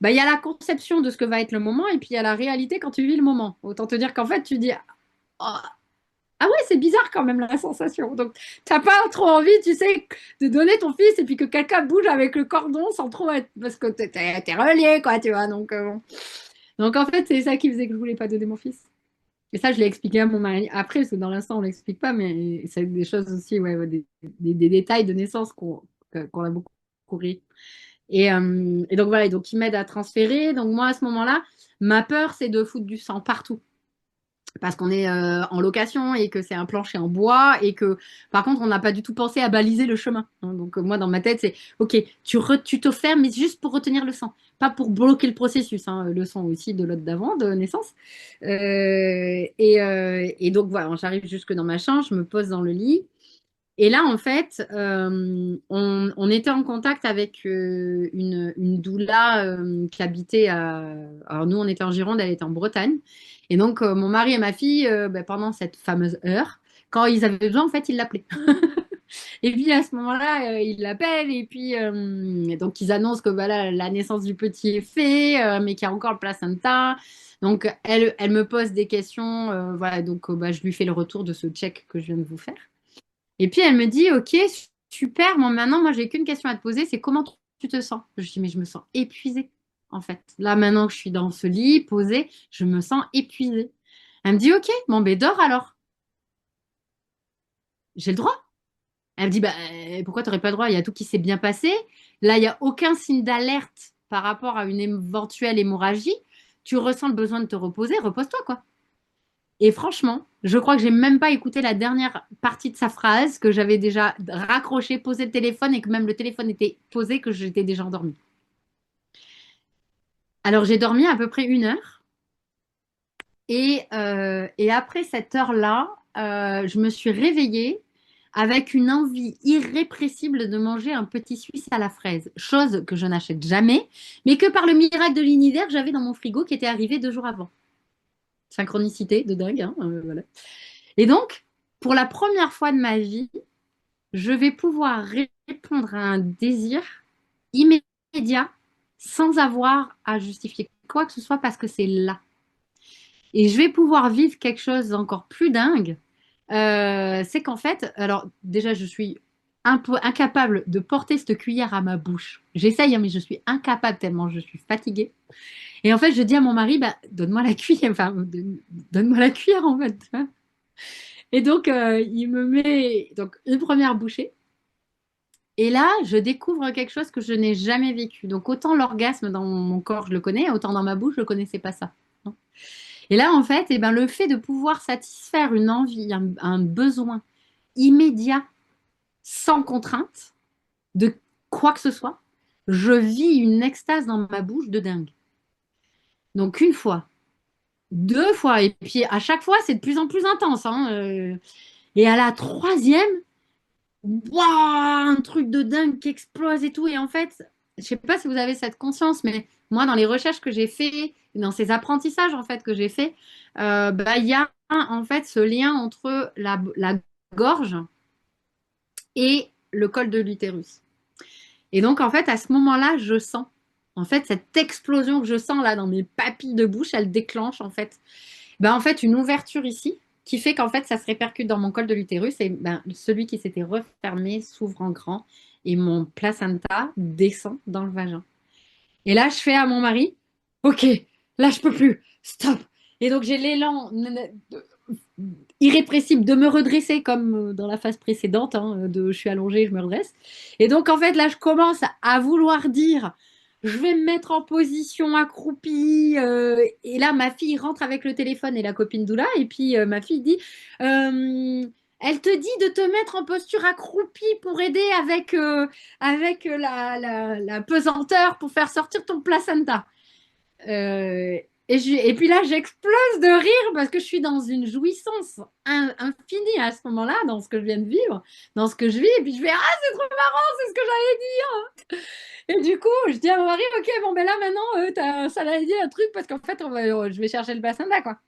bah, il y a la conception de ce que va être le moment et puis il y a la réalité quand tu vis le moment. Autant te dire qu'en fait, tu dis, oh, ah ouais, c'est bizarre quand même la sensation. Donc, t'as pas trop envie, tu sais, de donner ton fils et puis que quelqu'un bouge avec le cordon sans trop être. Parce que t'es relié, quoi, tu vois. Donc, bon. Donc, en fait, c'est ça qui faisait que je voulais pas donner mon fils. Et ça, je l'ai expliqué à mon mari après, parce que dans l'instant, on l'explique pas, mais c'est des choses aussi, ouais, ouais, des détails de naissance qu'on a beaucoup ri. Et donc, voilà, et donc, il m'aide à transférer. Donc, moi, à ce moment-là, ma peur, c'est de foutre du sang partout parce qu'on est en location et que c'est un plancher en bois et que par contre on n'a pas du tout pensé à baliser le chemin. Hein. Donc moi dans ma tête c'est ok, tu te fermes mais juste pour retenir le sang, pas pour bloquer le processus, hein, le sang aussi de l'autre d'avant de naissance. Et donc voilà, j'arrive jusque dans ma chambre, je me pose dans le lit. Et là, en fait, on était en contact avec une doula qui habitait à... Alors nous, on était en Gironde, elle était en Bretagne. Et donc, mon mari et ma fille, ben, pendant cette fameuse heure, quand ils avaient besoin, en fait, ils l'appelaient. Et puis, à ce moment-là, ils l'appellent. Et puis, donc, ils annoncent que voilà, la naissance du petit est fait, mais qu'il y a encore le placenta. Donc, elle me pose des questions. Voilà, donc, bah, je lui fais le retour de ce check que je viens de vous faire. Et puis elle me dit, ok, super, bon, maintenant, moi, j'ai qu'une question à te poser, c'est comment tu te sens? Je dis, mais je me sens épuisée, en fait. Là, maintenant que je suis dans ce lit, posée, je me sens épuisée. Elle me dit, ok, bon, ben dors alors. J'ai le droit. Elle me dit, bah, pourquoi tu n'aurais pas le droit? Il y a tout qui s'est bien passé. Là, il n'y a aucun signe d'alerte par rapport à une éventuelle hémorragie. Tu ressens le besoin de te reposer, repose-toi, quoi. Et franchement, je crois que j'ai même pas écouté la dernière partie de sa phrase, que j'avais déjà raccroché, posé le téléphone et que même le téléphone était posé, que j'étais déjà endormie. Alors j'ai dormi à peu près une heure et après cette heure-là, je me suis réveillée avec une envie irrépressible de manger un petit Suisse à la fraise, chose que je n'achète jamais, mais que par le miracle de l'univers, j'avais dans mon frigo qui était arrivé 2 jours avant. Synchronicité de dingue, hein, voilà. Et donc, pour la première fois de ma vie, je vais pouvoir répondre à un désir immédiat sans avoir à justifier quoi que ce soit parce que c'est là. Et je vais pouvoir vivre quelque chose d'encore plus dingue. C'est qu'en fait, alors déjà, je suis incapable de porter cette cuillère à ma bouche. J'essaye, hein, mais je suis incapable tellement je suis fatiguée. Et en fait, je dis à mon mari, bah, donne-moi la cuillère, enfin, donne-moi la cuillère en fait. Et donc, il me met donc une première bouchée. Et là, je découvre quelque chose que je n'ai jamais vécu. Donc, autant l'orgasme dans mon corps, je le connais, autant dans ma bouche, je ne connaissais pas ça. Et là, en fait, eh ben, le fait de pouvoir satisfaire une envie, un besoin immédiat, sans contrainte, de quoi que ce soit, je vis une extase dans ma bouche de dingue. Donc, une fois, deux fois, et puis à chaque fois, c'est de plus en plus intense, hein, et à la troisième, waouh, un truc de dingue qui explose et tout. Et en fait, je sais pas si vous avez cette conscience, mais moi, dans les recherches que j'ai fait, dans ces apprentissages en fait que j'ai fait, bah, il y a en fait ce lien entre la gorge et le col de l'utérus. Et donc, en fait, à ce moment-là, je sens, en fait, cette explosion que je sens là dans mes papilles de bouche, elle déclenche en fait, une ouverture ici qui fait qu'en fait, ça se répercute dans mon col de l'utérus et ben, celui qui s'était refermé s'ouvre en grand et mon placenta descend dans le vagin. Et là, je fais à mon mari, OK, là, je peux plus, stop. Et donc, j'ai l'élan irrépressible de me redresser comme dans la phase précédente, hein, de je suis allongée, je me redresse. Et donc, en fait, là, je commence à vouloir dire, je vais me mettre en position accroupie. Et là, ma fille rentre avec le téléphone et la copine Doula. Et puis, ma fille dit, elle te dit de te mettre en posture accroupie pour aider avec la pesanteur pour faire sortir ton placenta. Euh, et puis là, j'explose de rire parce que je suis dans une jouissance infinie à ce moment-là, dans ce que je viens de vivre, dans ce que je vis. Et puis je fais, ah, c'est trop marrant, c'est ce que j'allais dire. Et du coup, je dis à mon mari, ok, bon, ben là, maintenant, ça allait dire un truc parce qu'en fait, je vais chercher le bassin là, quoi.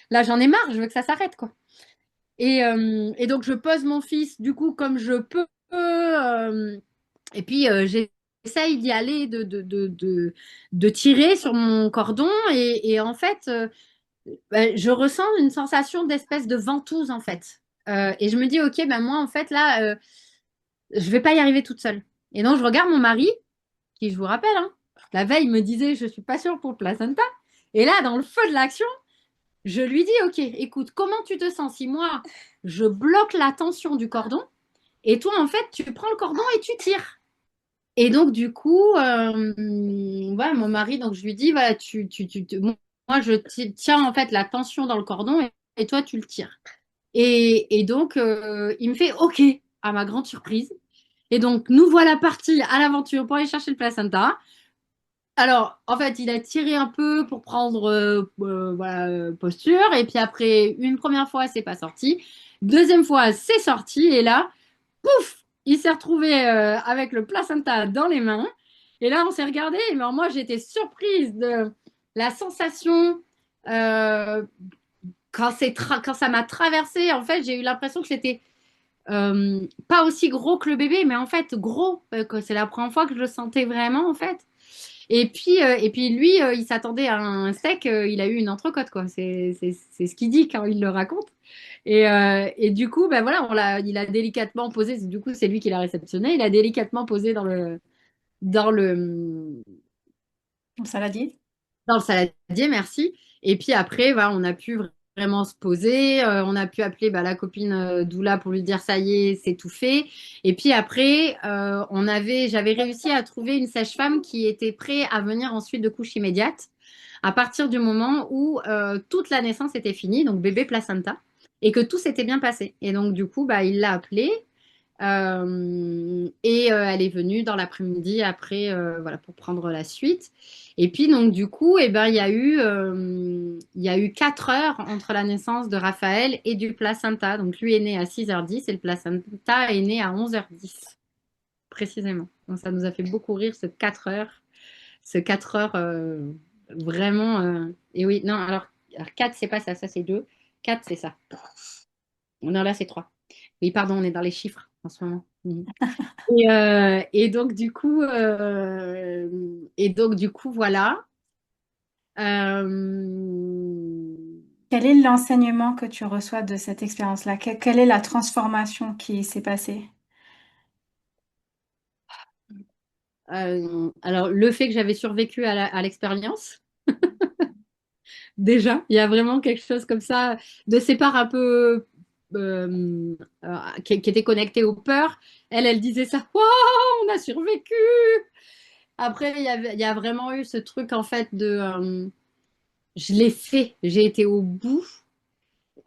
Là, j'en ai marre, je veux que ça s'arrête, quoi. Et donc, je pose mon fils, du coup, comme je peux. Et puis, j'essaye d'y aller, de tirer sur mon cordon. Et en fait, je ressens une sensation d'espèce de ventouse, en fait. Et je me dis, OK, ben moi, en fait, là, je vais pas y arriver toute seule. Et donc, je regarde mon mari, qui, je vous rappelle, hein, la veille me disait, je suis pas sûre pour le placenta. Et là, dans le feu de l'action, je lui dis, OK, écoute, comment tu te sens si moi, je bloque la tension du cordon et toi, en fait, tu prends le cordon et tu tires. Et donc, du coup, ouais, mon mari, donc je lui dis, voilà, moi, tiens en fait la tension dans le cordon et toi, tu le tires. Et donc, il me fait OK, à ma grande surprise. Et donc, nous voilà partis à l'aventure pour aller chercher le placenta. Alors, en fait, il a tiré un peu pour prendre voilà, posture. Et puis après, une première fois, c'est pas sorti. Deuxième fois, c'est sorti. Et là, pouf, il s'est retrouvé avec le placenta dans les mains. Et là, on s'est regardé. Mais moi, j'étais surprise de la sensation euh, quand ça m'a traversé. En fait, j'ai eu l'impression que c'était pas aussi gros que le bébé, mais en fait gros. Que c'est la première fois que je le sentais vraiment, en fait. Et puis lui, il s'attendait à un steak, il a eu une entrecôte, quoi. C'est ce qu'il dit quand il le raconte. Et du coup, ben voilà, il a délicatement posé, du coup, c'est lui qui l'a réceptionné, il a délicatement posé dans le, Bon, ça l'a dit. dans le saladier, merci. Et puis après, voilà, on a pu vraiment se poser. On a pu appeler bah, la copine Doula pour lui dire ça y est, c'est tout fait. Et puis après, j'avais réussi à trouver une sage-femme qui était prête à venir ensuite de couche immédiate à partir du moment où toute la naissance était finie, donc bébé placenta, et que tout s'était bien passé. Et donc du coup, bah, il l'a appelée. Elle est venue dans l'après-midi après, voilà, pour prendre la suite. Et puis donc du coup, eh ben, il y a eu 4 heures entre la naissance de Raphaël et du placenta. Donc lui est né à 6h10 et le placenta est né à 11h10 précisément. Donc ça nous a fait beaucoup rire ce 4 heures vraiment. Et oui, non, alors 4 c'est pas ça, ça c'est 2. 4 c'est ça. Non, là c'est 3. Oui, pardon, on est dans les chiffres en ce moment. Mhm. Et donc, du coup, voilà. Euh, Quel est l'enseignement que tu reçois de cette expérience-là? Quelle est la transformation qui s'est passée? Alors, le fait que j'avais survécu à l'expérience, déjà, il y a vraiment quelque chose comme ça de ces parts un peu qui était connecté aux peurs. Elle disait ça, waouh, on a survécu. Après, il y a vraiment eu ce truc en fait de, je l'ai fait, j'ai été au bout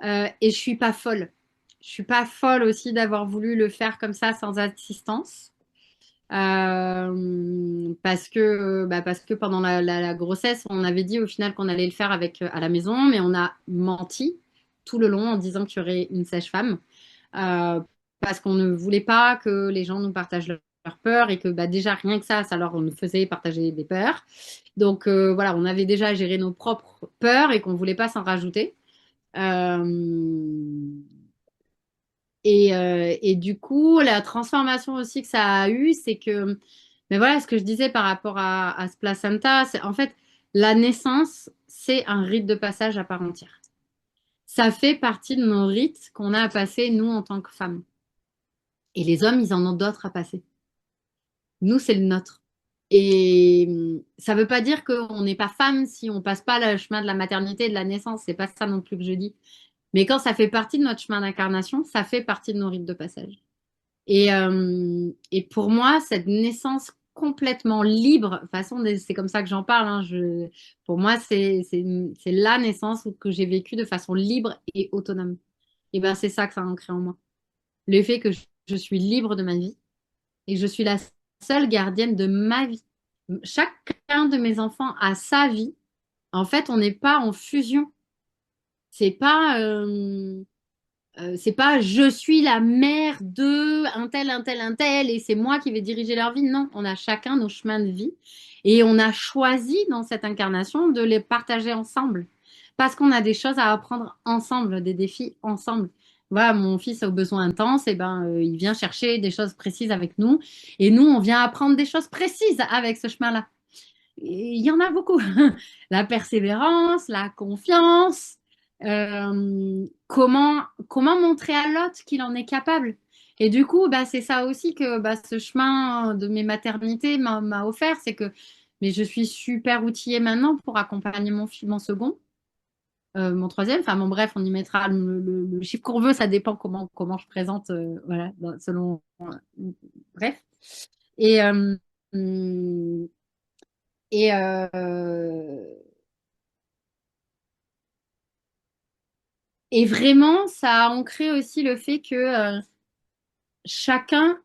et je suis pas folle. Je suis pas folle aussi d'avoir voulu le faire comme ça sans assistance. Parce que pendant la grossesse, on avait dit au final qu'on allait le faire avec à la maison, mais on a menti tout le long en disant qu'il y aurait une sage-femme euh, parce qu'on ne voulait pas que les gens nous partagent leurs peurs et que bah, déjà rien que ça leur nous faisait partager des peurs. Donc voilà, on avait déjà géré nos propres peurs et qu'on voulait pas s'en rajouter. Euh, et du coup, la transformation aussi que ça a eu, c'est que, mais voilà, ce que je disais par rapport à ce placenta, c'est en fait la naissance, c'est un rite de passage à part entière. Ça fait partie de nos rites qu'on a à passer, nous, en tant que femmes. Et les hommes, ils en ont d'autres à passer. Nous, c'est le nôtre. Et ça ne veut pas dire qu'on n'est pas femme si on passe pas le chemin de la maternité et de la naissance. C'est pas ça non plus que je dis. Mais quand ça fait partie de notre chemin d'incarnation, ça fait partie de nos rites de passage. Et pour moi, cette naissance complètement libre, de toute façon, c'est comme ça que j'en parle, hein, pour moi, c'est la naissance que j'ai vécue de façon libre et autonome. Et ben, c'est ça que ça a ancré en moi. Le fait que je suis libre de ma vie et que je suis la seule gardienne de ma vie. Chacun de mes enfants a sa vie. En fait, on n'est pas en fusion. C'est pas, c'est pas je suis la mère de un tel, et c'est moi qui vais diriger leur vie. Non, on a chacun nos chemins de vie et on a choisi dans cette incarnation de les partager ensemble parce qu'on a des choses à apprendre ensemble, des défis ensemble. Voilà, mon fils a besoin intense, et ben il vient chercher des choses précises avec nous et nous on vient apprendre des choses précises avec ce chemin-là. Et il y en a beaucoup. La persévérance, la confiance, comment montrer à l'autre qu'il en est capable. Et du coup, bah, c'est ça aussi que bah, ce chemin de mes maternités m'a offert, c'est que mais je suis super outillée maintenant pour accompagner mon second, mon troisième. Enfin, bon, bref, on y mettra le chiffre qu'on veut, ça dépend comment je présente, voilà, selon. Bref. Et, et, et vraiment, ça a ancré aussi le fait que chacun,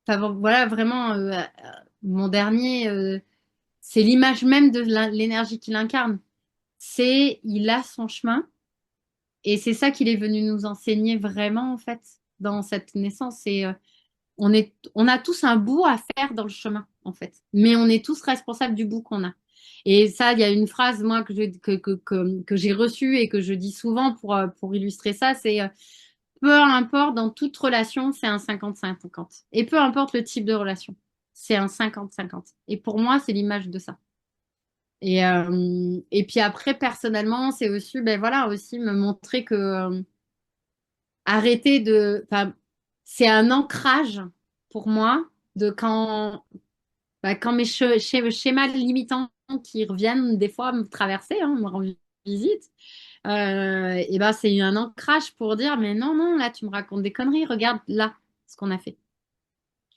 enfin, bon, voilà, vraiment, mon dernier, c'est l'image même de l'énergie qu'il incarne. Il a son chemin et c'est ça qu'il est venu nous enseigner vraiment, en fait, dans cette naissance. On a tous un bout à faire dans le chemin, en fait, mais on est tous responsables du bout qu'on a. Et ça, il y a une phrase, moi, que j'ai reçue et que je dis souvent pour illustrer ça, c'est peu importe, dans toute relation, c'est un 50-50. Et peu importe le type de relation, c'est un 50-50. Et pour moi, c'est l'image de ça. Et puis après, personnellement, c'est aussi, ben voilà, aussi me montrer que arrêter de, enfin, c'est un ancrage pour moi de quand mes schémas limitants qui reviennent des fois me traverser, hein, me rendre visite, et ben c'est un ancrage pour dire, mais non, non, là, tu me racontes des conneries, regarde là ce qu'on a fait.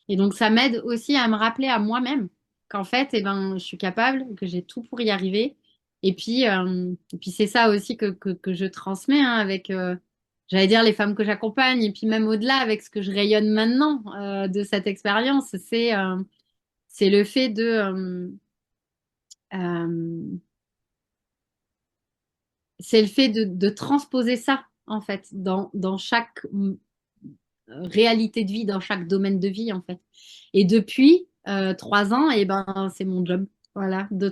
Et donc, ça m'aide aussi à me rappeler à moi-même qu'en fait, eh ben, je suis capable, que j'ai tout pour y arriver. Et puis c'est ça aussi que je transmets hein, avec, j'allais dire, les femmes que j'accompagne, et puis même au-delà, avec ce que je rayonne maintenant de cette expérience, c'est le fait euh, c'est le fait de transposer ça, en fait, dans chaque réalité de vie, dans chaque domaine de vie, en fait. Et depuis 3 ans, et ben, c'est mon job, voilà, de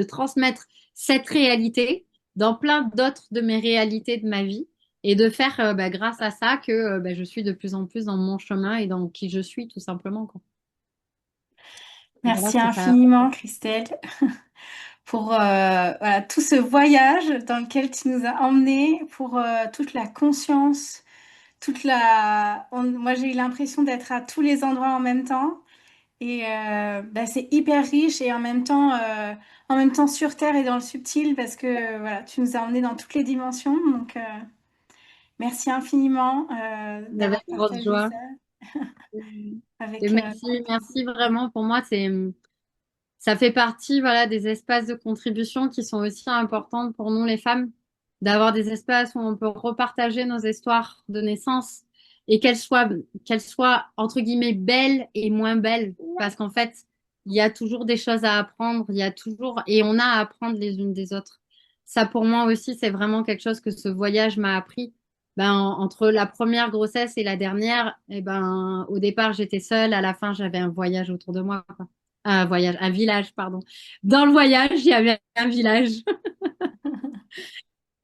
transmettre cette réalité dans plein d'autres de mes réalités de ma vie et de faire, bah, grâce à ça, que bah, je suis de plus en plus dans mon chemin et dans qui je suis, tout simplement, quoi. Voilà Merci ce que ça. infiniment, Christelle, pour voilà, tout ce voyage dans lequel tu nous as emmenés, pour toute la conscience, moi, j'ai eu l'impression d'être à tous les endroits en même temps Et bah, c'est hyper riche et en même temps sur Terre et dans le subtil parce que voilà, tu nous as emmenés dans toutes les dimensions. Donc, merci infiniment Avec d'avoir grande partagé joie. ça Et avec merci, grand plaisir. merci vraiment. Pour moi, ça fait partie, voilà, des espaces de contribution qui sont aussi importants pour nous, les femmes, d'avoir des espaces où on peut repartager nos histoires de naissance et qu'elles soient, entre guillemets, belles et moins belles. Parce qu'en fait, il y a toujours des choses à apprendre, il y a toujours, et on a à apprendre les unes des autres. Ça, pour moi aussi, c'est vraiment quelque chose que ce voyage m'a appris. Ben, entre la première grossesse et la dernière, eh ben, au départ, j'étais seule. À la fin, j'avais un voyage autour de moi, quoi. Un voyage, un village, pardon. Dans le voyage, il y avait un village.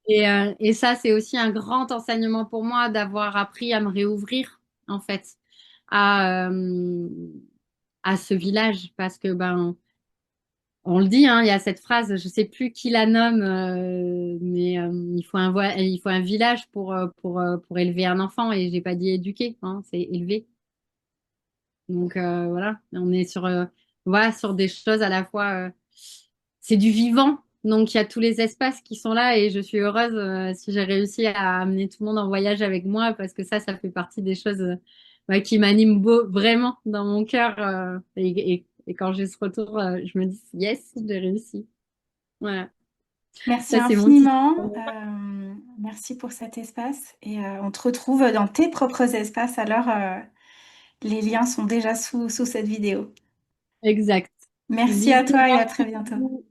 Et ça, c'est aussi un grand enseignement pour moi d'avoir appris à me réouvrir, en fait, à, euh, à ce village. Parce que, ben, on le dit, hein, il y a cette phrase, je sais plus qui la nomme, mais il faut un village pour élever un enfant. Et j'ai pas dit éduquer, hein, c'est élever. Donc voilà, on est voilà, sur des choses à la fois, c'est du vivant. Donc il y a tous les espaces qui sont là et je suis heureuse si j'ai réussi à amener tout le monde en voyage avec moi parce que ça fait partie des choses ouais, qui m'animent vraiment dans mon cœur. Et quand j'ai ce retour, je me dis yes, j'ai réussi. Voilà, Merci ça c'est mon petit. infiniment. Merci pour cet espace. Et on te retrouve dans tes propres espaces. Alors, les liens sont déjà sous cette vidéo. Exact. Merci à Bisous. toi et à très bientôt.